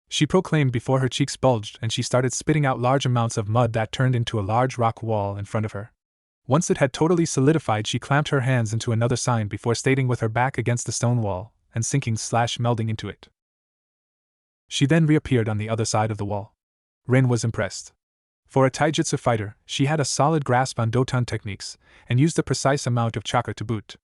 She proclaimed before her cheeks bulged and she started spitting out large amounts of mud that turned into a large rock wall in front of her. Once it had totally solidified, she clamped her hands into another sign before stating with her back against the stone wall and sinking/melding into it. She then reappeared on the other side of the wall. Rin was impressed. For a taijutsu fighter, she had a solid grasp on Doton techniques and used a precise amount of chakra to boot.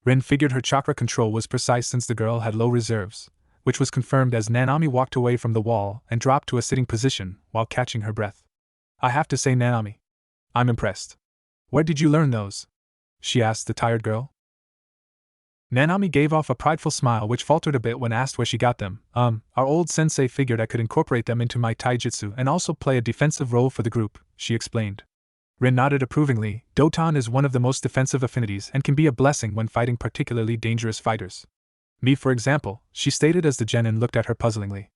Rin figured her chakra control was precise since the girl had low reserves, which was confirmed as Nanami walked away from the wall and dropped to a sitting position while catching her breath. I have to say, Nanami, I'm impressed. Where did you learn those? She asked the tired girl. Nanami gave off a prideful smile which faltered a bit when asked where she got them. Our old sensei figured I could incorporate them into my taijutsu and also play a defensive role for the group, she explained. Rin nodded approvingly. Doton is one of the most defensive affinities and can be a blessing when fighting particularly dangerous fighters. Me, for example, she stated as the genin looked at her puzzlingly.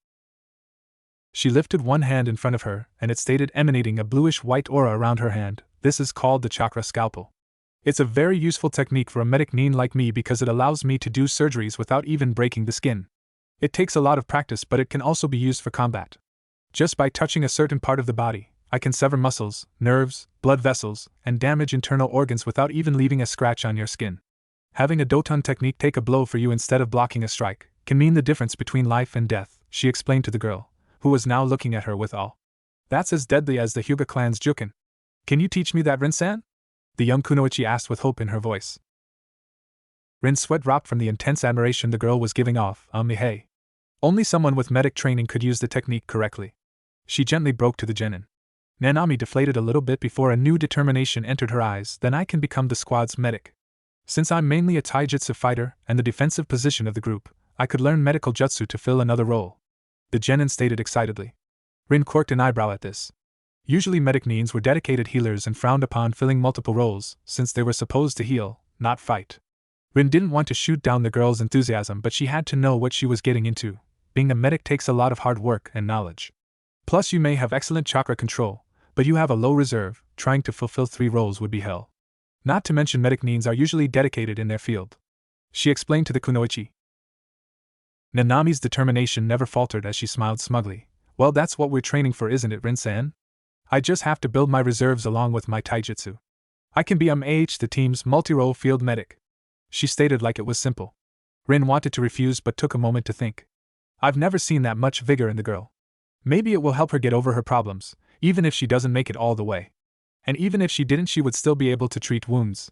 She lifted one hand in front of her, and it stated, emanating a bluish-white aura around her hand. This is called the chakra scalpel. It's a very useful technique for a medic nin like me because it allows me to do surgeries without even breaking the skin. It takes a lot of practice, but it can also be used for combat. Just by touching a certain part of the body, I can sever muscles, nerves, blood vessels, and damage internal organs without even leaving a scratch on your skin. Having a Doton technique take a blow for you instead of blocking a strike can mean the difference between life and death, she explained to the girl, who was now looking at her with awe. That's as deadly as the Hyuga clan's Jukin. Can you teach me that, Rin-san? The young kunoichi asked with hope in her voice. Rin's sweat dropped from the intense admiration the girl was giving off. Hey. Only someone with medic training could use the technique correctly. She gently broke to the genin. Nanami deflated a little bit before a new determination entered her eyes. Then I can become the squad's medic. Since I'm mainly a taijutsu fighter and the defensive position of the group, I could learn medical jutsu to fill another role. The genin stated excitedly. Rin quirked an eyebrow at this. Usually medic nins were dedicated healers and frowned upon filling multiple roles, since they were supposed to heal, not fight. Rin didn't want to shoot down the girl's enthusiasm, but she had to know what she was getting into. Being a medic takes a lot of hard work and knowledge. Plus you may have excellent chakra control, but you have a low reserve. Trying to fulfill 3 roles would be hell. Not to mention medic nins are usually dedicated in their field. She explained to the kunoichi. Nanami's determination never faltered as she smiled smugly. Well, that's what we're training for, isn't it, Rin-san? I just have to build my reserves along with my taijutsu. I can be the team's multi-role field medic. She stated like it was simple. Rin wanted to refuse but took a moment to think. I've never seen that much vigor in the girl. Maybe it will help her get over her problems, even if she doesn't make it all the way. And even if she didn't, she would still be able to treat wounds.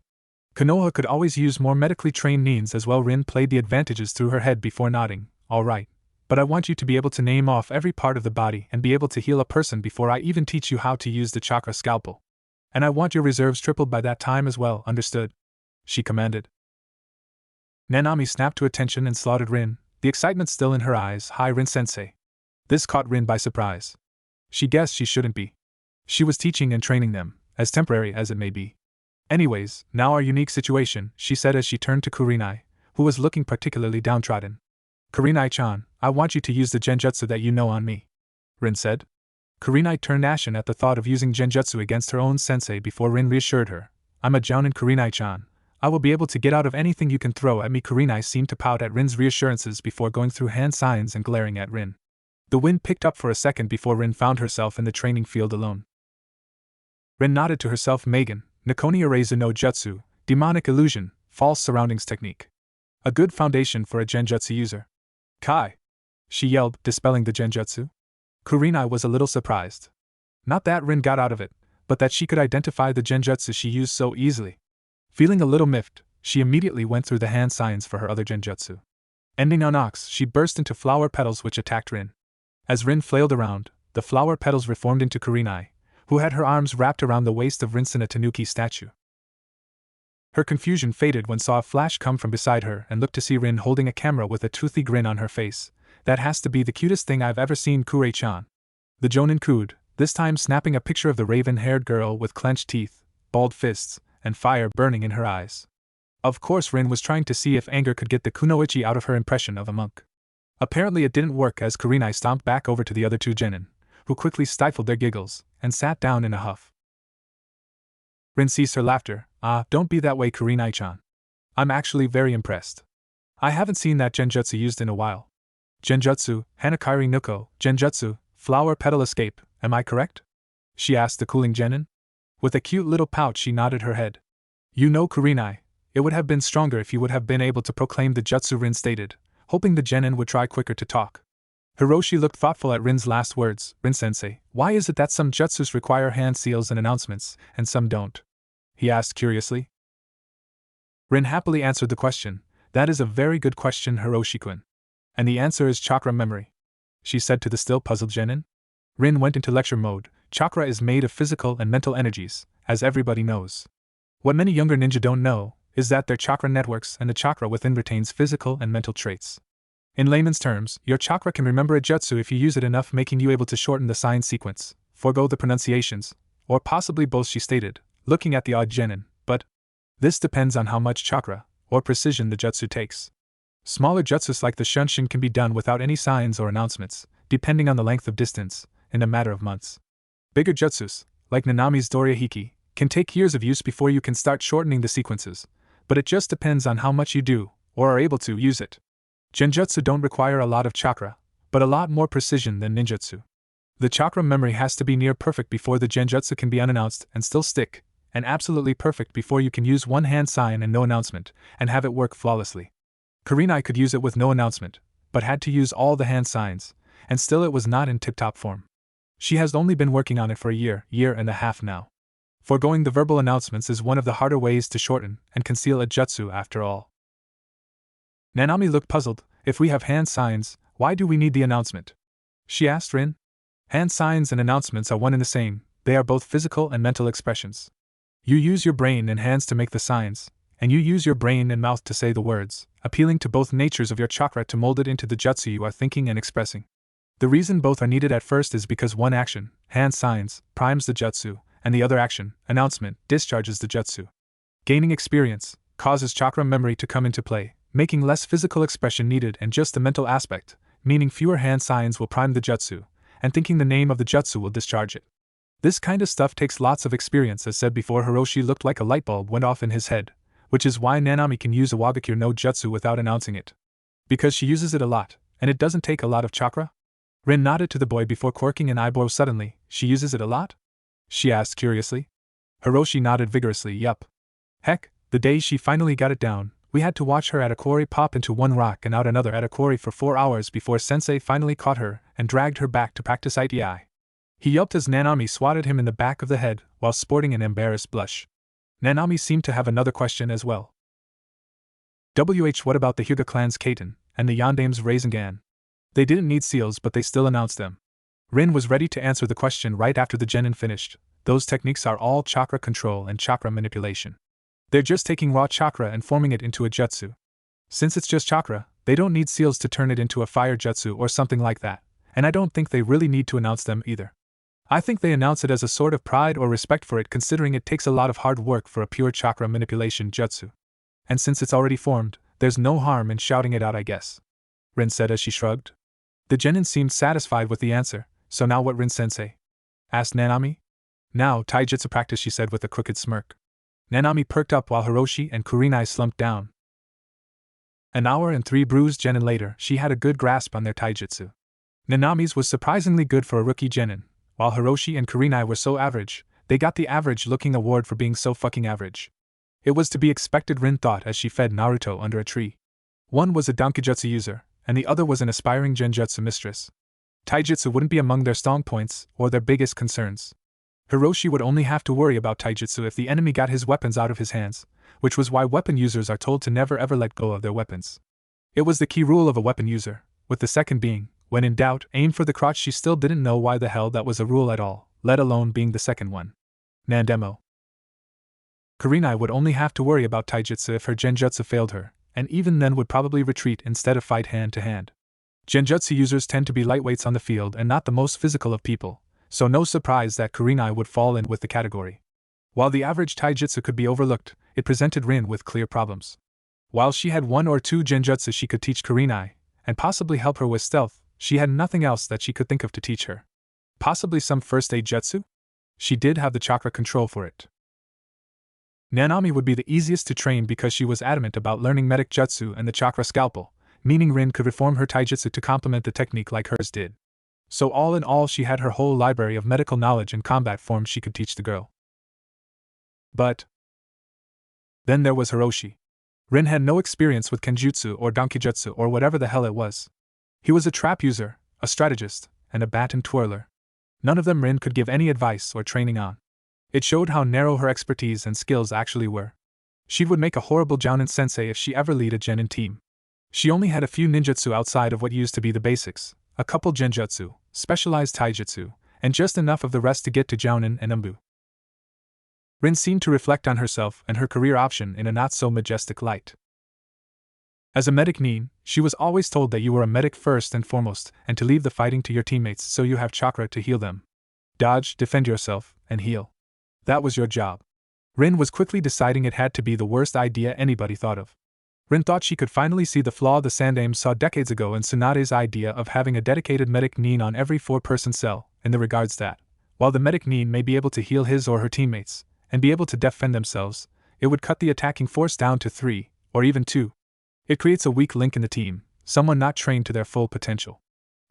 Konoha could always use more medically trained nins as well. Rin played the advantages through her head before nodding. All right. But I want you to be able to name off every part of the body and be able to heal a person before I even teach you how to use the chakra scalpel. And I want your reserves tripled by that time as well, understood? She commanded. Nanami snapped to attention and slaughtered Rin, the excitement still in her eyes. Hi, Rin-sensei. This caught Rin by surprise. She guessed she shouldn't be. She was teaching and training them, as temporary as it may be. Anyways, now our unique situation, she said as she turned to Kurenai, who was looking particularly downtrodden. Kurenai-chan, I want you to use the genjutsu that you know on me, Rin said. Kurenai turned ashen at the thought of using genjutsu against her own sensei before Rin reassured her. I'm a jounin, Kurenai-chan. I will be able to get out of anything you can throw at me. Kurenai seemed to pout at Rin's reassurances before going through hand signs and glaring at Rin. The wind picked up for a second before Rin found herself in the training field alone. Rin nodded to herself. Megan, Nikoni Araizu no Jutsu, Demonic Illusion, False Surroundings Technique. A good foundation for a genjutsu user. Kai! She yelled, dispelling the genjutsu. Kurenai was a little surprised. Not that Rin got out of it, but that she could identify the genjutsu she used so easily. Feeling a little miffed, she immediately went through the hand signs for her other genjutsu. Ending on Ox, she burst into flower petals which attacked Rin. As Rin flailed around, the flower petals reformed into Kurenai, who had her arms wrapped around the waist of Rinsuna Tanuki statue. Her confusion faded when saw a flash come from beside her and looked to see Rin holding a camera with a toothy grin on her face. That has to be the cutest thing I've ever seen, Kure-chan. The Jonin cooed, this time snapping a picture of the raven-haired girl with clenched teeth, balled fists, and fire burning in her eyes. Of course Rin was trying to see if anger could get the kunoichi out of her impression of a monk. Apparently it didn't work, as Kurenai stomped back over to the other two genin, who quickly stifled their giggles and sat down in a huff. Rin ceased her laughter. Don't be that way, Kurenai-chan. I'm actually very impressed. I haven't seen that genjutsu used in a while. Genjutsu, Hanakairi Nuko, genjutsu, flower petal escape, am I correct? She asked the cooling genin. With a cute little pout she nodded her head. You know, Kurenai, it would have been stronger if you would have been able to proclaim the jutsu, Rin stated, hoping the genin would try quicker to talk. Hiroshi looked thoughtful at Rin's last words. Rin-sensei, why is it that some jutsus require hand seals and announcements, and some don't? He asked curiously. Rin happily answered the question. That is a very good question, Hiroshi-kun. And the answer is chakra memory, she said to the still puzzled genin. Rin went into lecture mode. Chakra is made of physical and mental energies, as everybody knows. What many younger ninja don't know is that their chakra networks and the chakra within retains physical and mental traits. In layman's terms, your chakra can remember a jutsu if you use it enough, making you able to shorten the sign sequence, forego the pronunciations, or possibly both, she stated, looking at the odd genin, but this depends on how much chakra, or precision, the jutsu takes. Smaller jutsus like the shunshin can be done without any signs or announcements, depending on the length of distance, in a matter of months. Bigger jutsus, like Nanami's Doryahiki, can take years of use before you can start shortening the sequences, but it just depends on how much you do, or are able to, use it. Genjutsu don't require a lot of chakra, but a lot more precision than ninjutsu. The chakra memory has to be near perfect before the genjutsu can be unannounced and still stick, and absolutely perfect before you can use one hand sign and no announcement, and have it work flawlessly. Kurenai could use it with no announcement, but had to use all the hand signs, and still it was not in tip-top form. She has only been working on it for a year and a half now. Foregoing the verbal announcements is one of the harder ways to shorten and conceal a jutsu after all. Nanami looked puzzled. If we have hand signs, why do we need the announcement? She asked Rin. Hand signs and announcements are one and the same, they are both physical and mental expressions. You use your brain and hands to make the signs, and you use your brain and mouth to say the words, appealing to both natures of your chakra to mold it into the jutsu you are thinking and expressing. The reason both are needed at first is because one action, hand signs, primes the jutsu, and the other action, announcement, discharges the jutsu. Gaining experience causes chakra memory to come into play, making less physical expression needed and just the mental aspect, meaning fewer hand signs will prime the jutsu, and thinking the name of the jutsu will discharge it. This kind of stuff takes lots of experience. As said before, Hiroshi looked like a light bulb went off in his head, which is why Nanami can use a Wagakure no jutsu without announcing it. Because she uses it a lot, and it doesn't take a lot of chakra? Rin nodded to the boy before quirking an eyebrow suddenly. She uses it a lot? She asked curiously. Hiroshi nodded vigorously. Yup. Heck, the day she finally got it down, we had to watch her at a quarry pop into one rock and out another at a quarry for 4 hours before Sensei finally caught her and dragged her back to practice ITI. He yelped as Nanami swatted him in the back of the head while sporting an embarrassed blush. Nanami seemed to have another question as well. What about the Hyuga clan's Kaiten and the Yandame's Rasengan? They didn't need seals, but they still announced them. Rin was ready to answer the question right after the genin finished. Those techniques are all chakra control and chakra manipulation. They're just taking raw chakra and forming it into a jutsu. Since it's just chakra, they don't need seals to turn it into a fire jutsu or something like that, and I don't think they really need to announce them either. I think they announce it as a sort of pride or respect for it, considering it takes a lot of hard work for a pure chakra manipulation jutsu. And since it's already formed, there's no harm in shouting it out, I guess. Rin said as she shrugged. The genin seemed satisfied with the answer. So now what, Rin-sensei? Asked Nanami. Now, taijutsu practice, she said with a crooked smirk. Nanami perked up while Hiroshi and Kurenai slumped down. An hour and 3 bruised genin later, she had a good grasp on their taijutsu. Nanami's was surprisingly good for a rookie genin, while Hiroshi and Kurenai were so average, they got the average-looking award for being so fucking average. It was to be expected, Rin thought as she fed Naruto under a tree. One was a Dankijutsu user, and the other was an aspiring genjutsu mistress. Taijutsu wouldn't be among their strong points or their biggest concerns. Hiroshi would only have to worry about taijutsu if the enemy got his weapons out of his hands, which was why weapon users are told to never ever let go of their weapons. It was the key rule of a weapon user, with the second being, When in doubt, aim for the crotch. She still didn't know why the hell that was a rule at all, let alone being the second one. Nandemo. Kurenai would only have to worry about taijutsu if her genjutsu failed her, and even then would probably retreat instead of fight hand to hand. Genjutsu users tend to be lightweights on the field and not the most physical of people, so no surprise that Kurenai would fall in with the category. While the average taijutsu could be overlooked, it presented Rin with clear problems. While she had one or two genjutsu she could teach Kurenai, and possibly help her with stealth, she had nothing else that she could think of to teach her. Possibly some first aid jutsu? She did have the chakra control for it. Nanami would be the easiest to train because she was adamant about learning medic jutsu and the chakra scalpel, meaning Rin could reform her taijutsu to complement the technique like hers did. So all in all she had her whole library of medical knowledge and combat forms she could teach the girl. But then there was Hiroshi. Rin had no experience with kenjutsu or donkijutsu or whatever the hell it was. He was a trap user, a strategist, and a baton twirler. None of them Rin could give any advice or training on. It showed how narrow her expertise and skills actually were. She would make a horrible jounin sensei if she ever lead a genin team. She only had a few ninjutsu outside of what used to be the basics, a couple genjutsu, specialized taijutsu, and just enough of the rest to get to jounin and umbu. Rin seemed to reflect on herself and her career option in a not-so-majestic light. As a medic nin, she was always told that you were a medic first and foremost, and to leave the fighting to your teammates so you have chakra to heal them. Dodge, defend yourself, and heal. That was your job. Rin was quickly deciding it had to be the worst idea anybody thought of. Rin thought she could finally see the flaw the Sandaime saw decades ago in Tsunade's idea of having a dedicated medic nin on every 4-person cell, in the regards that, while the medic nin may be able to heal his or her teammates, and be able to defend themselves, it would cut the attacking force down to 3, or even 2. It creates a weak link in the team, someone not trained to their full potential.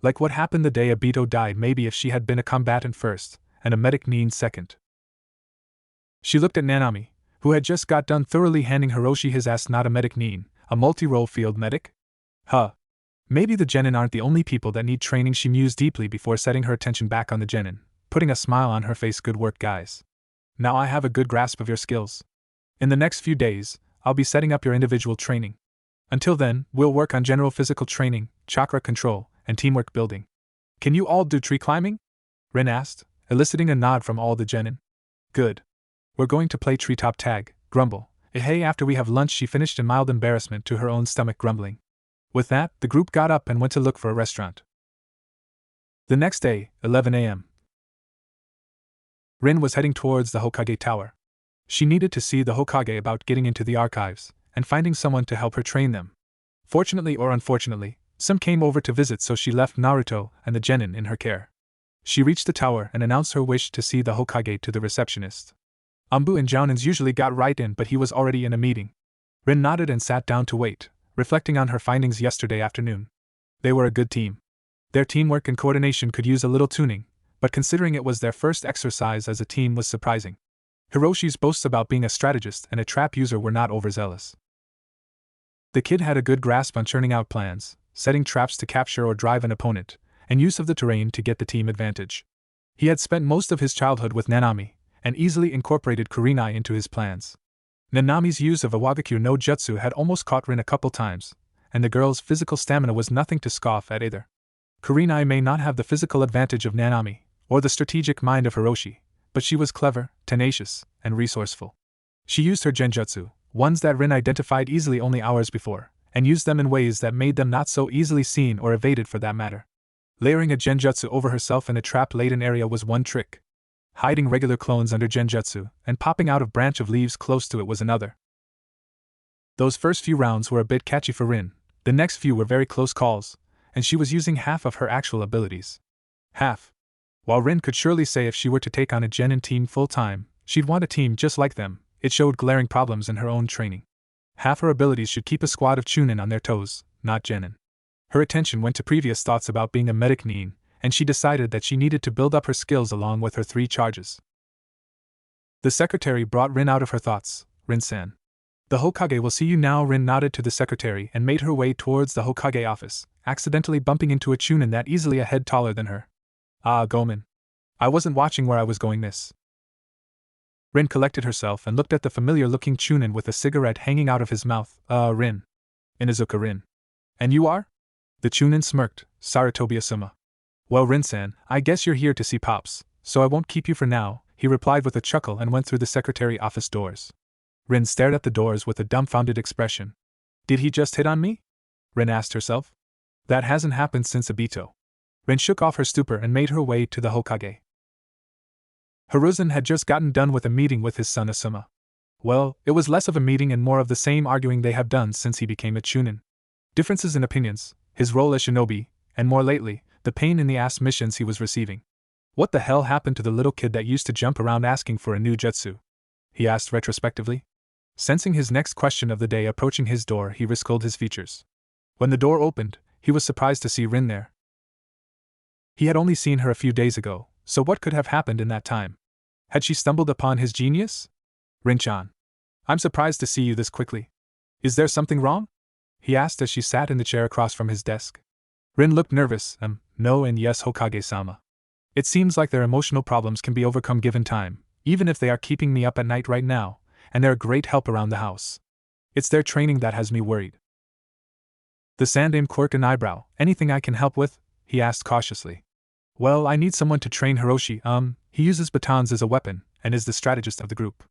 Like what happened the day Obito died maybe if she had been a combatant first, and a medic nin second. She looked at Nanami, who had just got done thoroughly handing Hiroshi his ass. Not a medic nin, a multi-role field medic? Huh. Maybe the genin aren't the only people that need training. She mused deeply before setting her attention back on the genin, putting a smile on her face. Good work, guys. Now I have a good grasp of your skills. In the next few days, I'll be setting up your individual training. Until then, we'll work on general physical training, chakra control, and teamwork building. Can you all do tree climbing? Rin asked, eliciting a nod from all the genin. Good. We're going to play treetop tag, grumble. Hey, after we have lunch, she finished in mild embarrassment to her own stomach, grumbling. With that, the group got up and went to look for a restaurant. The next day, 11 a.m. Rin was heading towards the Hokage Tower. She needed to see the Hokage about getting into the archives, and finding someone to help her train them. Fortunately or unfortunately, some came over to visit, so she left Naruto and the genin in her care. She reached the tower and announced her wish to see the Hokage to the receptionist. Umbu and Jounins usually got right in, but he was already in a meeting. Rin nodded and sat down to wait, reflecting on her findings yesterday afternoon. They were a good team. Their teamwork and coordination could use a little tuning, but considering it was their first exercise as a team was surprising. Hiroshi's boasts about being a strategist and a trap user were not overzealous. The kid had a good grasp on churning out plans, setting traps to capture or drive an opponent, and use of the terrain to get the team advantage. He had spent most of his childhood with Nanami, and easily incorporated Kurenai into his plans. Nanami's use of a Wagakure no Jutsu had almost caught Rin a couple times, and the girl's physical stamina was nothing to scoff at either. Kurenai may not have the physical advantage of Nanami, or the strategic mind of Hiroshi, but she was clever, tenacious, and resourceful. She used her genjutsu, ones that Rin identified easily only hours before, and used them in ways that made them not so easily seen or evaded for that matter. Layering a genjutsu over herself in a trap-laden area was one trick. Hiding regular clones under genjutsu and popping out of branch of leaves close to it was another. Those first few rounds were a bit catchy for Rin, the next few were very close calls, and she was using half of her actual abilities. Half. While Rin could surely say if she were to take on a genin team full-time, she'd want a team just like them, it showed glaring problems in her own training. Half her abilities should keep a squad of chunin on their toes, not genin. Her attention went to previous thoughts about being a medic nin, and she decided that she needed to build up her skills along with her 3 charges. The secretary brought Rin out of her thoughts. Rin-san. The Hokage will see you now. Rin nodded to the secretary and made her way towards the Hokage office, accidentally bumping into a chunin that easily a head taller than her. Ah, Gomen. I wasn't watching where I was going, miss. Rin collected herself and looked at the familiar-looking chunin with a cigarette hanging out of his mouth. Rin. Inuzuka Rin. And you are? The Chunin smirked, Saratobi-asuma. Well, Rin-san, I guess you're here to see Pops, so I won't keep you for now, he replied with a chuckle and went through the secretary office doors. Rin stared at the doors with a dumbfounded expression. Did he just hit on me? Rin asked herself. That hasn't happened since Obito. Rin shook off her stupor and made her way to the Hokage. Hiruzen had just gotten done with a meeting with his son Asuma. Well, it was less of a meeting and more of the same arguing they have done since he became a Chunin. Differences in opinions, his role as shinobi, and more lately, the pain in the ass missions he was receiving. What the hell happened to the little kid that used to jump around asking for a new jutsu? He asked retrospectively. Sensing his next question of the day approaching his door, he wrinkled his features. When the door opened, he was surprised to see Rin there. He had only seen her a few days ago, so what could have happened in that time? Had she stumbled upon his genius? Rin-chan. I'm surprised to see you this quickly. Is there something wrong? He asked as she sat in the chair across from his desk. Rin looked nervous, no and yes, Hokage-sama. It seems like their emotional problems can be overcome given time, even if they are keeping me up at night right now, and they're a great help around the house. It's their training that has me worried. The Sandaime quirked an eyebrow. Anything I can help with? He asked cautiously. Well, I need someone to train Hiroshi. He uses batons as a weapon, and is the strategist of the group.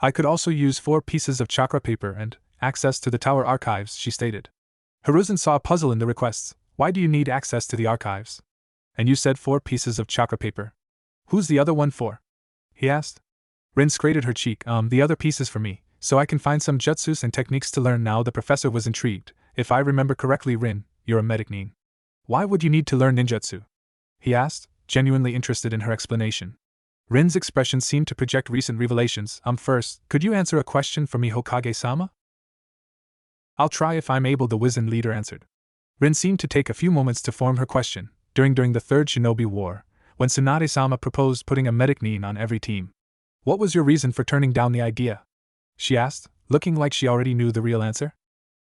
I could also use 4 pieces of chakra paper and access to the tower archives, she stated. Hiruzen saw a puzzle in the requests. Why do you need access to the archives? And you said 4 pieces of chakra paper. Who's the other one for? He asked. Rin scrated her cheek. The other piece is for me, so I can find some jutsus and techniques to learn now. The professor was intrigued. If I remember correctly, Rin, you're a medic nin. Why would you need to learn ninjutsu? He asked, genuinely interested in her explanation. Rin's expression seemed to project recent revelations. First, could you answer a question for me, Hokage-sama? I'll try if I'm able, the wizened leader answered. Rin seemed to take a few moments to form her question. During the Third Shinobi War, when Tsunade-sama proposed putting a medic nin on every team. What was your reason for turning down the idea? She asked, looking like she already knew the real answer.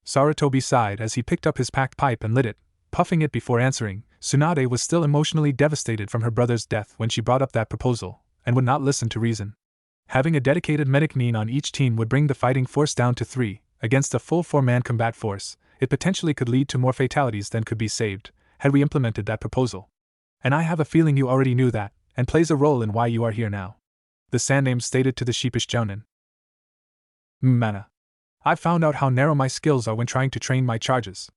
Saratobi sighed as he picked up his packed pipe and lit it, puffing it before answering. Tsunade was still emotionally devastated from her brother's death when she brought up that proposal, and would not listen to reason. Having a dedicated medic nin on each team would bring the fighting force down to 3, against a full 4-man combat force. It potentially could lead to more fatalities than could be saved, had we implemented that proposal. And I have a feeling you already knew that, and plays a role in why you are here now. The Sandaime stated to the sheepish Jounin. Mana. I've found out how narrow my skills are when trying to train my charges.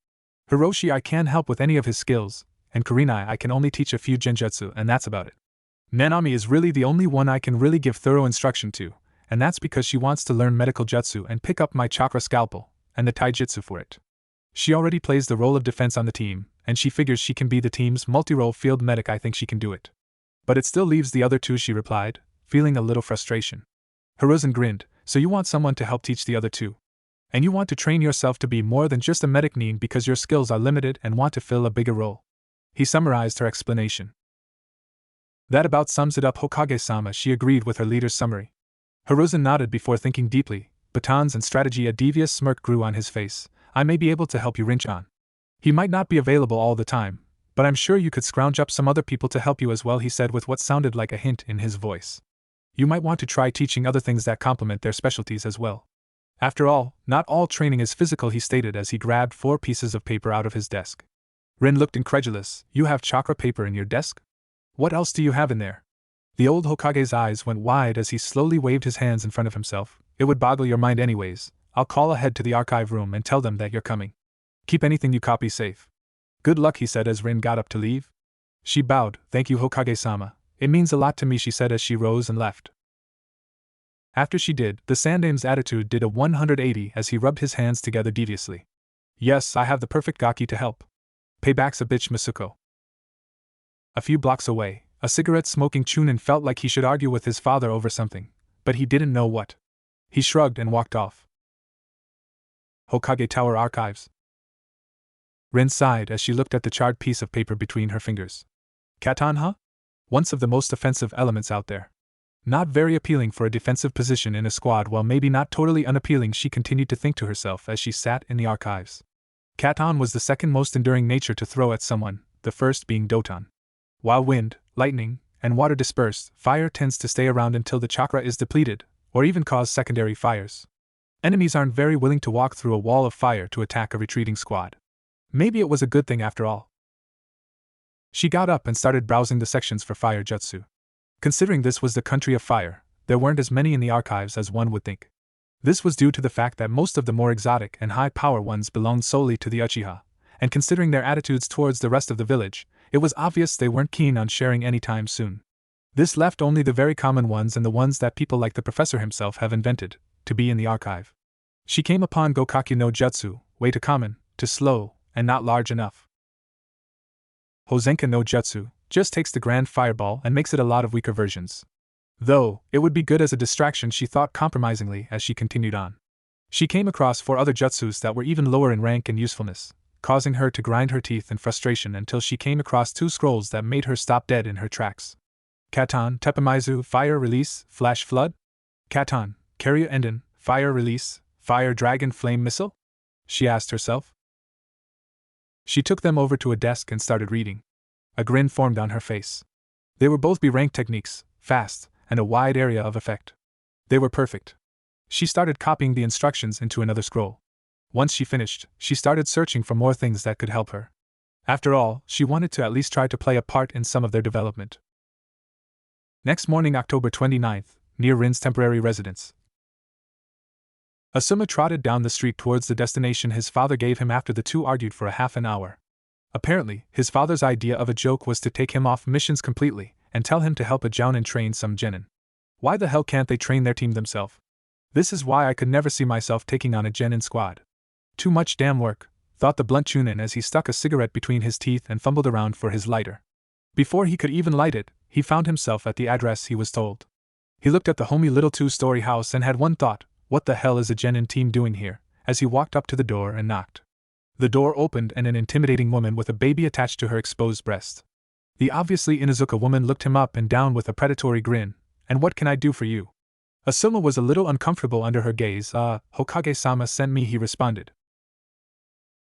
Hiroshi I can't help with any of his skills, and Kurenai I can only teach a few genjutsu, and that's about it. Nanami is really the only one I can really give thorough instruction to, and that's because she wants to learn medical jutsu and pick up my chakra scalpel, and the taijutsu for it. She already plays the role of defense on the team, and she figures she can be the team's multi-role field medic. I think she can do it. But it still leaves the other 2, she replied, feeling a little frustration. Hiruzen grinned. So you want someone to help teach the other 2? And you want to train yourself to be more than just a medic nin because your skills are limited and want to fill a bigger role. He summarized her explanation. That about sums it up, Hokage-sama, she agreed with her leader's summary. Hiruzen nodded before thinking deeply. Batons and strategy. A devious smirk grew on his face. I may be able to help you, Rin-chan. He might not be available all the time, but I'm sure you could scrounge up some other people to help you as well, he said with what sounded like a hint in his voice. You might want to try teaching other things that complement their specialties as well. After all, not all training is physical, he stated as he grabbed 4 pieces of paper out of his desk. Rin looked incredulous. You have chakra paper in your desk? What else do you have in there? The old Hokage's eyes went wide as he slowly waved his hands in front of himself. It would boggle your mind anyways. I'll call ahead to the archive room and tell them that you're coming. Keep anything you copy safe. Good luck, he said as Rin got up to leave. She bowed. Thank you, Hokage-sama. It means a lot to me, she said as she rose and left. After she did, the Sandaime's attitude did a 180 as he rubbed his hands together deviously. Yes, I have the perfect gaki to help. Payback's a bitch, Masuko. A few blocks away, a cigarette-smoking Chunin felt like he should argue with his father over something, but he didn't know what. He shrugged and walked off. Hokage Tower Archives. Rin sighed as she looked at the charred piece of paper between her fingers. Katan, huh? Once of the most offensive elements out there. Not very appealing for a defensive position in a squad, while maybe not totally unappealing, she continued to think to herself as she sat in the archives. Katan was the second most enduring nature to throw at someone, the first being Doton. While wind, lightning, and water disperse, fire tends to stay around until the chakra is depleted, or even cause secondary fires. Enemies aren't very willing to walk through a wall of fire to attack a retreating squad. Maybe it was a good thing after all. She got up and started browsing the sections for fire jutsu. Considering this was the country of fire, there weren't as many in the archives as one would think. This was due to the fact that most of the more exotic and high-power ones belonged solely to the Uchiha, and considering their attitudes towards the rest of the village, it was obvious they weren't keen on sharing anytime soon. This left only the very common ones and the ones that people like the professor himself have invented, to be in the archive. She came upon Gokaki no Jutsu, way too common, too slow, and not large enough. Hozenka no Jutsu just takes the grand fireball and makes it a lot of weaker versions. Though, it would be good as a distraction, she thought compromisingly as she continued on. She came across 4 other jutsus that were even lower in rank and usefulness, causing her to grind her teeth in frustration until she came across 2 scrolls that made her stop dead in her tracks. Katan, Tepamaizu, Fire Release, Flash Flood? Katan, Karya Enden, Fire Release, Fire Dragon Flame Missile? She asked herself. She took them over to a desk and started reading. A grin formed on her face. They were both B-rank techniques, fast, and a wide area of effect. They were perfect. She started copying the instructions into another scroll. Once she finished, she started searching for more things that could help her. After all, she wanted to at least try to play a part in some of their development. Next morning, October 29th, near Rin's temporary residence. Asuma trotted down the street towards the destination his father gave him after the two argued for a half an hour. Apparently, his father's idea of a joke was to take him off missions completely and tell him to help a jounin train some genin. Why the hell can't they train their team themselves? This is why I could never see myself taking on a genin squad. Too much damn work, thought the blunt chunin as he stuck a cigarette between his teeth and fumbled around for his lighter. Before he could even light it, he found himself at the address he was told. He looked at the homey little 2-story house and had one thought: what the hell is a genin team doing here? As he walked up to the door and knocked. The door opened and an intimidating woman with a baby attached to her exposed breast. The obviously Inuzuka woman looked him up and down with a predatory grin. And what can I do for you? Asuma was a little uncomfortable under her gaze. Hokage-sama sent me, he responded.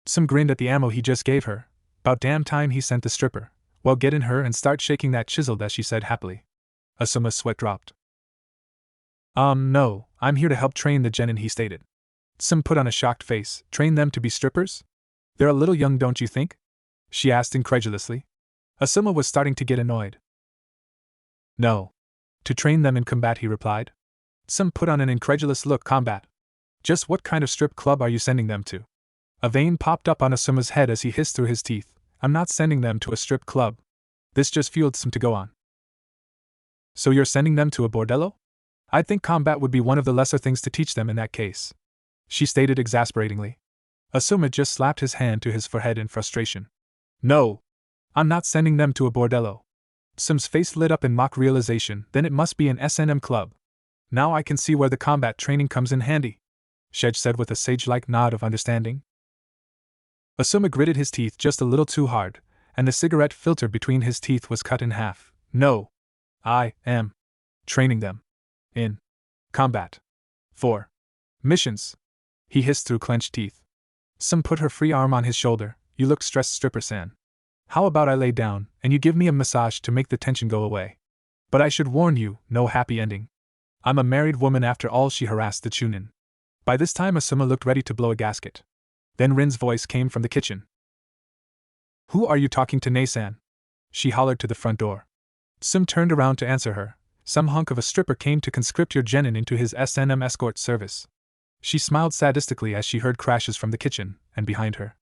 Some grinned at the ammo he just gave her. About damn time he sent the stripper. Well, get in her and start shaking that chisel, as she said happily. Asuma's sweat dropped. No, I'm here to help train the genin, he stated. Some put on a shocked face. Train them to be strippers? They're a little young, don't you think? She asked incredulously. Asuma was starting to get annoyed. No. To train them in combat, he replied. Some put on an incredulous look. Combat? Just what kind of strip club are you sending them to? A vein popped up on Asuma's head as he hissed through his teeth. I'm not sending them to a strip club. This just fueled some to go on. So you're sending them to a bordello? I think combat would be one of the lesser things to teach them in that case, she stated exasperatingly. Asuma just slapped his hand to his forehead in frustration. No! I'm not sending them to a bordello. Sim's face lit up in mock realization. Then it must be an S&M club. Now I can see where the combat training comes in handy, Shej said with a sage-like nod of understanding. Asuma gritted his teeth just a little too hard, and the cigarette filter between his teeth was cut in half. No. I am training them in combat. For missions, he hissed through clenched teeth. Sim put her free arm on his shoulder. You look stressed, stripper-san. How about I lay down, and you give me a massage to make the tension go away? But I should warn you, no happy ending. I'm a married woman after all, she harassed the chunin. By this time Asuma looked ready to blow a gasket. Then Rin's voice came from the kitchen. Who are you talking to, Nei-san? She hollered to the front door. Sim turned around to answer her. Some hunk of a stripper came to conscript your genin into his S&M escort service. She smiled sadistically as she heard crashes from the kitchen, and behind her.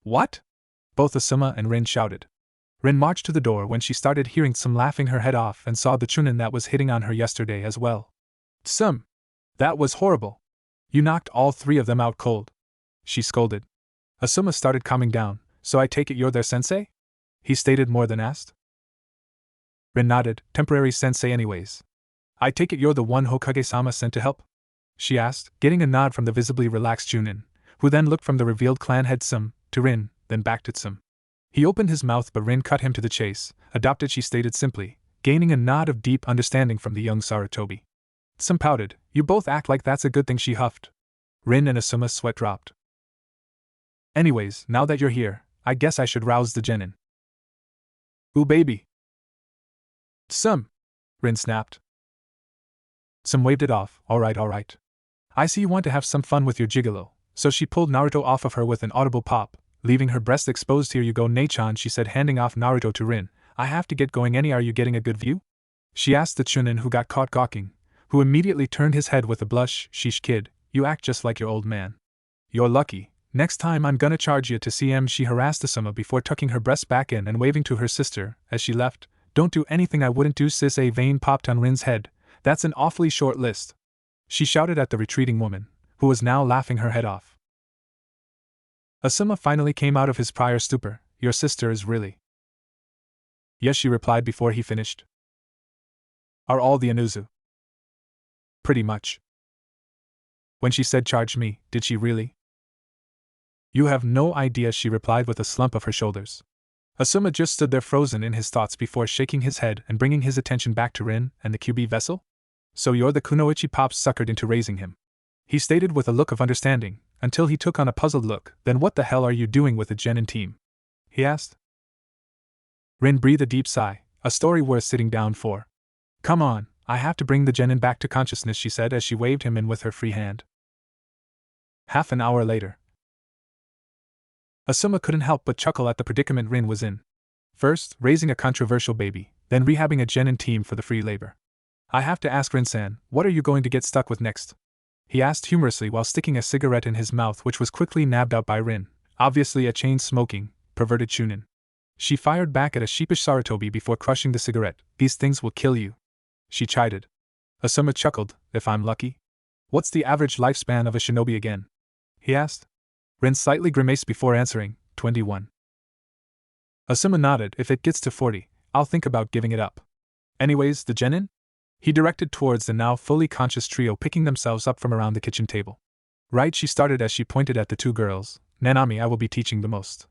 What? Both Asuma and Rin shouted. Rin marched to the door when she started hearing Sim laughing her head off and saw the chunin that was hitting on her yesterday as well. Sim! That was horrible. You knocked all 3 of them out cold, she scolded. Asuma started calming down. So I take it you're their sensei? He stated more than asked. Rin nodded. Temporary sensei anyways. I take it you're the one Hokage-sama sent to help? She asked, getting a nod from the visibly relaxed chunin, who then looked from the revealed clan head Sim to Rin, then back to Sim. He opened his mouth but Rin cut him to the chase. Adopted, she stated simply, gaining a nod of deep understanding from the young Sarutobi. Sim pouted. You both act like that's a good thing, she huffed. Rin and Asuma's sweat dropped. Anyways, now that you're here, I guess I should rouse the genin. Ooh baby. Sim! Rin snapped. Sim waved it off. Alright. I see you want to have some fun with your gigolo. So she pulled Naruto off of her with an audible pop. Leaving her breast exposed. Here you go, Nachan, she said, handing off Naruto to Rin. I have to get going. Are you getting a good view? She asked the Chunin, who got caught gawking, who immediately turned his head with a blush. Sheesh, kid, you act just like your old man. You're lucky. Next time I'm gonna charge you to CM, she harassed Asuma before tucking her breast back in and waving to her sister as she left. Don't do anything I wouldn't do, sis. A vein popped on Rin's head. That's an awfully short list. She shouted at the retreating woman, who was now laughing her head off. Asuma finally came out of his prior stupor. Your sister is really. Yes, she replied before he finished. Are all the Anuzu? Pretty much. When she said charge me, did she really? You have no idea, she replied with a slump of her shoulders. Asuma just stood there frozen in his thoughts before shaking his head and bringing his attention back to Rin and the QB vessel. So you're the Kunoichi Pops suckered into raising him, he stated with a look of understanding, until he took on a puzzled look. Then what the hell are you doing with the Genin team? He asked. Rin breathed a deep sigh, a story worth sitting down for. Come on, I have to bring the Genin back to consciousness, she said as she waved him in with her free hand. Half an hour later. Asuma couldn't help but chuckle at the predicament Rin was in. First, raising a controversial baby, then rehabbing a Genin team for the free labor. I have to ask Rin-san, what are you going to get stuck with next? He asked humorously while sticking a cigarette in his mouth, which was quickly nabbed out by Rin, obviously a chain-smoking, perverted Chunin. She fired back at a sheepish Sarutobi before crushing the cigarette. These things will kill you, she chided. Asuma chuckled. If I'm lucky? What's the average lifespan of a shinobi again? He asked. Rin slightly grimaced before answering, 21. Asuma nodded. If it gets to 40, I'll think about giving it up. Anyways, the Genin? He directed towards the now fully conscious trio picking themselves up from around the kitchen table. Right, she started as she pointed at the two girls. Nanami I will be teaching the most.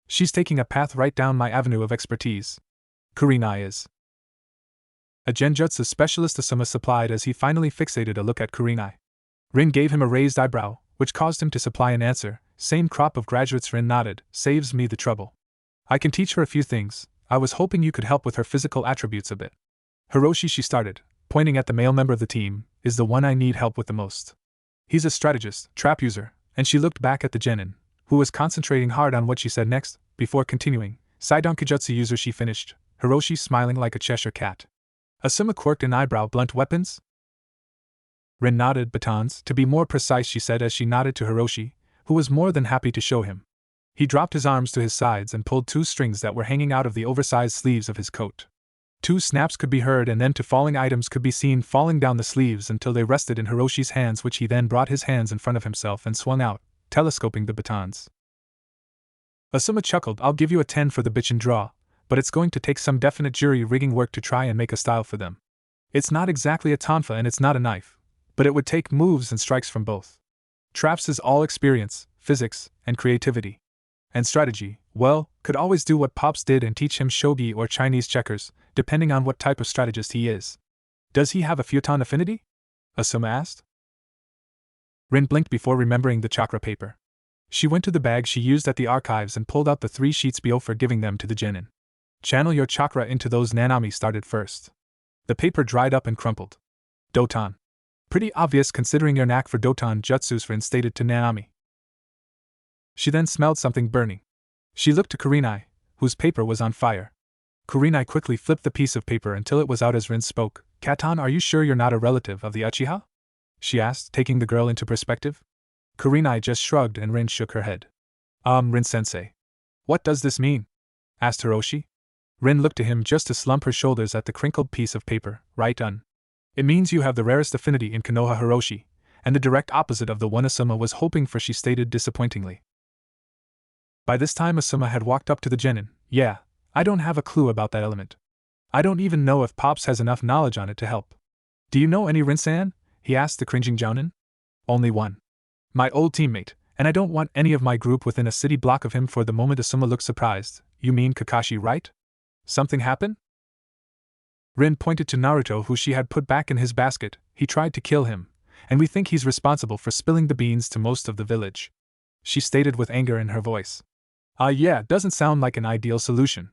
She's taking a path right down my avenue of expertise. Kurinai is a genjutsu specialist, Asuma supplied as he finally fixated a look at Kurinai. Rin gave him a raised eyebrow, which caused him to supply an answer. Same crop of graduates. Rin nodded. Saves me the trouble. I can teach her a few things. I was hoping you could help with her physical attributes a bit. Hiroshi, she started, pointing at the male member of the team, is the one I need help with the most. He's a strategist, trap user, and she looked back at the Genin, who was concentrating hard on what she said next, before continuing. Saidonkujutsu user, she finished, Hiroshi smiling like a Cheshire cat. Asuma quirked an eyebrow. Blunt weapons? Rin nodded. Batons, to be more precise, she said as she nodded to Hiroshi, who was more than happy to show him. He dropped his arms to his sides and pulled two strings that were hanging out of the oversized sleeves of his coat. Two snaps could be heard, and then two falling items could be seen falling down the sleeves until they rested in Hiroshi's hands, which he then brought his hands in front of himself and swung out, telescoping the batons. Asuma chuckled. I'll give you a 10 for the bitch and draw, but it's going to take some definite jury-rigging work to try and make a style for them. It's not exactly a tonfa and it's not a knife, but it would take moves and strikes from both. Traps is all experience, physics, and creativity. And strategy, well, could always do what Pops did and teach him shogi or Chinese checkers, depending on what type of strategist he is. Does he have a futon affinity? Asuma asked. Rin blinked before remembering the chakra paper. She went to the bag she used at the archives and pulled out the 3 sheets before giving them to the Genin. Channel your chakra into those. Nanami started first. The paper dried up and crumpled. Doton. Pretty obvious considering your knack for Doton jutsus, Rin stated to Nanami. She then smelled something burning. She looked to Kurinai, whose paper was on fire. Kurinai quickly flipped the piece of paper until it was out as Rin spoke. Katon, are you sure you're not a relative of the Uchiha? She asked, taking the girl into perspective. Kurinai just shrugged and Rin shook her head. Rin-sensei. What does this mean? Asked Hiroshi. Rin looked to him just to slump her shoulders at the crinkled piece of paper. Right. It means you have the rarest affinity in Konoha, Hiroshi, and the direct opposite of the one Asuma was hoping for, she stated disappointingly. By this time Asuma had walked up to the Genin. Yeah, I don't have a clue about that element. I don't even know if Pops has enough knowledge on it to help. Do you know any Rin-san? He asked the cringing Jounin. Only one. My old teammate, and I don't want any of my group within a city block of him for the moment. Asuma looked surprised. You mean Kakashi, right? Something happened? Rin pointed to Naruto, who she had put back in his basket. He tried to kill him, and we think he's responsible for spilling the beans to most of the village, she stated with anger in her voice. Yeah, doesn't sound like an ideal solution.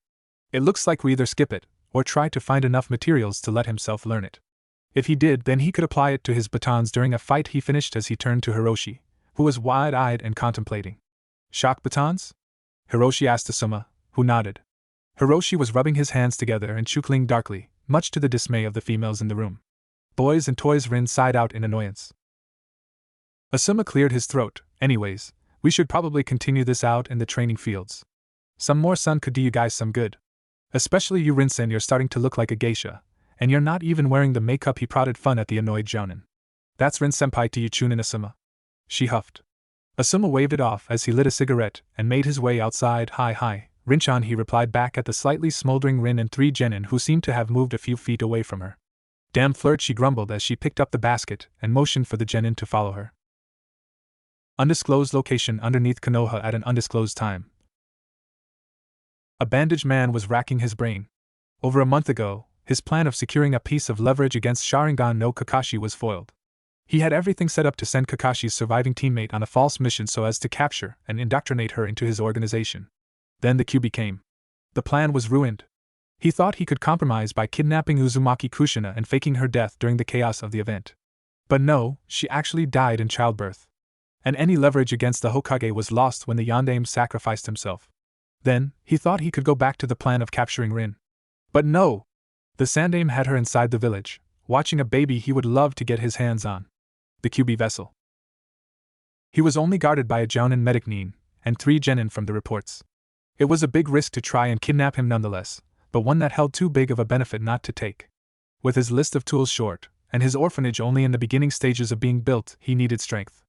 It looks like we either skip it, or try to find enough materials to let himself learn it. If he did, then he could apply it to his batons during a fight, he finished as he turned to Hiroshi, who was wide-eyed and contemplating. Shock batons? Hiroshi asked Asuma, who nodded. Hiroshi was rubbing his hands together and chuckling darkly, much to the dismay of the females in the room. Boys and toys. Rin sighed out in annoyance. Asuma cleared his throat. Anyways, we should probably continue this out in the training fields. Some more sun could do you guys some good. Especially you, Rin-sen, you're starting to look like a geisha, and you're not even wearing the makeup. He prodded fun at the annoyed jounin. That's Rin-senpai to you, Chunin Asuma. She huffed. Asuma waved it off as he lit a cigarette and made his way outside. Hi, Rin-chan, he replied back at the slightly smoldering Rin and 3 genin who seemed to have moved a few feet away from her. Damn flirt, she grumbled as she picked up the basket and motioned for the genin to follow her. Undisclosed location underneath Konoha at an undisclosed time. A bandaged man was racking his brain. Over a month ago, his plan of securing a piece of leverage against Sharingan no Kakashi was foiled. He had everything set up to send Kakashi's surviving teammate on a false mission so as to capture and indoctrinate her into his organization. Then the Kyuubi came. The plan was ruined. He thought he could compromise by kidnapping Uzumaki Kushina and faking her death during the chaos of the event. But no, she actually died in childbirth. And any leverage against the Hokage was lost when the Yondaime sacrificed himself. Then, he thought he could go back to the plan of capturing Rin. But no! The Sandaime had her inside the village, watching a baby he would love to get his hands on. The Kyuubi vessel. He was only guarded by a jounin medic Nin, and 3 genin from the reports. It was a big risk to try and kidnap him nonetheless, but one that held too big of a benefit not to take. With his list of tools short, and his orphanage only in the beginning stages of being built, he needed strength.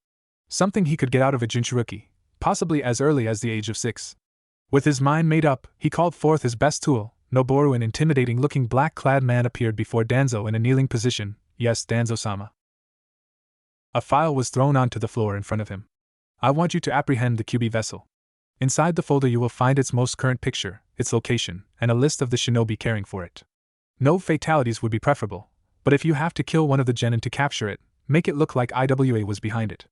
Something he could get out of a Jinchuruki, possibly as early as the age of 6. With his mind made up, he called forth his best tool. Noboru, an intimidating-looking black-clad man, appeared before Danzo in a kneeling position. Yes, Danzo-sama. A file was thrown onto the floor in front of him. I want you to apprehend the Kyuubi vessel. Inside the folder you will find its most current picture, its location, and a list of the shinobi caring for it. No fatalities would be preferable, but if you have to kill one of the genin to capture it, make it look like IWA was behind it.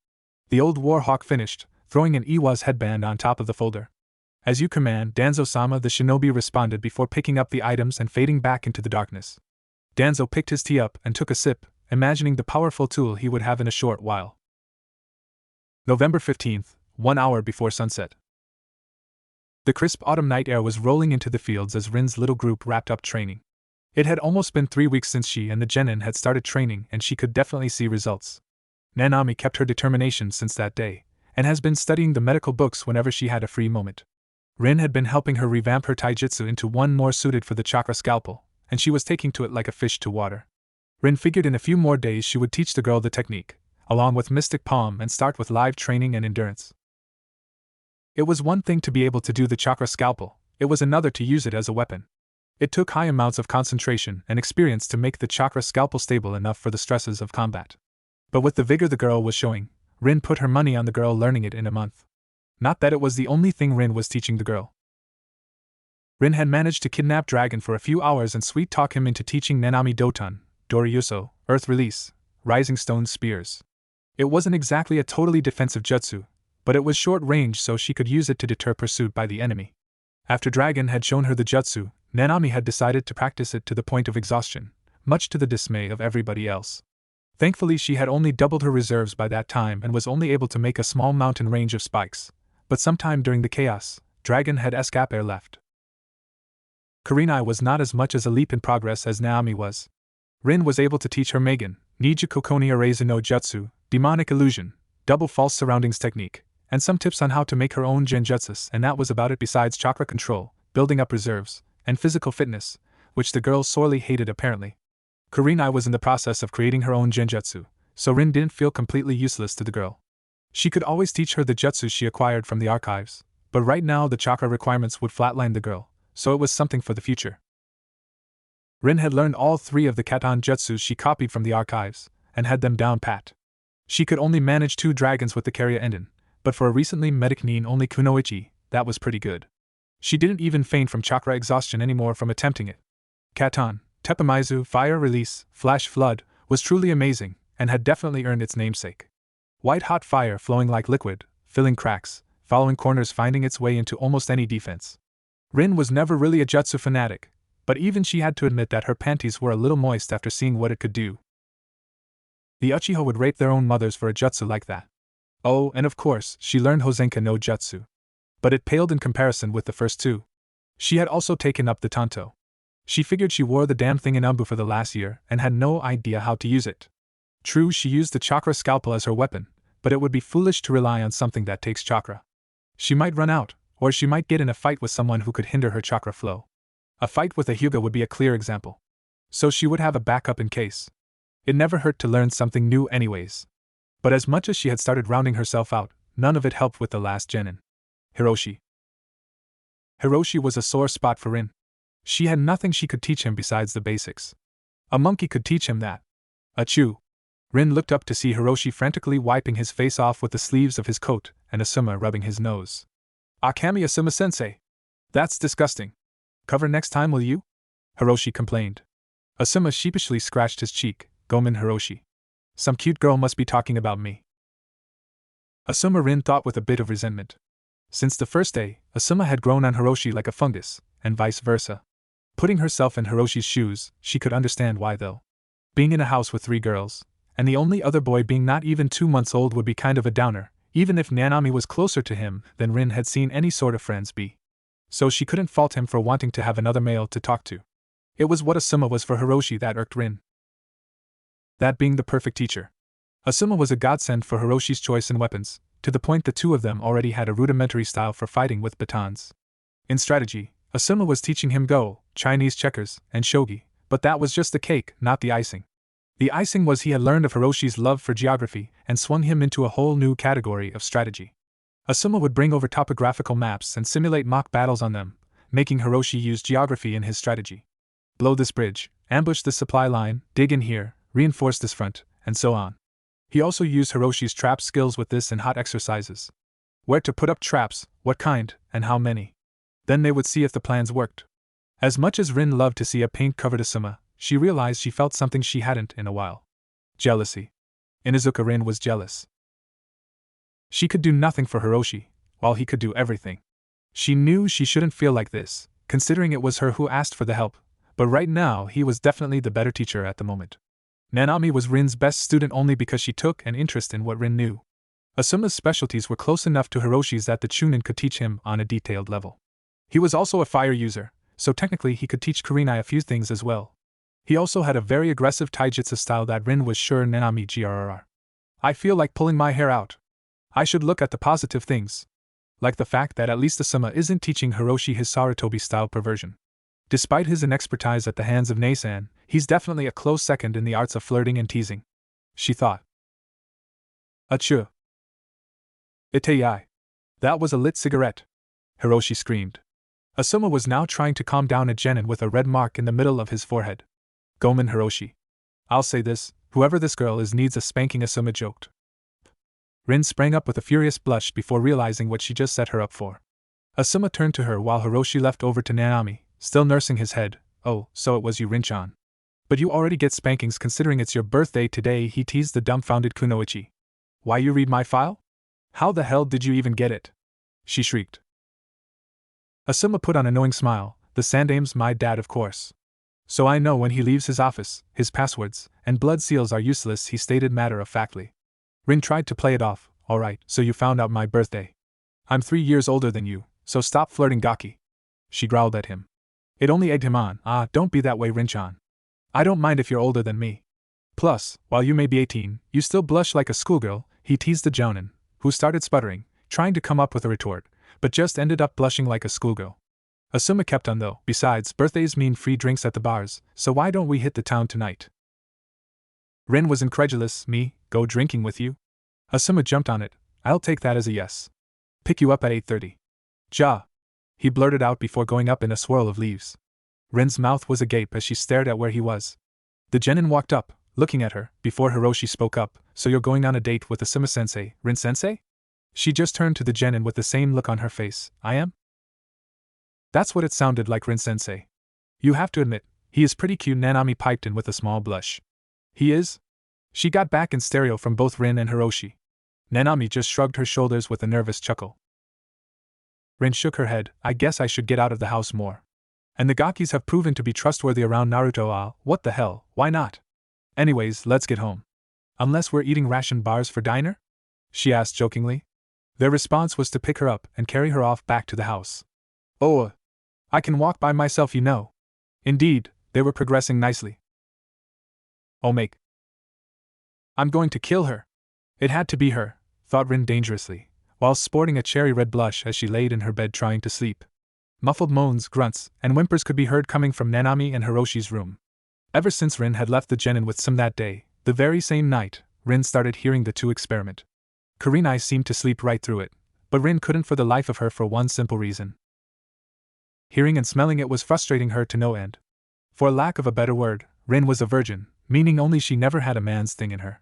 The old warhawk finished, throwing an Iwa's headband on top of the folder. As you command, Danzo-sama, the shinobi responded before picking up the items and fading back into the darkness. Danzo picked his tea up and took a sip, imagining the powerful tool he would have in a short while. November 15th, 1 hour before sunset. The crisp autumn night air was rolling into the fields as Rin's little group wrapped up training. It had almost been 3 weeks since she and the genin had started training, and she could definitely see results. Nanami kept her determination since that day, and has been studying the medical books whenever she had a free moment. Rin had been helping her revamp her taijutsu into one more suited for the chakra scalpel, and she was taking to it like a fish to water. Rin figured in a few more days she would teach the girl the technique, along with Mystic Palm, and start with live training and endurance. It was one thing to be able to do the chakra scalpel, it was another to use it as a weapon. It took high amounts of concentration and experience to make the chakra scalpel stable enough for the stresses of combat. But with the vigor the girl was showing, Rin put her money on the girl learning it in a month. Not that it was the only thing Rin was teaching the girl. Rin had managed to kidnap Dragon for a few hours and sweet-talk him into teaching Nanami Doton, Doryuso, Earth Release, Rising Stone Spears. It wasn't exactly a totally defensive jutsu, but it was short-range so she could use it to deter pursuit by the enemy. After Dragon had shown her the jutsu, Nanami had decided to practice it to the point of exhaustion, much to the dismay of everybody else. Thankfully she had only doubled her reserves by that time and was only able to make a small mountain range of spikes, but sometime during the chaos, Dragon had escape air left. Kurenai was not as much as a leap in progress as Naomi was. Rin was able to teach her Megan, Niju Kokoni Areze no Jutsu, Demonic Illusion, Double False Surroundings technique, and some tips on how to make her own genjutsus, and that was about it besides chakra control, building up reserves, and physical fitness, which the girl sorely hated apparently. Kurenai was in the process of creating her own genjutsu, so Rin didn't feel completely useless to the girl. She could always teach her the jutsu she acquired from the archives, but right now the chakra requirements would flatline the girl, so it was something for the future. Rin had learned all 3 of the Katon jutsus she copied from the archives, and had them down pat. She could only manage 2 dragons with the Karya Enden, but for a recently medic Nin only Kunoichi, that was pretty good. She didn't even faint from chakra exhaustion anymore from attempting it. Katon, Tepamaizu, Fire Release, Flash Flood, was truly amazing, and had definitely earned its namesake. White-hot fire flowing like liquid, filling cracks, following corners, finding its way into almost any defense. Rin was never really a jutsu fanatic, but even she had to admit that her panties were a little moist after seeing what it could do. The Uchiha would rape their own mothers for a jutsu like that. Oh, and of course, she learned Hosenka no Jutsu. but it paled in comparison with the first two. She had also taken up the tanto. She figured she wore the damn thing in Umbu for the last year and had no idea how to use it. True, she used the chakra scalpel as her weapon, but it would be foolish to rely on something that takes chakra. She might run out, or she might get in a fight with someone who could hinder her chakra flow. A fight with a Hyuga would be a clear example. So she would have a backup in case. It never hurt to learn something new anyways. But as much as she had started rounding herself out, none of it helped with the last genin. Hiroshi. Hiroshi was a sore spot for Rin. She had nothing she could teach him besides the basics. A monkey could teach him that. Achoo! Rin looked up to see Hiroshi frantically wiping his face off with the sleeves of his coat and Asuma rubbing his nose. Akami Asuma-sensei! That's disgusting. Cover next time, will you? Hiroshi complained. Asuma sheepishly scratched his cheek. Gomen Hiroshi. Some cute girl must be talking about me. Asuma Rin thought with a bit of resentment. Since the first day, Asuma had grown on Hiroshi like a fungus, and vice versa. Putting herself in Hiroshi's shoes, she could understand why though. Being in a house with 3 girls, and the only other boy being not even 2 months old would be kind of a downer, even if Nanami was closer to him than Rin had seen any sort of friends be. So she couldn't fault him for wanting to have another male to talk to. It was what Asuma was for Hiroshi that irked Rin. That being the perfect teacher. Asuma was a godsend for Hiroshi's choice in weapons, to the point the two of them already had a rudimentary style for fighting with batons. In strategy, Asuma was teaching him Go, Chinese checkers, and shogi, but that was just the cake, not the icing. The icing was he had learned of Hiroshi's love for geography and swung him into a whole new category of strategy. Asuma would bring over topographical maps and simulate mock battles on them, making Hiroshi use geography in his strategy. Blow this bridge, ambush this supply line, dig in here, reinforce this front, and so on. He also used Hiroshi's trap skills with this in hot exercises. Where to put up traps, what kind, and how many. Then they would see if the plans worked. As much as Rin loved to see a paint-covered Asuma, she realized she felt something she hadn't in a while. Jealousy. Inuzuka Rin was jealous. She could do nothing for Hiroshi, while he could do everything. She knew she shouldn't feel like this, considering it was her who asked for the help, but right now he was definitely the better teacher at the moment. Nanami was Rin's best student only because she took an interest in what Rin knew. Asuma's specialties were close enough to Hiroshi's that the Chunin could teach him on a detailed level. He was also a fire user, so technically he could teach Kurenai a few things as well. He also had a very aggressive taijutsu style that Rin was sure Nanami grrr. I feel like pulling my hair out. I should look at the positive things. Like the fact that at least Asuma isn't teaching Hiroshi his Sarutobi-style perversion. Despite his inexpertise at the hands of Neisan, he's definitely a close second in the arts of flirting and teasing. She thought. Achoo. Itei. That was a lit cigarette. Hiroshi screamed. Asuma was now trying to calm down a genin with a red mark in the middle of his forehead. Gomen Hiroshi. I'll say this, whoever this girl is needs a spanking, Asuma joked. Rin sprang up with a furious blush before realizing what she just set her up for. Asuma turned to her while Hiroshi left over to Nanami, still nursing his head. Oh, so it was you, Rin-chan. But you already get spankings considering it's your birthday today, he teased the dumbfounded Kunoichi. Why you read my file? How the hell did you even get it? She shrieked. Asuma put on a knowing smile. The Sandame's my dad, of course. So I know when he leaves his office, his passwords and blood seals are useless, he stated matter-of-factly. Rin tried to play it off. Alright, so you found out my birthday. I'm 3 years older than you, so stop flirting, Gaki. She growled at him. It only egged him on. Don't be that way, Rin-chan. I don't mind if you're older than me. Plus, while you may be 18, you still blush like a schoolgirl, he teased the Jounin, who started sputtering, trying to come up with a retort, but just ended up blushing like a schoolgirl. Asuma kept on though. Besides, birthdays mean free drinks at the bars, so why don't we hit the town tonight? Rin was incredulous. Me, go drinking with you? Asuma jumped on it. I'll take that as a yes. Pick you up at 8:30. Ja. He blurted out before going up in a swirl of leaves. Rin's mouth was agape as she stared at where he was. The genin walked up, looking at her, before Hiroshi spoke up. So you're going on a date with Asuma-sensei, Rin-sensei? She just turned to the genin with the same look on her face. I am? That's what it sounded like, Rin-sensei. You have to admit, he is pretty cute, Nanami piped in with a small blush. He is? She got back in stereo from both Rin and Hiroshi. Nanami just shrugged her shoulders with a nervous chuckle. Rin shook her head. I guess I should get out of the house more. And the Gakis have proven to be trustworthy around Naruto. What the hell, why not? Anyways, let's get home. Unless we're eating ration bars for diner? She asked jokingly. Their response was to pick her up and carry her off back to the house. Oh, I can walk by myself, you know. Indeed, they were progressing nicely. Oh, make. I'm going to kill her. It had to be her, thought Rin dangerously, while sporting a cherry red blush as she laid in her bed trying to sleep. Muffled moans, grunts, and whimpers could be heard coming from Nanami and Hiroshi's room. Ever since Rin had left the genin with Sim that day, the very same night, Rin started hearing the two experiment. Kurenai seemed to sleep right through it, but Rin couldn't for the life of her for one simple reason. Hearing and smelling it was frustrating her to no end. For lack of a better word, Rin was a virgin, meaning only she never had a man's thing in her.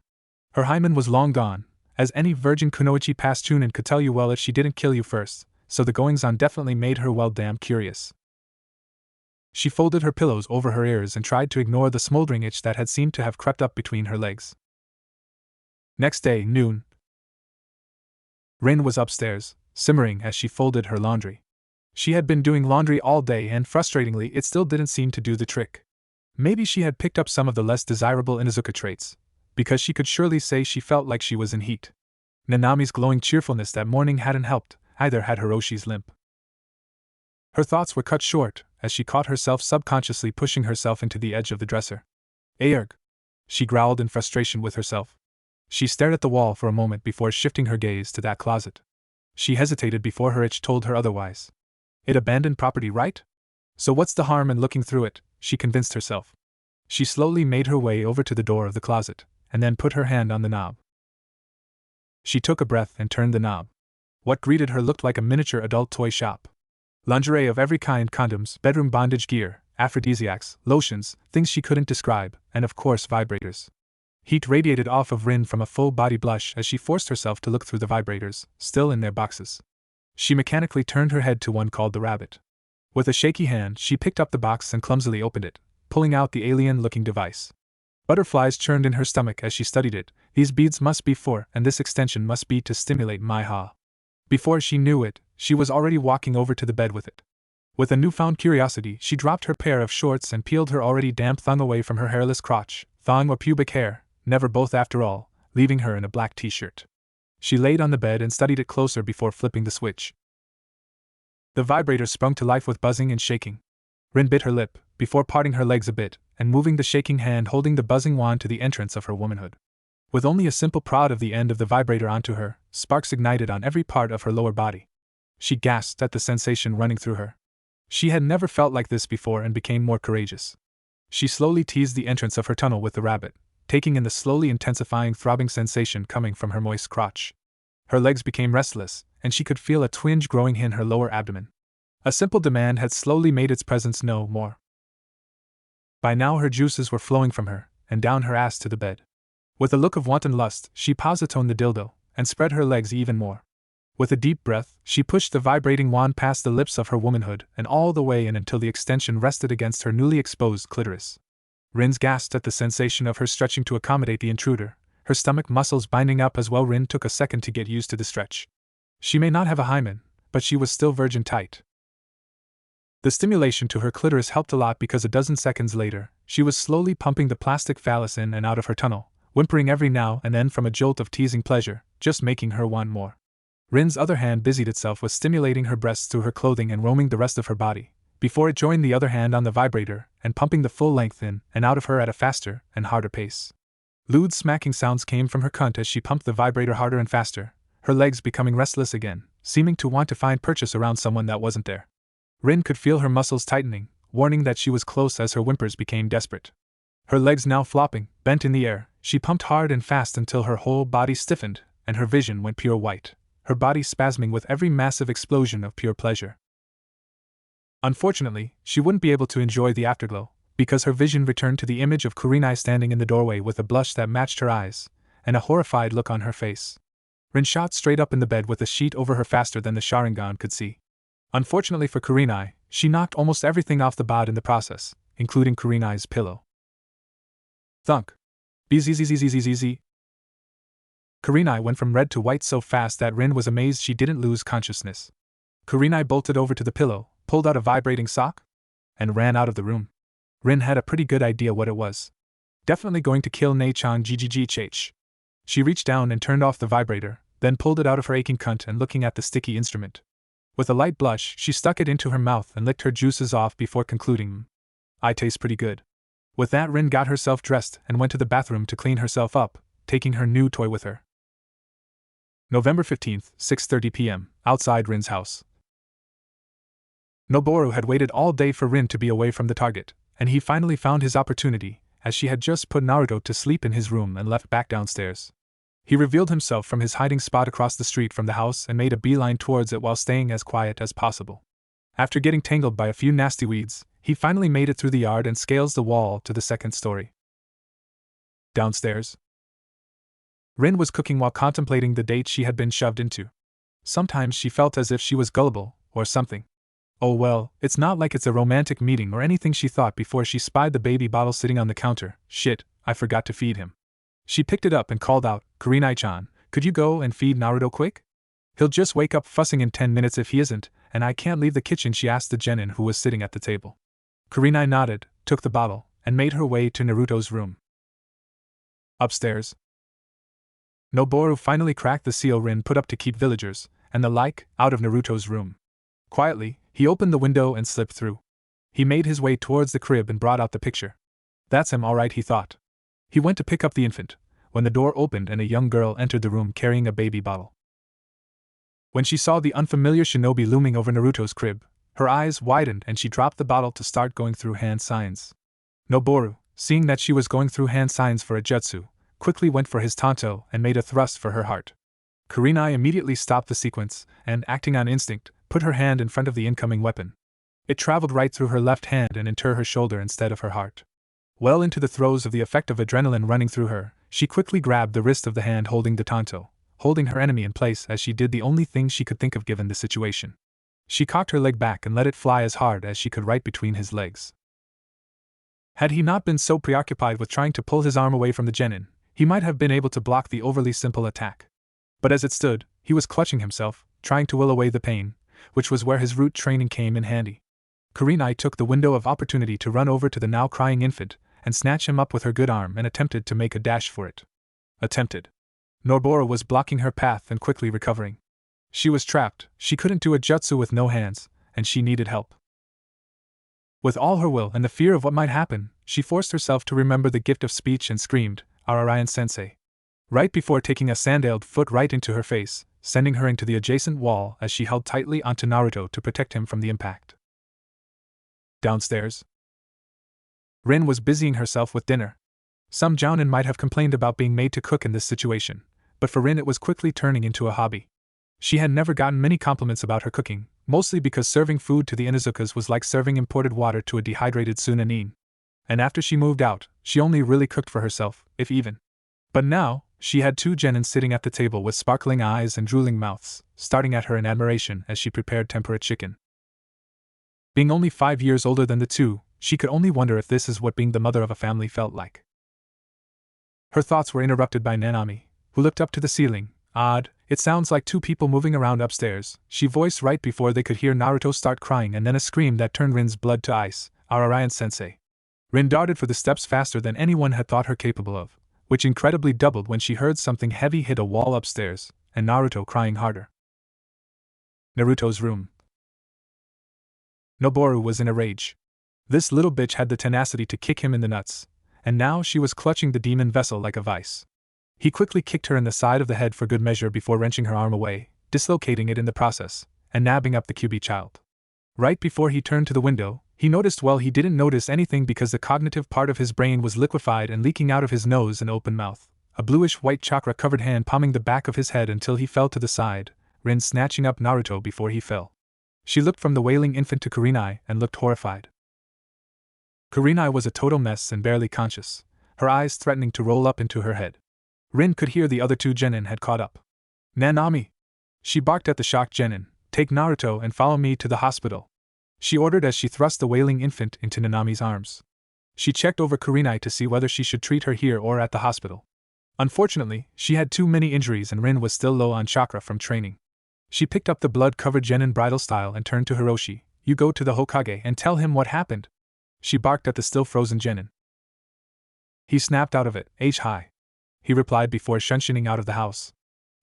Her hymen was long gone, as any virgin kunoichi past chunin could tell you well if she didn't kill you first, so the goings-on definitely made her well damn curious. She folded her pillows over her ears and tried to ignore the smoldering itch that had seemed to have crept up between her legs. Next day, noon. Rin was upstairs, simmering as she folded her laundry. She had been doing laundry all day and frustratingly it still didn't seem to do the trick. Maybe she had picked up some of the less desirable Inuzuka traits, because she could surely say she felt like she was in heat. Nanami's glowing cheerfulness that morning hadn't helped, either had Hiroshi's limp. Her thoughts were cut short, as she caught herself subconsciously pushing herself into the edge of the dresser. Aerg! She growled in frustration with herself. She stared at the wall for a moment before shifting her gaze to that closet. She hesitated before her itch told her otherwise. It abandoned property, right? So what's the harm in looking through it, she convinced herself. She slowly made her way over to the door of the closet, and then put her hand on the knob. She took a breath and turned the knob. What greeted her looked like a miniature adult toy shop. Lingerie of every kind, condoms, bedroom bondage gear, aphrodisiacs, lotions, things she couldn't describe, and of course vibrators. Heat radiated off of Rin from a full-body blush as she forced herself to look through the vibrators, still in their boxes. She mechanically turned her head to one called the rabbit. With a shaky hand, she picked up the box and clumsily opened it, pulling out the alien-looking device. Butterflies churned in her stomach as she studied it. These beads must be for, and this extension must be to stimulate my ha. Before she knew it, she was already walking over to the bed with it. With a newfound curiosity, she dropped her pair of shorts and peeled her already damp thong away from her hairless crotch, thong or pubic hair, never both after all, leaving her in a black t-shirt. She laid on the bed and studied it closer before flipping the switch. The vibrator sprung to life with buzzing and shaking. Rin bit her lip, before parting her legs a bit, and moving the shaking hand holding the buzzing wand to the entrance of her womanhood. With only a simple prod of the end of the vibrator onto her, sparks ignited on every part of her lower body. She gasped at the sensation running through her. She had never felt like this before and became more courageous. She slowly teased the entrance of her tunnel with the rabbit, taking in the slowly intensifying throbbing sensation coming from her moist crotch. Her legs became restless, and she could feel a twinge growing in her lower abdomen. A simple demand had slowly made its presence known more. By now her juices were flowing from her, and down her ass to the bed. With a look of wanton lust, she pausatoned the dildo, and spread her legs even more. With a deep breath, she pushed the vibrating wand past the lips of her womanhood and all the way in until the extension rested against her newly exposed clitoris. Rin gasped at the sensation of her stretching to accommodate the intruder, her stomach muscles binding up as well. Rin took a second to get used to the stretch. She may not have a hymen, but she was still virgin tight. The stimulation to her clitoris helped a lot because a dozen seconds later, she was slowly pumping the plastic phallus in and out of her tunnel, whimpering every now and then from a jolt of teasing pleasure, just making her want more. Rin's other hand busied itself with stimulating her breasts through her clothing and roaming the rest of her body, before it joined the other hand on the vibrator and pumping the full length in and out of her at a faster and harder pace. Lewd smacking sounds came from her cunt as she pumped the vibrator harder and faster, her legs becoming restless again, seeming to want to find purchase around someone that wasn't there. Rin could feel her muscles tightening, warning that she was close as her whimpers became desperate. Her legs now flopping, bent in the air, she pumped hard and fast until her whole body stiffened, and her vision went pure white, her body spasming with every massive explosion of pure pleasure. Unfortunately, she wouldn't be able to enjoy the afterglow, because her vision returned to the image of Kurenai standing in the doorway with a blush that matched her eyes, and a horrified look on her face. Rin shot straight up in the bed with the sheet over her faster than the Sharingan could see. Unfortunately for Kurenai, she knocked almost everything off the bod in the process, including Kurenai's pillow. Thunk. Bzzzzzzzzz. Kurenai went from red to white so fast that Rin was amazed she didn't lose consciousness. Kurenai bolted over to the pillow, pulled out a vibrating sock, and ran out of the room. Rin had a pretty good idea what it was. Definitely going to kill Nei-chan GGGH. She reached down and turned off the vibrator, then pulled it out of her aching cunt and looking at the sticky instrument. With a light blush, she stuck it into her mouth and licked her juices off before concluding, "I taste pretty good." With that, Rin got herself dressed and went to the bathroom to clean herself up, taking her new toy with her. November 15th, 6:30 p.m., outside Rin's house. Noboru had waited all day for Rin to be away from the target, and he finally found his opportunity, as she had just put Naruto to sleep in his room and left back downstairs. He revealed himself from his hiding spot across the street from the house and made a beeline towards it while staying as quiet as possible. After getting tangled by a few nasty weeds, he finally made it through the yard and scales the wall to the second story. Downstairs, Rin was cooking while contemplating the date she had been shoved into. Sometimes she felt as if she was gullible, or something. Oh well, it's not like it's a romantic meeting or anything, she thought before she spied the baby bottle sitting on the counter. Shit, I forgot to feed him. She picked it up and called out, "Kurenai-chan, could you go and feed Naruto quick? He'll just wake up fussing in 10 minutes if he isn't, and I can't leave the kitchen," she asked the genin who was sitting at the table. Kurenai nodded, took the bottle, and made her way to Naruto's room. Upstairs, Noboru finally cracked the seal Rin put up to keep villagers, and the like, out of Naruto's room. Quietly, he opened the window and slipped through. He made his way towards the crib and brought out the picture. That's him all right, he thought. He went to pick up the infant, when the door opened and a young girl entered the room carrying a baby bottle. When she saw the unfamiliar shinobi looming over Naruto's crib, her eyes widened and she dropped the bottle to start going through hand signs. Noboru, seeing that she was going through hand signs for a jutsu, quickly went for his tanto and made a thrust for her heart. Kurenai immediately stopped the sequence and, acting on instinct, put her hand in front of the incoming weapon. It traveled right through her left hand and into her shoulder instead of her heart. Well into the throes of the effect of adrenaline running through her, she quickly grabbed the wrist of the hand holding the tanto, holding her enemy in place as she did the only thing she could think of given the situation. She cocked her leg back and let it fly as hard as she could right between his legs. Had he not been so preoccupied with trying to pull his arm away from the genin, he might have been able to block the overly simple attack. But as it stood, he was clutching himself, trying to will away the pain, which was where his root training came in handy. Kurenai took the window of opportunity to run over to the now crying infant, and snatch him up with her good arm and attempted to make a dash for it. Attempted. Noboru was blocking her path and quickly recovering. She was trapped, she couldn't do a jutsu with no hands, and she needed help. With all her will and the fear of what might happen, she forced herself to remember the gift of speech and screamed, "Ararayan-sensei." Right before taking a sandaled foot right into her face, sending her into the adjacent wall as she held tightly onto Naruto to protect him from the impact. Downstairs, Rin was busying herself with dinner. Some jounin might have complained about being made to cook in this situation, but for Rin it was quickly turning into a hobby. She had never gotten many compliments about her cooking, mostly because serving food to the Inuzukas was like serving imported water to a dehydrated Sunanin. And after she moved out, she only really cooked for herself, if even. But now, she had two genin sitting at the table with sparkling eyes and drooling mouths, staring at her in admiration as she prepared tempura chicken. Being only 5 years older than the two, she could only wonder if this is what being the mother of a family felt like. Her thoughts were interrupted by Nanami, who looked up to the ceiling. "Odd, it sounds like two people moving around upstairs," she voiced right before they could hear Naruto start crying, and then a scream that turned Rin's blood to ice. "Ararayan-sensei." Rin darted for the steps faster than anyone had thought her capable of, which incredibly doubled when she heard something heavy hit a wall upstairs, and Naruto crying harder. Naruto's room. Noboru was in a rage. This little bitch had the tenacity to kick him in the nuts, and now she was clutching the demon vessel like a vice. He quickly kicked her in the side of the head for good measure before wrenching her arm away, dislocating it in the process, and nabbing up the QB child. Right before he turned to the window, he noticed he didn't notice anything because the cognitive part of his brain was liquefied and leaking out of his nose and open mouth, a bluish-white chakra-covered hand palming the back of his head until he fell to the side, Rin snatching up Naruto before he fell. She looked from the wailing infant to Kurenai and looked horrified. Kurenai was a total mess and barely conscious, her eyes threatening to roll up into her head. Rin could hear the other two genin had caught up. "Nanami!" She barked at the shocked genin, "Take Naruto and follow me to the hospital," she ordered as she thrust the wailing infant into Nanami's arms. She checked over Kurenai to see whether she should treat her here or at the hospital. Unfortunately, she had too many injuries and Rin was still low on chakra from training. She picked up the blood-covered genin bridal style and turned to Hiroshi. "You go to the Hokage and tell him what happened," she barked at the still-frozen genin. He snapped out of it, "H-high," he replied before shunshining out of the house.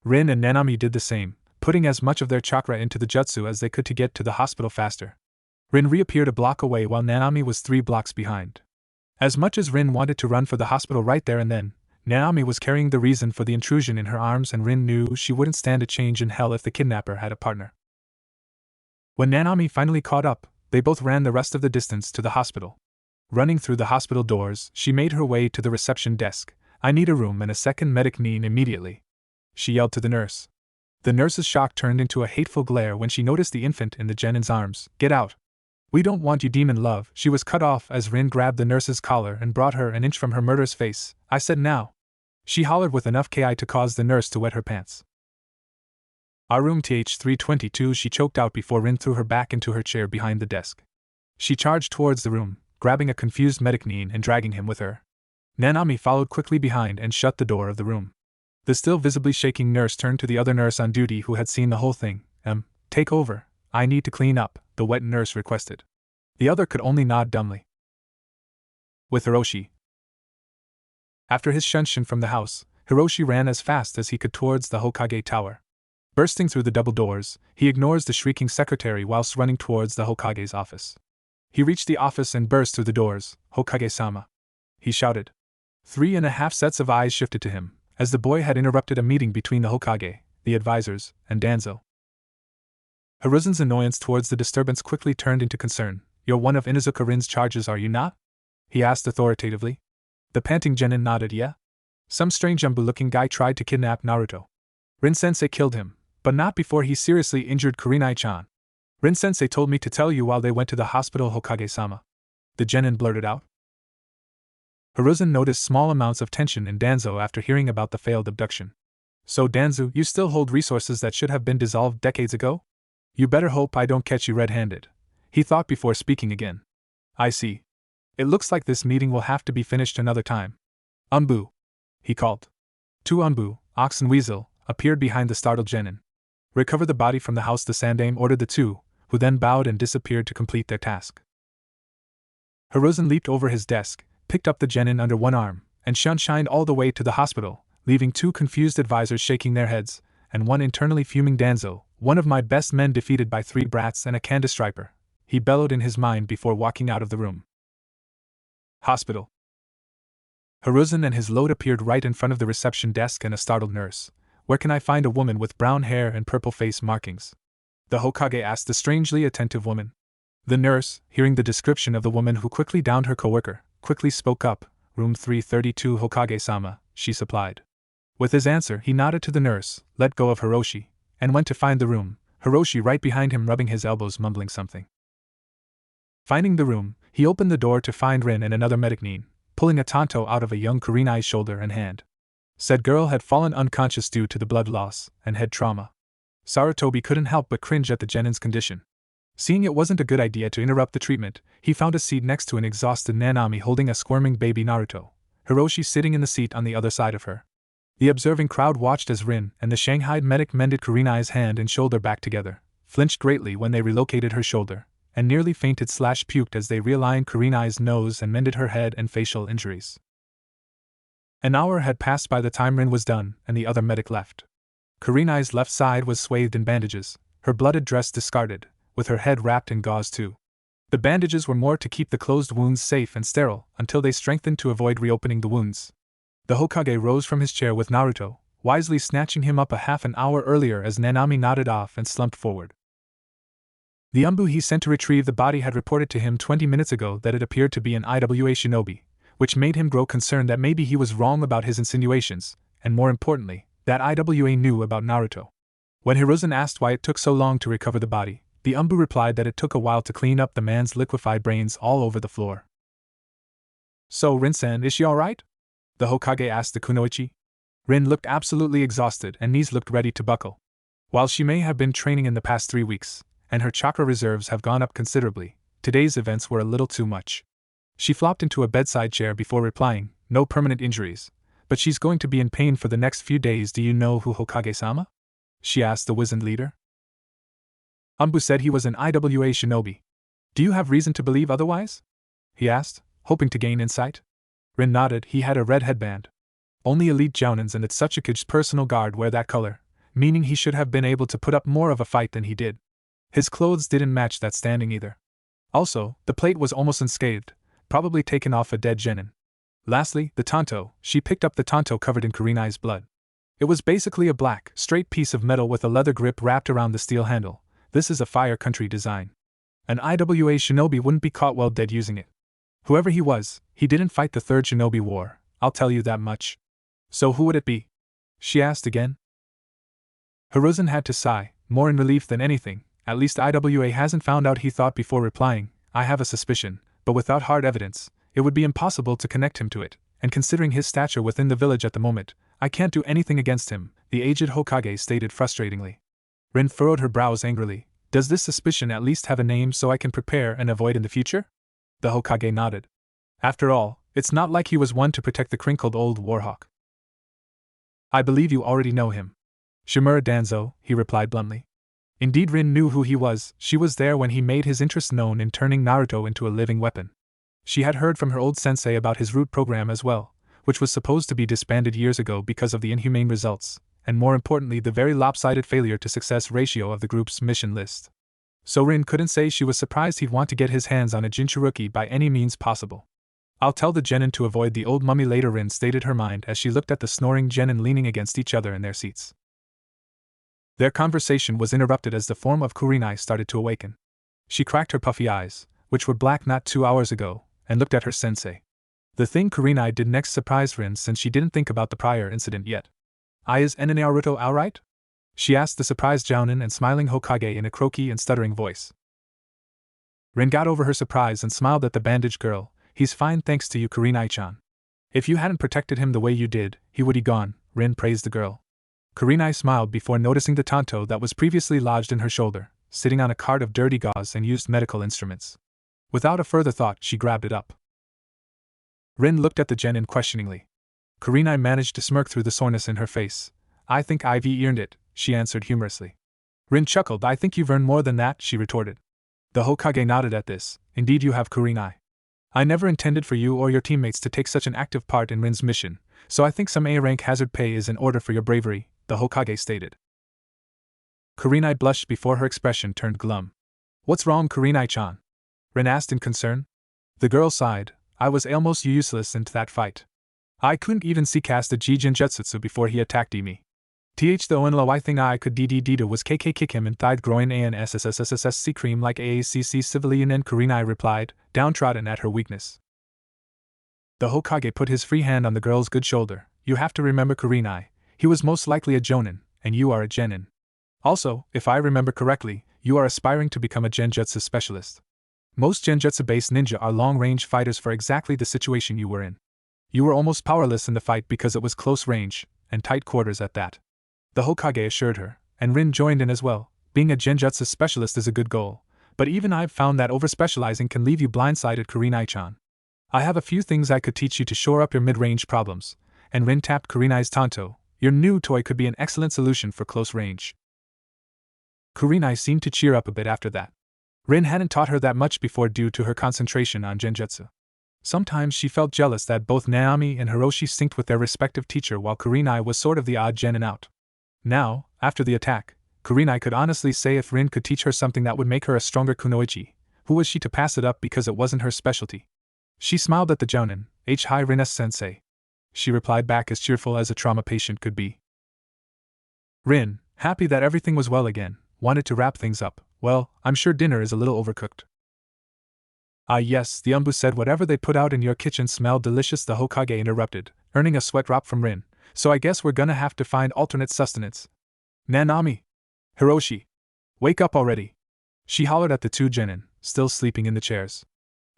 Rin and Nanami did the same, putting as much of their chakra into the jutsu as they could to get to the hospital faster. Rin reappeared a block away while Nanami was 3 blocks behind. As much as Rin wanted to run for the hospital right there and then, Nanami was carrying the reason for the intrusion in her arms, and Rin knew she wouldn't stand a change in hell if the kidnapper had a partner. When Nanami finally caught up, they both ran the rest of the distance to the hospital. Running through the hospital doors, she made her way to the reception desk. "I need a room and a second medic need immediately," she yelled to the nurse. The nurse's shock turned into a hateful glare when she noticed the infant in the Genin's arms. "Get out! We don't want you, demon love." She was cut off as Rin grabbed the nurse's collar and brought her an inch from her murderous face. "I said now!" She hollered with enough ki to cause the nurse to wet her pants. "Our room TH322," she choked out before Rin threw her back into her chair behind the desk. She charged towards the room, grabbing a confused medic Nin and dragging him with her. Nanami followed quickly behind and shut the door of the room. The still visibly shaking nurse turned to the other nurse on duty who had seen the whole thing. Take over. I need to clean up," the wet nurse requested. The other could only nod dumbly. With Hiroshi. After his shunshin from the house, Hiroshi ran as fast as he could towards the Hokage tower. Bursting through the double doors, he ignores the shrieking secretary whilst running towards the Hokage's office. He reached the office and burst through the doors. "Hokage-sama," he shouted. 3.5 sets of eyes shifted to him, as the boy had interrupted a meeting between the Hokage, the advisors, and Danzo. Hiruzen's annoyance towards the disturbance quickly turned into concern. "You're one of Inuzuka Rin's charges, are you not?" he asked authoritatively. The panting genin nodded. "Yeah. Some strange Umbu-looking guy tried to kidnap Naruto. Rin-sensei killed him, but not before he seriously injured Kurenai-chan. Rin-sensei told me to tell you while they went to the hospital, Hokage-sama," the genin blurted out. Hiruzen noticed small amounts of tension in Danzo after hearing about the failed abduction. "So Danzo, you still hold resources that should have been dissolved decades ago? You better hope I don't catch you red-handed," he thought before speaking again. "I see. It looks like this meeting will have to be finished another time. Umbu," he called. 2 Umbu, Ox and Weasel, appeared behind the startled genin. "Recover the body from the house," the Sandaime ordered the 2, who then bowed and disappeared to complete their task. Hiruzen leaped over his desk, picked up the genin under one arm, and shined all the way to the hospital, leaving 2 confused advisors shaking their heads, and 1 internally fuming. "Danzo, one of my best men defeated by 3 brats and a Candastriper," he bellowed in his mind before walking out of the room. Hospital. Hiruzen and his load appeared right in front of the reception desk and a startled nurse. "Where can I find a woman with brown hair and purple face markings?" the Hokage asked the strangely attentive woman. The nurse, hearing the description of the woman who quickly downed her coworker, quickly spoke up. "Room 332, Hokage-sama," she supplied. With his answer, he nodded to the nurse, let go of Hiroshi, and went to find the room, Hiroshi right behind him rubbing his elbows mumbling something. Finding the room, he opened the door to find Rin and another medic Nin, pulling a tanto out of a young Kurenai's shoulder and hand. Said girl had fallen unconscious due to the blood loss and head trauma. Sarutobi couldn't help but cringe at the genin's condition. Seeing it wasn't a good idea to interrupt the treatment, he found a seat next to an exhausted Nanami holding a squirming baby Naruto, Hiroshi sitting in the seat on the other side of her. The observing crowd watched as Rin and the Shanghai medic mended Kurenai's hand and shoulder back together, flinched greatly when they relocated her shoulder, and nearly fainted/puked as they realigned Kurenai's nose and mended her head and facial injuries. An hour had passed by the time Rin was done and the other medic left. Kurenai's left side was swathed in bandages, her blooded dress discarded, with her head wrapped in gauze too. The bandages were more to keep the closed wounds safe and sterile until they strengthened to avoid reopening the wounds. The Hokage rose from his chair with Naruto, wisely snatching him up a half an hour earlier as Nanami nodded off and slumped forward. The Umbu he sent to retrieve the body had reported to him 20 minutes ago that it appeared to be an IWA shinobi, which made him grow concerned that maybe he was wrong about his insinuations, and more importantly, that IWA knew about Naruto. When Hiruzen asked why it took so long to recover the body, the Umbu replied that it took a while to clean up the man's liquefied brains all over the floor. "So, Rin-san, is she alright?" the Hokage asked the kunoichi. Rin looked absolutely exhausted and knees looked ready to buckle. While she may have been training in the past 3 weeks, and her chakra reserves have gone up considerably, today's events were a little too much. She flopped into a bedside chair before replying, "No permanent injuries, but she's going to be in pain for the next few days. Do you know who Hokage-sama?" she asked the wizened leader. Umbu said he was an IWA shinobi. "Do you have reason to believe otherwise?" he asked, hoping to gain insight. Rin nodded. He had a red headband. "Only elite jounins and Itsutsukige's personal guard wear that color," meaning he should have been able to put up more of a fight than he did. His clothes didn't match that standing either. Also, the plate was almost unscathed, probably taken off a dead genin. Lastly, the tanto. She picked up the tanto covered in Kurenai's blood. It was basically a black, straight piece of metal with a leather grip wrapped around the steel handle. This is a Fire Country design. An IWA shinobi wouldn't be caught well dead using it. Whoever he was, he didn't fight the Third Shinobi War, I'll tell you that much. So who would it be? She asked again. Hiruzen had to sigh, more in relief than anything. At least IWA hasn't found out, he thought before replying. I have a suspicion, but without hard evidence, it would be impossible to connect him to it, and considering his stature within the village at the moment, I can't do anything against him, the aged Hokage stated frustratingly. Rin furrowed her brows angrily. Does this suspicion at least have a name so I can prepare and avoid in the future? The Hokage nodded. After all, it's not like he was one to protect the crinkled old warhawk. I believe you already know him. Shimura Danzo, he replied bluntly. Indeed, Rin knew who he was. She was there when he made his interest known in turning Naruto into a living weapon. She had heard from her old sensei about his root program as well, which was supposed to be disbanded years ago because of the inhumane results, and more importantly the very lopsided failure to success ratio of the group's mission list. So Rin couldn't say she was surprised he'd want to get his hands on a Jinchuruki by any means possible. I'll tell the genin to avoid the old mummy later, Rin stated her mind as she looked at the snoring genin leaning against each other in their seats. Their conversation was interrupted as the form of Kurenai started to awaken. She cracked her puffy eyes, which were black not 2 hours ago, and looked at her sensei. The thing Kurenai did next surprised Rin since she didn't think about the prior incident yet. Is Naruto alright? She asked the surprised Jounin and smiling Hokage in a croaky and stuttering voice. Rin got over her surprise and smiled at the bandaged girl. He's fine thanks to you, Kurenai-chan. If you hadn't protected him the way you did, he would be gone, Rin praised the girl. Kurenai smiled before noticing the tanto that was previously lodged in her shoulder, sitting on a cart of dirty gauze and used medical instruments. Without a further thought, she grabbed it up. Rin looked at the genin questioningly. Kurenai managed to smirk through the soreness in her face. I think I've earned it, she answered humorously. Rin chuckled. I think you've earned more than that, she retorted. The Hokage nodded at this. Indeed you have, Kurenai. I never intended for you or your teammates to take such an active part in Rin's mission, so I think some A-rank hazard pay is in order for your bravery, the Hokage stated. Kurenai blushed before her expression turned glum. What's wrong, Kurenai-chan? Rin asked in concern. The girl sighed. I was almost useless in that fight. I couldn't even see cast a Jijin Jutsu before he attacked me. The only thing I could do was kick him in thigh groin and SSSSSC cream like AACC civilian, and Kurenai replied, downtrodden at her weakness. The Hokage put his free hand on the girl's good shoulder. You have to remember, Kurenai, he was most likely a jonin, and you are a genin. Also, if I remember correctly, you are aspiring to become a genjutsu specialist. Most genjutsu-based ninja are long-range fighters for exactly the situation you were in. You were almost powerless in the fight because it was close range, and tight quarters at that. The Hokage assured her, and Rin joined in as well. Being a genjutsu specialist is a good goal, but even I've found that over-specializing can leave you blindsided, Kurenai-chan. I have a few things I could teach you to shore up your mid-range problems, and Rin tapped Kurenai's tanto. Your new toy could be an excellent solution for close range. Kurenai seemed to cheer up a bit after that. Rin hadn't taught her that much before due to her concentration on genjutsu. Sometimes she felt jealous that both Naomi and Hiroshi synced with their respective teacher while Kurenai was sort of the odd genin out. Now, after the attack, Kurenai could honestly say if Rin could teach her something that would make her a stronger kunoichi, who was she to pass it up because it wasn't her specialty? She smiled at the jounin. Hi Rin-sensei. She replied back as cheerful as a trauma patient could be. Rin, happy that everything was well again, wanted to wrap things up. Well, I'm sure dinner is a little overcooked. Ah yes, the umbu said whatever they put out in your kitchen smelled delicious, the Hokage interrupted, earning a sweat drop from Rin. So I guess we're gonna have to find alternate sustenance. Nanami! Hiroshi! Wake up already! She hollered at the two genin, still sleeping in the chairs.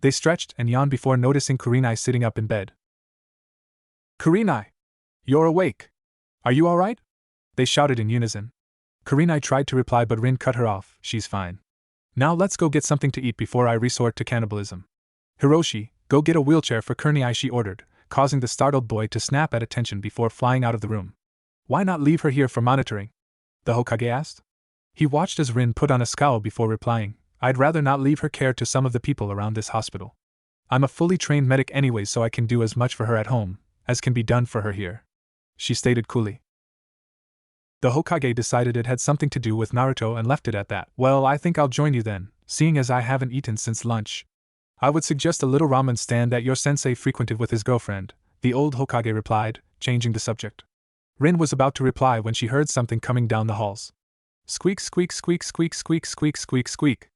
They stretched and yawned before noticing Kurenai sitting up in bed. Kurenai! You're awake! Are you alright? They shouted in unison. Kurenai tried to reply but Rin cut her off. She's fine. Now let's go get something to eat before I resort to cannibalism. Hiroshi, go get a wheelchair for Kurenai, she ordered, causing the startled boy to snap at attention before flying out of the room. Why not leave her here for monitoring? The Hokage asked. He watched as Rin put on a scowl before replying, I'd rather not leave her care to some of the people around this hospital. I'm a fully trained medic anyway, so I can do as much for her at home as can be done for her here, she stated coolly. The Hokage decided it had something to do with Naruto and left it at that. Well, I think I'll join you then, seeing as I haven't eaten since lunch. I would suggest a little ramen stand that your sensei frequented with his girlfriend, the old Hokage replied, changing the subject. Rin was about to reply when she heard something coming down the halls. Squeak, squeak, squeak, squeak, squeak, squeak, squeak, squeak.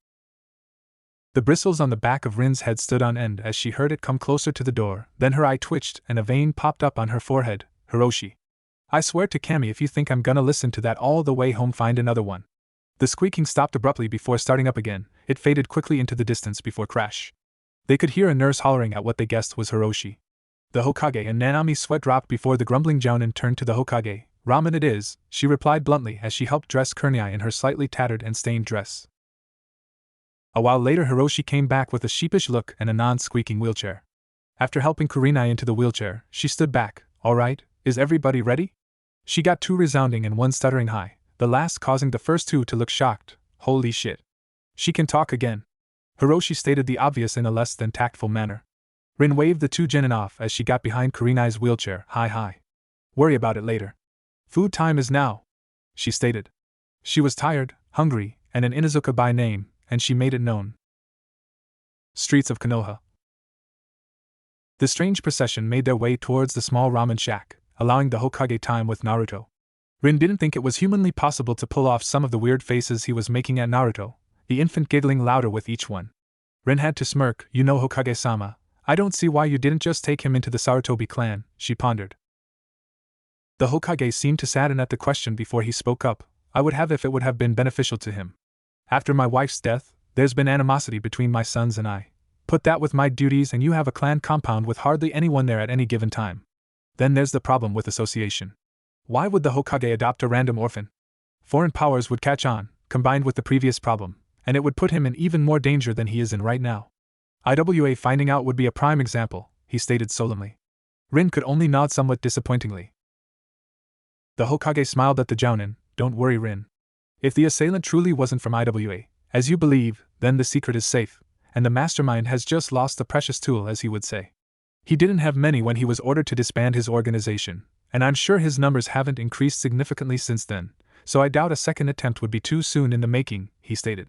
The bristles on the back of Rin's head stood on end as she heard it come closer to the door, then her eye twitched and a vein popped up on her forehead. Hiroshi. I swear to Kami, if you think I'm gonna listen to that all the way home, find another one. The squeaking stopped abruptly before starting up again. It faded quickly into the distance before crash. They could hear a nurse hollering at what they guessed was Hiroshi. The Hokage and Nanami's sweat dropped before the grumbling Jounin turned to the Hokage. Ramen it is, she replied bluntly as she helped dress Kurenai in her slightly tattered and stained dress. A while later Hiroshi came back with a sheepish look and a non-squeaking wheelchair. After helping Kurenai into the wheelchair, she stood back. All right, is everybody ready? She got two resounding and one stuttering high, the last causing the first two to look shocked. Holy shit. She can talk again. Hiroshi stated the obvious in a less than tactful manner. Rin waved the two genin off as she got behind Kurenai's wheelchair. Hi. Worry about it later. Food time is now, she stated. She was tired, hungry, and an Inuzuka by name, and she made it known. Streets of Konoha. The strange procession made their way towards the small ramen shack, allowing the Hokage time with Naruto. Rin didn't think it was humanly possible to pull off some of the weird faces he was making at Naruto, the infant giggling louder with each one. Rin had to smirk. You know, Hokage-sama, I don't see why you didn't just take him into the Sarutobi clan, she pondered. The Hokage seemed to sadden at the question before he spoke up. I would have if it would have been beneficial to him. After my wife's death, there's been animosity between my sons and I. Put that with my duties and you have a clan compound with hardly anyone there at any given time. Then there's the problem with association. Why would the Hokage adopt a random orphan? Foreign powers would catch on, combined with the previous problem, and it would put him in even more danger than he is in right now. IWA finding out would be a prime example, he stated solemnly. Rin could only nod somewhat disappointingly. The Hokage smiled at the Jounin. Don't worry, Rin. If the assailant truly wasn't from IWA, as you believe, then the secret is safe, and the mastermind has just lost a precious tool, as he would say. He didn't have many when he was ordered to disband his organization, and I'm sure his numbers haven't increased significantly since then, so I doubt a second attempt would be too soon in the making, he stated.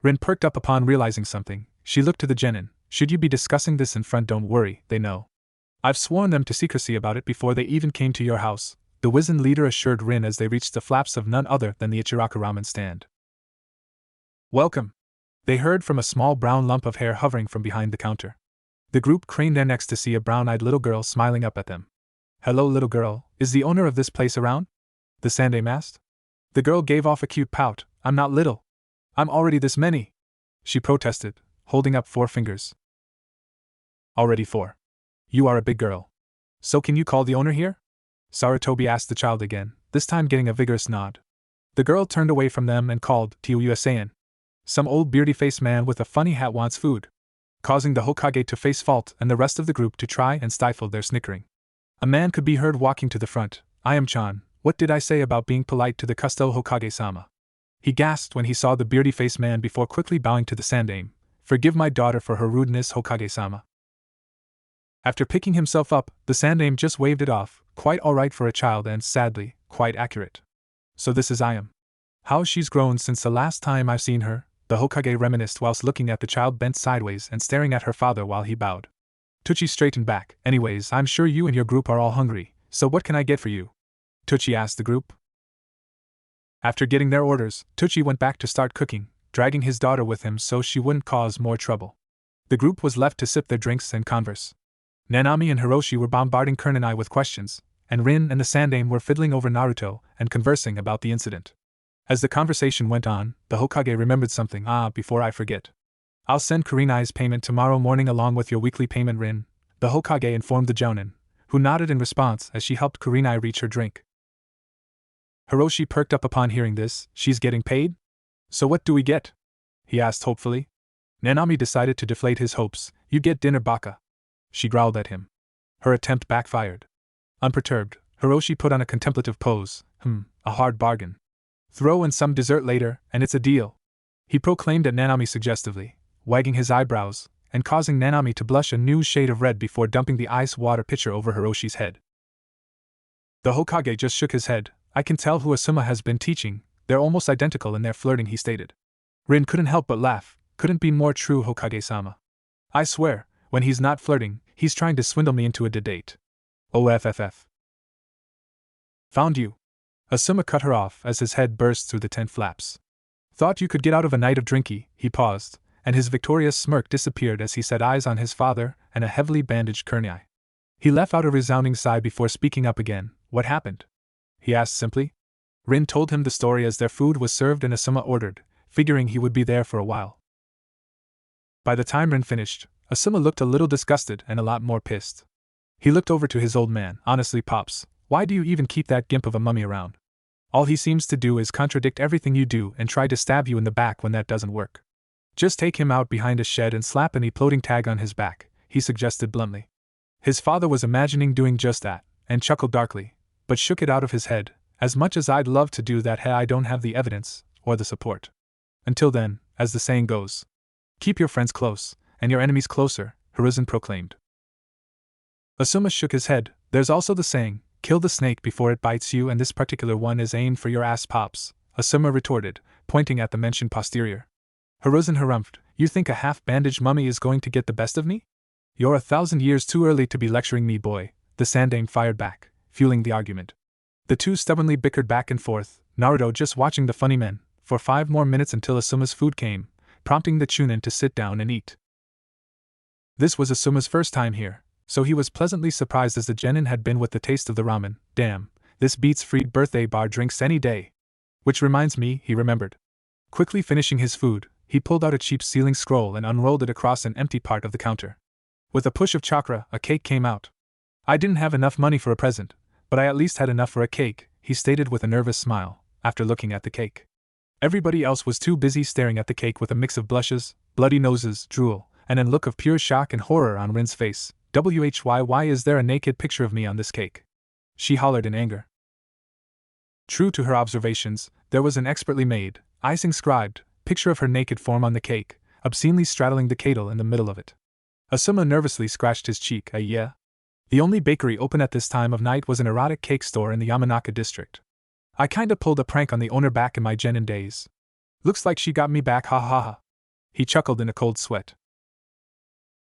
Rin perked up upon realizing something. She looked to the genin. Should you be discussing this in front, don't worry, they know. I've sworn them to secrecy about it before they even came to your house, the wizened leader assured Rin as they reached the flaps of none other than the Ichiraka ramen stand. Welcome, they heard from a small brown lump of hair hovering from behind the counter. The group craned their necks to see a brown-eyed little girl smiling up at them. Hello, little girl, is the owner of this place around? The Sandame asked. The girl gave off a cute pout. I'm not little. I'm already this many, she protested, holding up 4 fingers. Already 4. You are a big girl. So can you call the owner here? Sarutobi asked the child again, this time getting a vigorous nod. The girl turned away from them and called, Tiu-Usain. Some old beardy-faced man with a funny hat wants food, causing the Hokage to face fault and the rest of the group to try and stifle their snickering. A man could be heard walking to the front. I am Chan, what did I say about being polite to the Kusto Hokage-sama? He gasped when he saw the beardy-faced man before quickly bowing to the Sandame. Forgive my daughter for her rudeness, Hokage-sama. After picking himself up, the Sandame just waved it off, quite alright for a child and, sadly, quite accurate. So this is Ayam. How she's grown since the last time I've seen her, the Hokage reminisced whilst looking at the child bent sideways and staring at her father while he bowed. Tuchi straightened back. Anyways, I'm sure you and your group are all hungry, so what can I get for you? Tuchi asked the group. After getting their orders, Tuchi went back to start cooking, dragging his daughter with him so she wouldn't cause more trouble. The group was left to sip their drinks and converse. Nanami and Hiroshi were bombarding Kurenai with questions, and Rin and the Sandame were fiddling over Naruto and conversing about the incident. As the conversation went on, the Hokage remembered something. Before I forget. I'll send Kurenai's payment tomorrow morning along with your weekly payment, Rin, the Hokage informed the Jounin, who nodded in response as she helped Kurenai reach her drink. Hiroshi perked up upon hearing this. She's getting paid? So what do we get? He asked hopefully. Nanami decided to deflate his hopes. You get dinner, baka. She growled at him. Her attempt backfired. Unperturbed, Hiroshi put on a contemplative pose. A hard bargain. Throw in some dessert later, and it's a deal, he proclaimed at Nanami suggestively, wagging his eyebrows, and causing Nanami to blush a new shade of red before dumping the ice water pitcher over Hiroshi's head. The Hokage just shook his head. I can tell who Asuma has been teaching, they're almost identical in their flirting, he stated. Rin couldn't help but laugh, couldn't be more true, Hokage-sama. I swear, when he's not flirting, he's trying to swindle me into a date. OFFF. Found you. Asuma cut her off as his head burst through the tent flaps. Thought you could get out of a night of drinky, he paused, and his victorious smirk disappeared as he set eyes on his father and a heavily bandaged kunai. He let out a resounding sigh before speaking up again. What happened? He asked simply. Rin told him the story as their food was served and Asuma ordered, figuring he would be there for a while. By the time Rin finished, Asuma looked a little disgusted and a lot more pissed. He looked over to his old man. Honestly, Pops, why do you even keep that gimp of a mummy around? All he seems to do is contradict everything you do and try to stab you in the back when that doesn't work. Just take him out behind a shed and slap an imploding tag on his back, he suggested bluntly. His father was imagining doing just that, and chuckled darkly, but shook it out of his head. As much as I'd love to do that, I don't have the evidence, or the support. Until then, as the saying goes, keep your friends close, and your enemies closer, Hiruzen proclaimed. Asuma shook his head. There's also the saying, kill the snake before it bites you, and this particular one is aimed for your ass, Pops, Asuma retorted, pointing at the mentioned posterior. Hiruzen harumphed. You think a half-bandaged mummy is going to get the best of me? You're 1,000 years too early to be lecturing me, boy, the Sandame fired back, fueling the argument. The two stubbornly bickered back and forth, Naruto just watching the funny men, for 5 more minutes until Asuma's food came, prompting the Chunin to sit down and eat. This was Asuma's first time here, so he was pleasantly surprised as the genin had been with the taste of the ramen. Damn, this beats free birthday bar drinks any day. Which reminds me, he remembered. Quickly finishing his food, he pulled out a cheap sealing scroll and unrolled it across an empty part of the counter. With a push of chakra, a cake came out. I didn't have enough money for a present, but I at least had enough for a cake, he stated with a nervous smile, after looking at the cake. Everybody else was too busy staring at the cake with a mix of blushes, bloody noses, drool, and a look of pure shock and horror on Rin's face. Why is there a naked picture of me on this cake? She hollered in anger. True to her observations, there was an expertly made, icing-scribed, picture of her naked form on the cake, obscenely straddling the cradle in the middle of it. Asuma nervously scratched his cheek. Yeah? The only bakery open at this time of night was an erotic cake store in the Yamanaka district. I kinda pulled a prank on the owner back in my genin days. Looks like she got me back, ha ha ha. He chuckled in a cold sweat.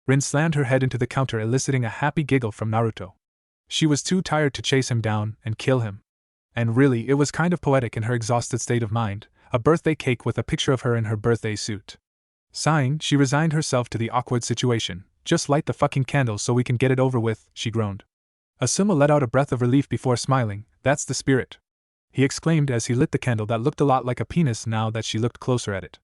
Rin slammed her head into the counter, eliciting a happy giggle from Naruto. She was too tired to chase him down and kill him. And really, it was kind of poetic in her exhausted state of mind, a birthday cake with a picture of her in her birthday suit. Sighing, she resigned herself to the awkward situation. Just light the fucking candle so we can get it over with, she groaned. Asuma let out a breath of relief before smiling. That's the spirit, he exclaimed as he lit the candle that looked a lot like a penis now that she looked closer at it.